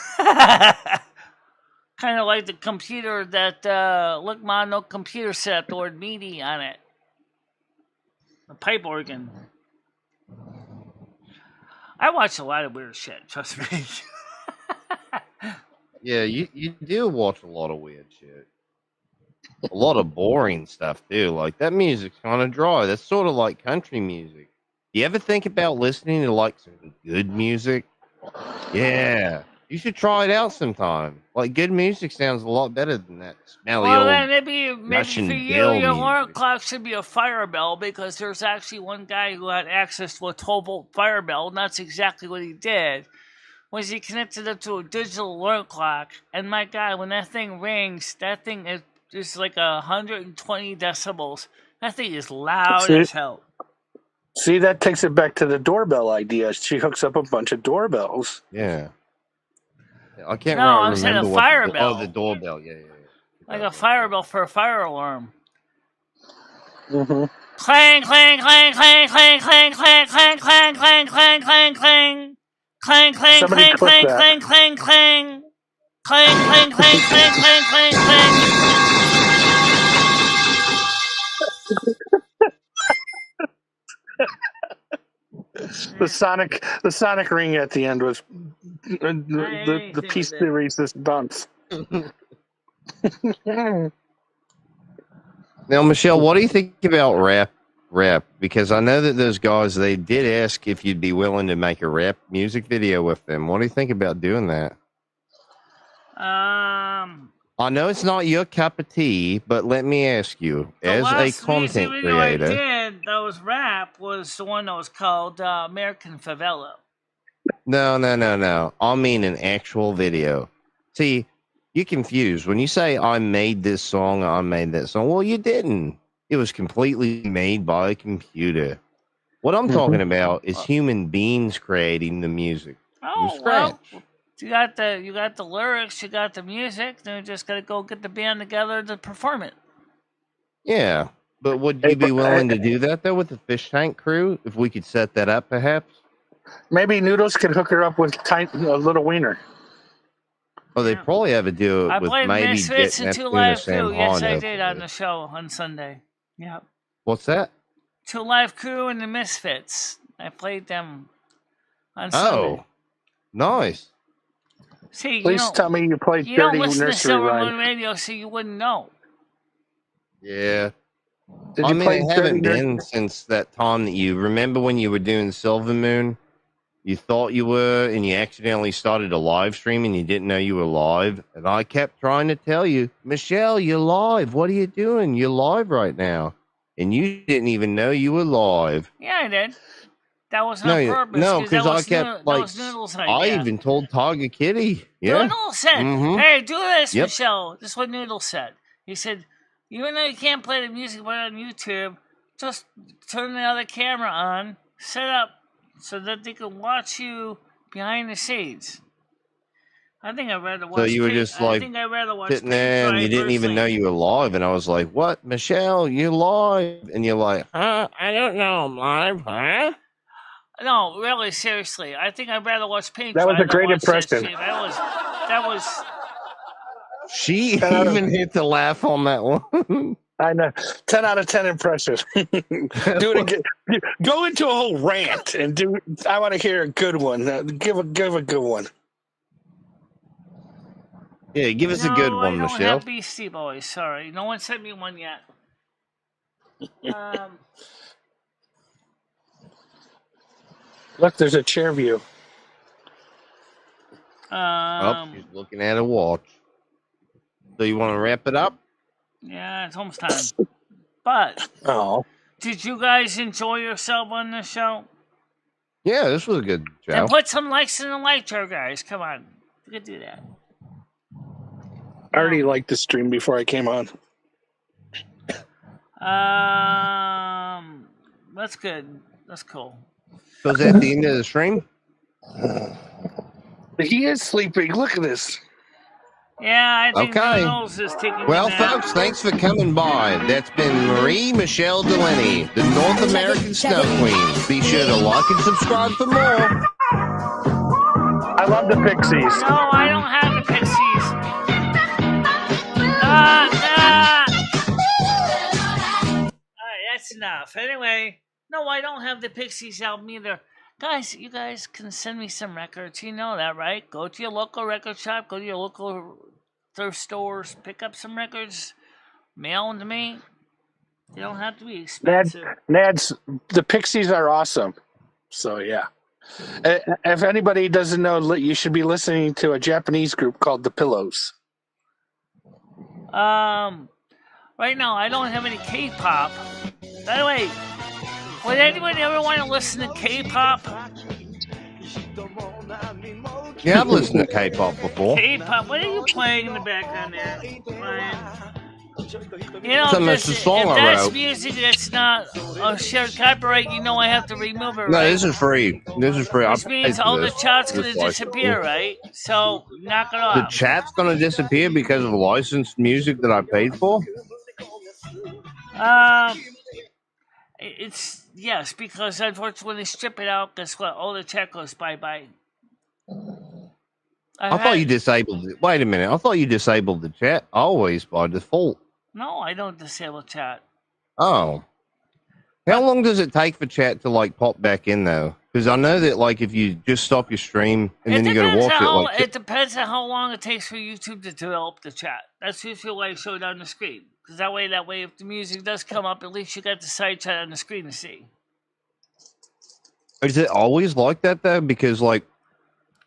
kind of like the computer that look, man, no computer set up the word MIDI on it. The pipe organ. I watch a lot of weird shit, trust me. yeah, you do watch a lot of weird shit. A lot of boring stuff, too. Like, that music's kind of dry. That's sort of like country music. You ever think about listening to, like, some good music? Yeah. You should try it out sometime. Like, good music sounds a lot better than that smelly well, old then maybe Russian for you, bell your music. alarm clock should be a fire bell, because there's actually one guy who had access to a 12-volt fire bell, and that's exactly what he did. Was he connected up to a digital alarm clock, and my God, when that thing rings, that thing is like 120 decibels. That thing is loud as hell. See, that takes it back to the doorbell idea. She hooks up a bunch of doorbells. Yeah. I can't No, I'm remember saying a what fire bell. Oh, the doorbell. Yeah. Like a fire bell for a fire alarm. Mm-hmm. Clang, clang, clang, clang, clang, clang, clang, clang, clang, clang, clang, clang, clang. Clang, clang, Somebody clang, clip clang, that. clang, clang, clang. Clang, clang, clang, clang, clang, clang, clang. The sonic ring at the end was the piece that racist dunce. Now, Michelle, what do you think about rap? Because I know that those guys, they did ask if you'd be willing to make a rap music video with them. What do you think about doing that? I know it's not your cup of tea, but let me ask you, as a content creator, that was rap was the one that was called American Favela. No. I mean an actual video. See, you're confused. When you say I made that song, well, you didn't. It was completely made by a computer. What I'm talking about is human beings creating the music from scratch. Well, you got the lyrics, you got the music, then you just got to go get the band together to perform it. Yeah, but would you be willing to do that, though, with the Fish Tank crew, if we could set that up, perhaps? Maybe Noodles could hook her up with a little wiener. Oh, they probably have to do it with maybe Misfits and getting Two Neptune or Live Sam Crew. Yes, I Hondo. did on the show on Sunday. Yeah. What's that? Two Live Crew and the Misfits. I played them on Sunday. Oh, nice. See, Please tell me you played you don't Dirty listen to Nursery Silver Moon Rhyme. Radio, so you wouldn't know. Yeah. Did you play it Dirty haven't been Nursery? since that time that you remember when you were doing Silver Moon. You thought you were, and you accidentally started a live stream, and you didn't know you were live. And I kept trying to tell you, Michelle, you're live. What are you doing? You're live right now, and you didn't even know you were live. Yeah, I did. That wasn't on purpose. No, because I kept that like, was Noodle's I idea. even told Tiger Kitty. Yeah. Noodle said, Mhm. "Hey, do this, Yep. Michelle." This is what Noodle said. He said, "Even though you can't play the music right on YouTube, just turn the other camera on, set up so that they can watch you behind the scenes." I think I'd rather watch. So you were just like sitting there, and you didn't even know you were live. And I was like, "What, Michelle? You're live?" And you're like, "Huh? I don't know I'm live, huh?" No, really, seriously. I think I'd rather watch paint That dry was a than great watch impression. that shit. That was. She 10 out of- even hit the laugh on that one. I know. 10 out of 10 impressions. Do it again. Go into a whole rant and do. I want to hear a good one. Give a good one. Yeah, give us a good one, I don't Michelle. have Beastie Boys. Sorry, no one sent me one yet. Look, there's a chair view. She's looking at a watch. So you want to wrap it up? Yeah, it's almost time. But did you guys enjoy yourself on the show? Yeah, this was a good show. And put some likes in the like jar, guys. Come on, you could do that. I already liked the stream before I came on. That's good. That's cool. So is that the end of the stream? He is sleeping. Look at this. Yeah, I think Okay. Reynolds is taking Well, a nap. folks, thanks for coming by. That's been MicheleMarieDalene, the North American Snow Queen. Be sure to like and subscribe for more. I love the Pixies. No, I don't have the Pixies. Alright, that's enough. Anyway, no, I don't have the Pixies album either. Guys, you guys can send me some records. You know that, right? Go to your local record shop. Go to your local thrift stores. Pick up some records. Mail them to me. They don't have to be expensive. Nads, the Pixies are awesome. So, yeah. If anybody doesn't know, you should be listening to a Japanese group called The Pillows. Right now, I don't have any K-pop. By the way, would anybody ever want to listen to K-pop? Yeah, I've listened to K-pop before. K-pop, what are you playing in the background there, Brian? You know, It's a song if I that's wrote. music that's not a shared copyright, you know I have to remove it, right? No, this is free. This is free. Which means all the chat's going to disappear, right? So, knock it off. The chat's going to disappear because of licensed music that I paid for? It's, yes, because unfortunately when they strip it out, guess what? All the chat goes bye-bye. I thought you disabled it. Wait a minute. I thought you disabled the chat always by default. No, I don't disable chat. Oh. How long does it take for chat to, like, pop back in, though? Because I know that, like, if you just stop your stream and then you go to watch it, like... It depends on how long it takes for YouTube to develop the chat. That's usually why I show it on the screen. Because that way, if the music does come up, at least you got the side chat on the screen to see. Is it always like that, though? Because, like,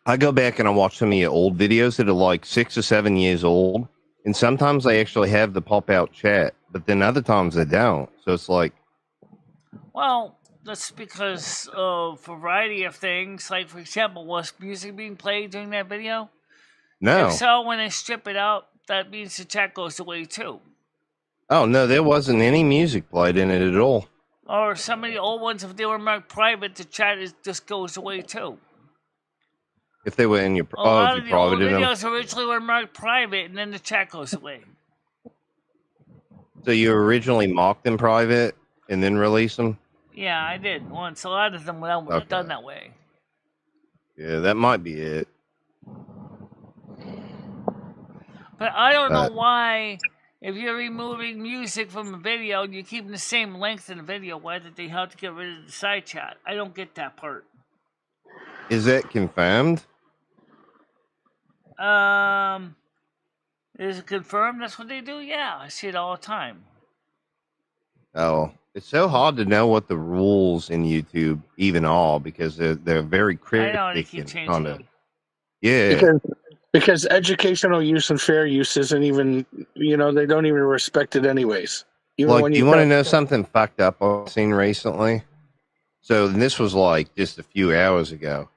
I go back and I watch some of your old videos that are, like, 6 or 7 years old. And sometimes they actually have the pop-out chat. But then other times they don't. So it's like... Well, that's because of a variety of things. Like, for example, was music being played during that video? No. If so, when they strip it out, that means the chat goes away too. Oh, no, there wasn't any music played in it at all. Or some of the old ones, if they were marked private, the chat just goes away too. If they were in your... A lot if of you the old privated them. videos originally were marked private, and then the chat goes away. So you originally mocked them private and then released them? Yeah, I did once. A lot of them were done that way. Yeah, that might be it. But I don't know why, if you're removing music from a video and you're keeping the same length in the video, why did they have to get rid of the side chat? I don't get that part. Is that confirmed? Is it confirmed that's what they do? Yeah, I see it all the time. Oh, it's so hard to know what the rules in YouTube even are because they're very cryptic. I know, they keep changing them. Yeah. Because educational use and fair use isn't even, they don't even respect it anyways. Even Like, you want to know something fucked up I've seen recently? So this was like just a few hours ago.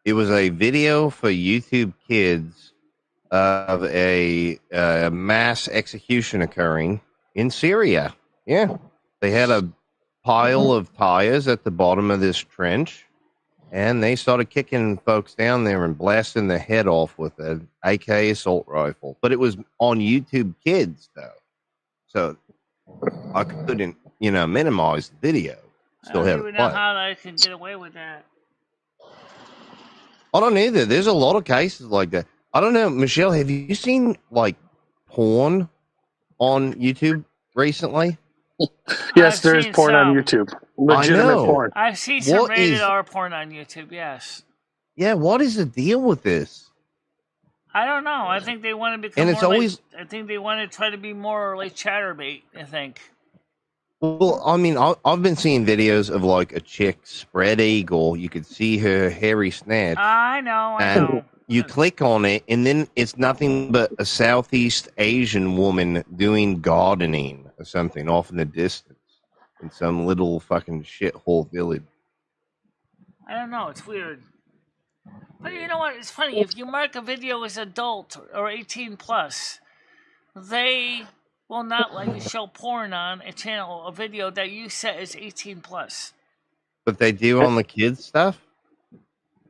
It was a video for YouTube Kids of a mass execution occurring in Syria. Yeah. They had a pile of tires at the bottom of this trench, and they started kicking folks down there and blasting their head off with an AK assault rifle. But it was on YouTube Kids, though. So I couldn't, minimize the video. still I have don't it even know play. how I can get away with that. I don't either. There's a lot of cases like that. I don't know, Michelle. Have you seen like porn on YouTube recently? Yes, I've there's seen porn on some. YouTube. I Legitimate know. porn. I've seen some What rated is? R porn on YouTube. Yes. Yeah. What is the deal with this? I don't know. I think they want to become And it's more always. like. I think they want to try to be more like chatterbait. I think. Well, I mean, I've been seeing videos of like a chick spread eagle. You could see her hairy snatch. I know. I And know. you click on it, and then it's nothing but a Southeast Asian woman doing gardening or something off in the distance in some little fucking shithole village. I don't know. It's weird. But you know what? It's funny. If you mark a video as adult or 18 plus, they will not let you show porn on a channel, a video that you set as 18 plus. But they do on the kids stuff.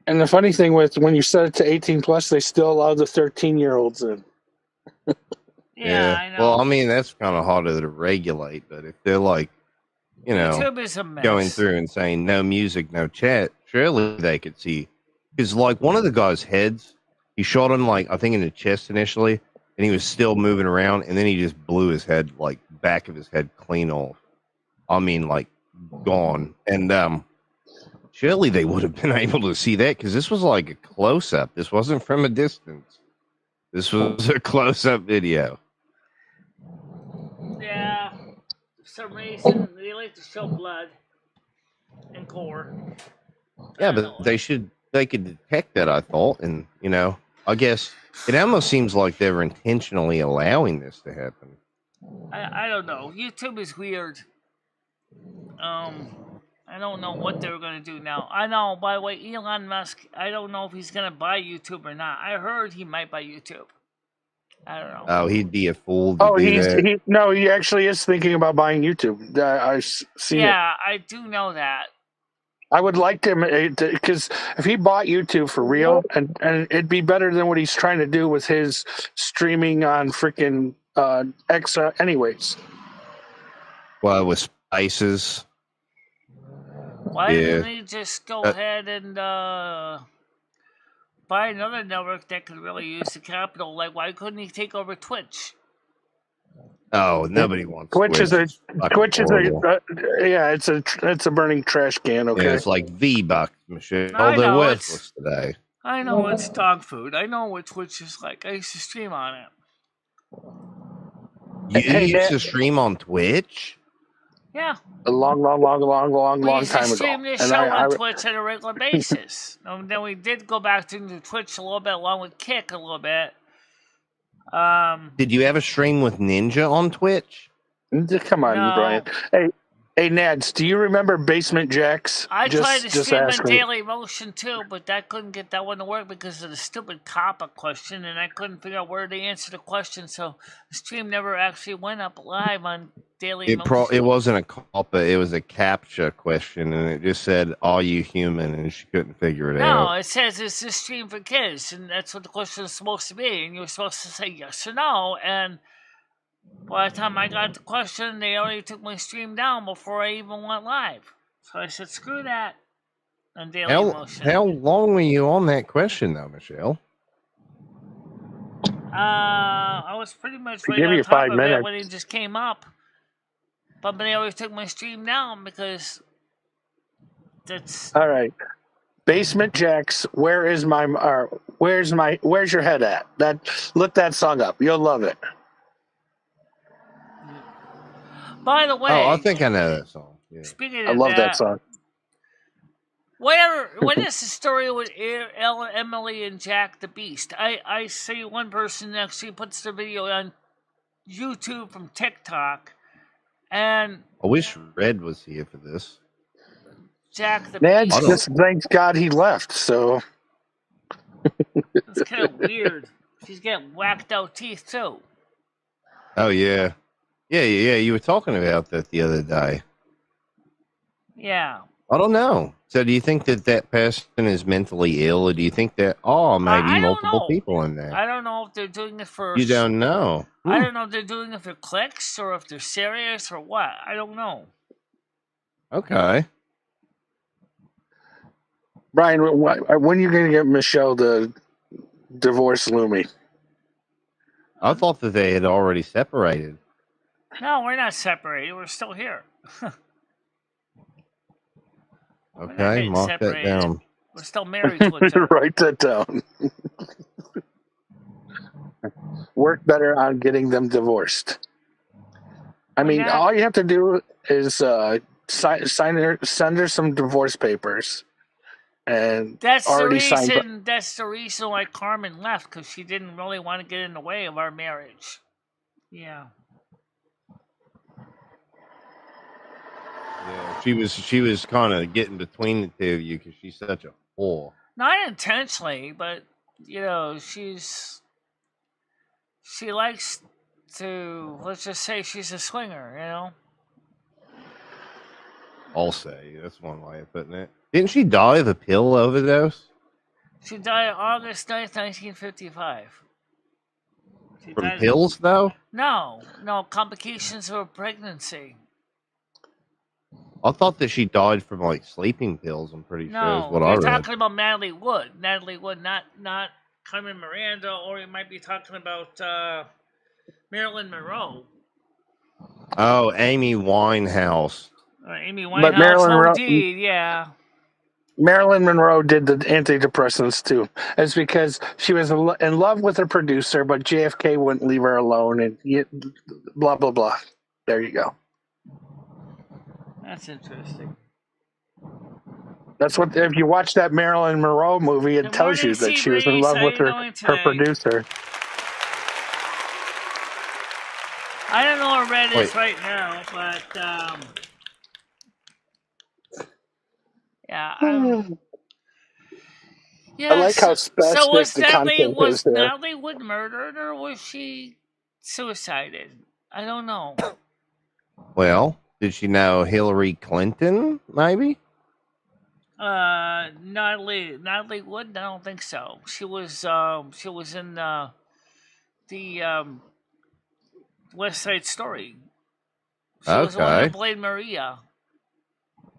And the funny thing with when you set it to 18 plus, they still allow the 13-year-olds in. Yeah, I know. Well, I mean, that's kind of harder to regulate. But if they're like, you know, YouTube is a mess. going through and saying no music, no chat, surely they could see. Because like one of the guy's heads, he shot him like I think in the chest initially, and he was still moving around, and then he just blew his head, like back of his head, clean off. I mean, like gone. And surely they would have been able to see that because this was like a close up. This wasn't from a distance. This was a close up video. Yeah. For some reason, they like to show blood and gore. Yeah, but they could detect that, I thought, and you know, I guess it almost seems like they were intentionally allowing this to happen. I don't know. YouTube is weird. I don't know what they're going to do now. I know, by the way, Elon Musk, I don't know if he's going to buy YouTube or not. I heard he might buy YouTube. I don't know. Oh, he'd be a fool to do that. He actually is thinking about buying YouTube. I've seen it. Yeah, I do know that. I would like him because if he bought YouTube for real, and it'd be better than what he's trying to do with his streaming on freaking X. Anyways, Well, with spices. Why didn't he just go ahead and buy another network that could really use the capital? Like, why couldn't he take over Twitch? Oh, nobody wants Twitch is a horrible. it's a burning trash can. Okay, Yeah, it's like V-Bucks, Michelle. I They're know, worthless today. I know it's dog food. I know what Twitch is like. I used to stream on it. You used to stream on Twitch? Yeah. A long We time ago. stream this show on Twitch on a regular basis. Then we did go back to Twitch a little bit, along with Kick a little bit. Did you ever stream with Ninja on Twitch? Come on, No. Brian. Hey, Nads, do you remember Basement Jacks? I tried to stream on ask me. Daily Motion too, but that couldn't get that one to work because of the stupid COPPA question, and I couldn't figure out where to answer the question, so the stream never actually went up live on Daily Motion. It wasn't a COPPA, it was a CAPTCHA question, and it just said, "Are you human?" and she couldn't figure it out. No, it says it's a stream for kids, and that's what the question is supposed to be, and you were supposed to say yes or no, and by the time I got the question, they already took my stream down before I even went live. So I said, screw that, on Daily Motion. How long were you on that question, though, Michelle? I was pretty much right Give on you top 5 of minutes. it when it just came up. But they always took my stream down because that's... All right. Basement Jacks, where's your head at? Look that song up. You'll love it. By the way... Oh, I think I know that song. Yeah. Speaking I of love that song. What is the story with Emily and Jack the Beast? I see one person actually puts the video on YouTube from TikTok, and I wish Red was here for this. Jack the Nads Beast. just thanks God he left, so... It's kind of weird. She's got whacked out teeth, too. Oh, yeah. Yeah, you were talking about that the other day. Yeah. I don't know. So do you think that person is mentally ill, or do you think that, maybe I don't multiple know. people in there? I don't know if they're doing it for... You don't know. I don't know if they're doing it for clicks, or if they're serious, or what. I don't know. Okay. Brian, when are you going to get Michelle to divorce Lumi? I thought that they had already separated. No, we're not separated. We're still here. Okay, mark that down. We're still married to each other. Write that down. Work better on getting them divorced. I mean, all you have to do is send her some divorce papers, and that's already That's the reason why Carmen left, because she didn't really want to get in the way of our marriage. Yeah. Yeah, she was kind of getting between the two of you because she's such a whore. Not intentionally, but she likes to, let's just say she's a swinger, I'll say that's one way of putting it. Didn't she die of a pill overdose? She died August 9th, 1955. From pills, though? No, complications of a pregnancy. I thought that she died from like sleeping pills. I'm pretty sure is what I read. You're talking about Natalie Wood. Natalie Wood, not Carmen Miranda, or you might be talking about Marilyn Monroe. Oh, Amy Winehouse. Amy Winehouse, indeed, yeah. Marilyn Monroe did the antidepressants too. It's because she was in love with her producer, but JFK wouldn't leave her alone, and blah blah blah. There you go. That's interesting. That's what, if you watch that Marilyn Monroe movie, it tells you that she was in love with her producer. I don't know where Red is right now, but yeah. I like how specific the content is there. Was Natalie Wood murdered, or was she suicided? I don't know. Well, did she know Hillary Clinton, maybe? Natalie Wood? I don't think so. She was in the West Side Story. She was the one that played Maria.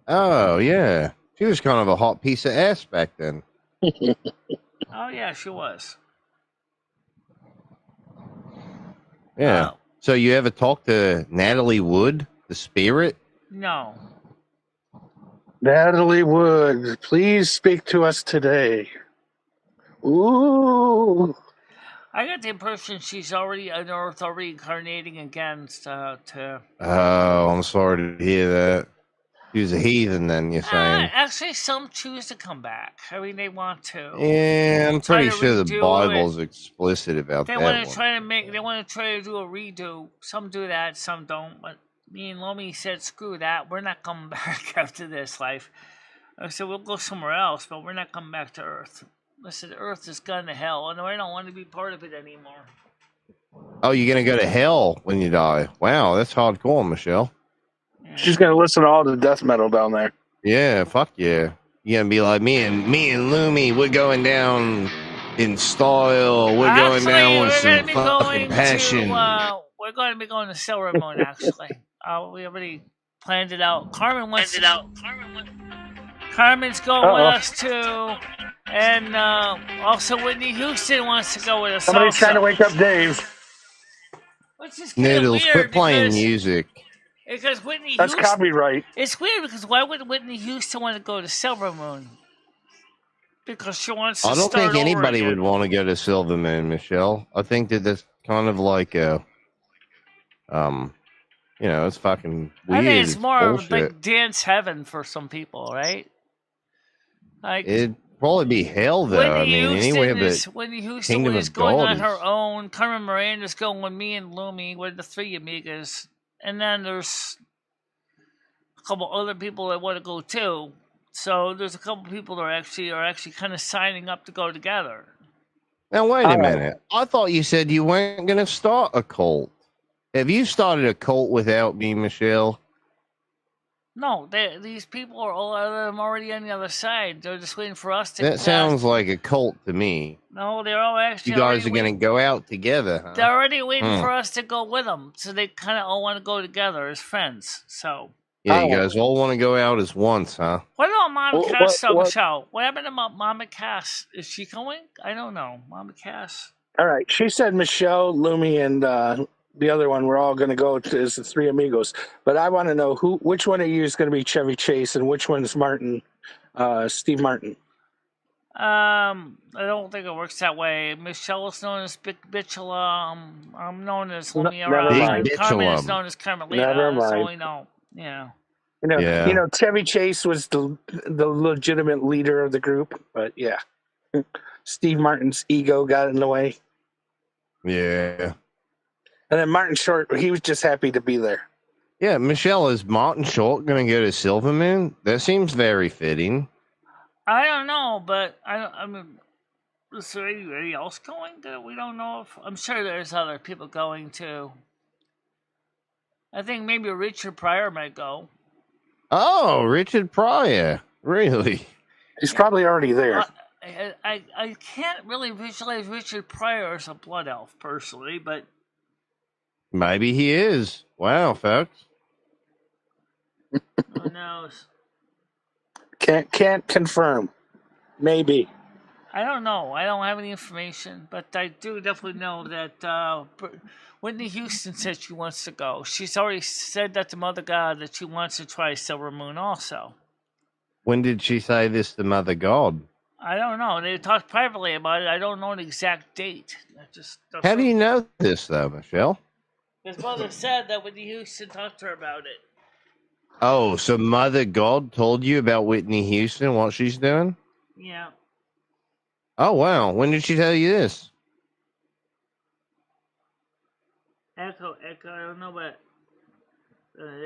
Oh, yeah. She was kind of a hot piece of ass back then. Oh, yeah, she was. Yeah. So you ever talked to Natalie Wood, the spirit? No. Natalie Wood, please speak to us today. Ooh. I got the impression she's already unearthed, already incarnating against Oh, I'm sorry to hear that. She was a heathen then, you're saying? Actually, some choose to come back. I mean, they want to. Yeah, I'm pretty sure the Bible's explicit about that. They want to try to do a redo. Some do that, some don't. But me and Lomi said, screw that. We're not coming back after this life. I said, we'll go somewhere else, but we're not coming back to Earth. I said, Earth is gone to hell, and I don't want to be part of it anymore. Oh, you're going to go to hell when you die. Wow, that's hardcore, Michelle. Yeah. She's going to listen to all the death metal down there. Yeah, fuck yeah. You're going to be like me and Lumi, we're going down in style. We're going down with some fucking passion. We're going to be going to Silver Moon, actually. We already planned it out. Carmen's going with us, too. And also Whitney Houston wants to go with us. Somebody's trying to wake up Dave. Which is Noodles, quit playing music. Because Whitney That's Houston, copyright. It's weird because why would Whitney Houston want to go to Silver Moon? Because she wants to I don't start think anybody over would again. want to go to Silver Moon, Michelle. I think that that's kind of like a, it's fucking weird. I think it's more bullshit. like dance heaven for some people, right? Like it'd probably be hell, though. Whitney Houston is going on her own. Carmen Miranda's going with me and Lumi. We're the three amigas. And then there's a couple other people that want to go too. So there's a couple people that are actually kind of signing up to go together. Now wait a minute. I thought you said you weren't going to start a cult. Have you started a cult without me, Michelle? No, these people are all of them already on the other side. They're just waiting for us to. That sounds like a cult to me. No, they're all actually. You guys are going to go out together, They're already waiting for us to go with them, so they kind of all want to go together as friends. So Yeah, you guys all want to go out as once, huh? What about Mama Cass, though, Michelle? What happened to Mama Cass? Is she going? I don't know. Mama Cass. All right. She said Michelle, Lumi, and the other one, we're all going to go to the Three Amigos. But I want to know which one of you is going to be Chevy Chase and which one is Martin, Steve Martin. I don't think it works that way. Michelle is known as Bichela. I'm known as Lemira. Carmen is known as Carmelita. That's all we know. Yeah. You know, Chevy Chase was the legitimate leader of the group, but yeah, Steve Martin's ego got in the way. Yeah. And then Martin Short, he was just happy to be there. Yeah, Michelle, is Martin Short going to go to Silver Moon? That seems very fitting. I don't know, but I mean, is there anybody else going that we don't know of? I'm sure there's other people going too. I think maybe Richard Pryor might go. Oh, Richard Pryor. Really? He's probably already there. I can't really visualize Richard Pryor as a blood elf, personally, but... Maybe he is. Wow, folks. Who knows? Can't confirm. Maybe. I don't know. I don't have any information, but I do definitely know that Whitney Houston said she wants to go. She's already said that to Mother God that she wants to try Silver Moon also. When did she say this to Mother God? I don't know. They talked privately about it. I don't know an exact date. How do you know this, though, Michelle? His mother said that Whitney Houston talked to her about it. Oh, so Mother God told you about Whitney Houston, what she's doing? Yeah. Oh, wow. When did she tell you this? Echo, I don't know, but...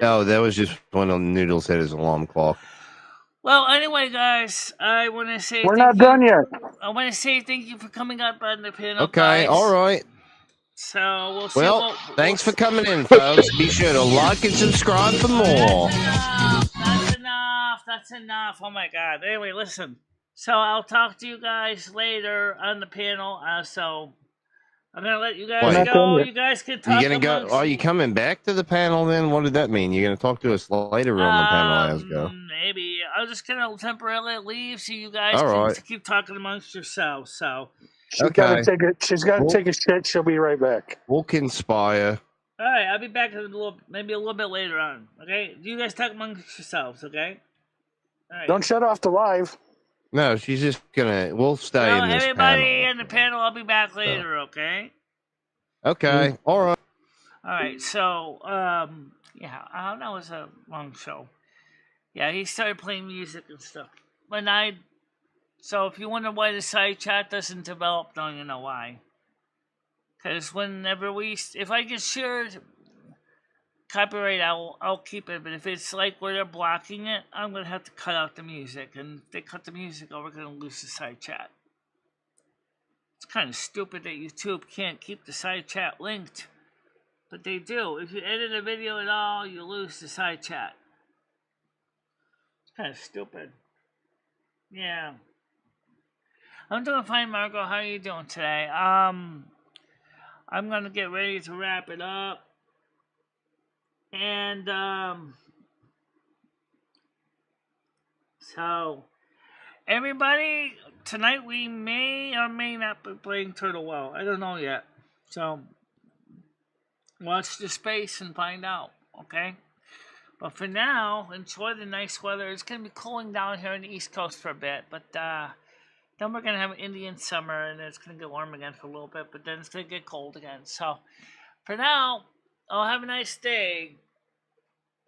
Oh, that was just when Noodles hit his alarm clock. Well, anyway, guys, I want to say... We're not done yet. I want to say thank you for coming up on the panel, Okay, guys. all right. So, we'll see. Well, thanks for coming in, folks. Be sure to like and subscribe for more. That's enough. Oh, my God. Anyway, listen. So, I'll talk to you guys later on the panel. So, I'm going to let you guys go. You guys can talk amongst... Are you coming back to the panel then? What did that mean? You're going to talk to us later on the panel, Asgo? Maybe. I'm just going to temporarily leave so you guys can keep talking amongst yourselves. So... She's got to take a shit. She'll be right back. We'll conspire. All right, I'll be back maybe a little bit later on. Okay, you guys talk amongst yourselves. Okay. All right. Don't shut off the live. No, she's just gonna. We'll stay in this everybody panel. in the panel, I'll be back later. Okay. Okay. All right. All right. So, yeah, that was a long show. Yeah, he started playing music and stuff, So if you wonder why the side chat doesn't develop, don't you know why? Because whenever if I get shared copyright, I'll keep it. But if it's like where they're blocking it, I'm gonna have to cut out the music. And if they cut the music, we're gonna lose the side chat. It's kind of stupid that YouTube can't keep the side chat linked, but they do. If you edit a video at all, you lose the side chat. It's kind of stupid. Yeah. I'm doing fine, Margot. How are you doing today? I'm gonna get ready to wrap it up. And so everybody, tonight we may or may not be playing Turtle Well. I don't know yet. So watch the space and find out, okay? But for now, enjoy the nice weather. It's gonna be cooling down here on the East Coast for a bit, but then we're going to have an Indian summer, and it's going to get warm again for a little bit, but then it's going to get cold again. So, for now, I'll have a nice day.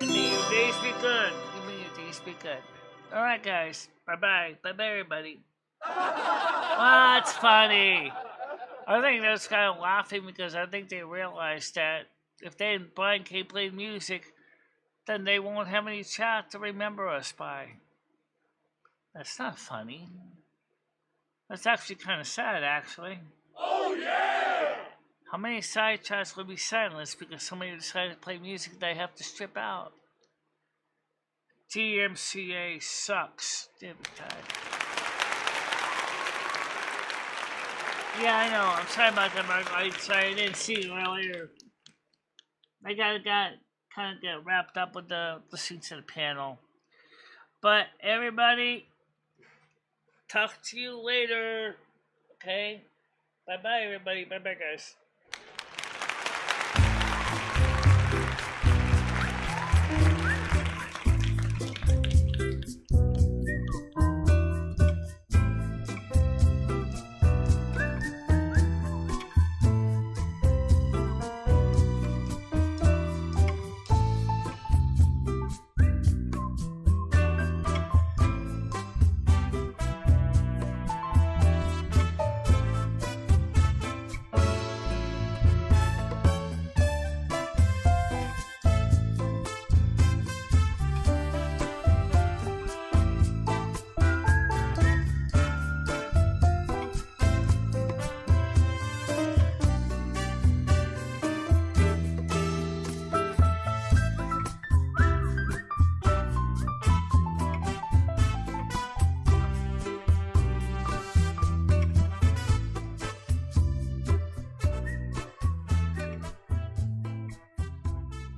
And may your days be good. May your days be good. All right, guys. Bye-bye. Bye-bye, everybody. What's funny? I think they're just kind of laughing because I think they realized that if they and Brian K played music, then they won't have any chat to remember us by. That's not funny. That's actually kind of sad, actually. Oh, yeah! How many side chats will be silenced because somebody decided to play music they have to strip out? DMCA sucks. Damn it. Yeah, I know. I'm sorry about that, Mark. I didn't see you earlier. I got kind of get wrapped up with the seats of the panel. But everybody, talk to you later. Okay? Bye-bye, everybody. Bye-bye, guys.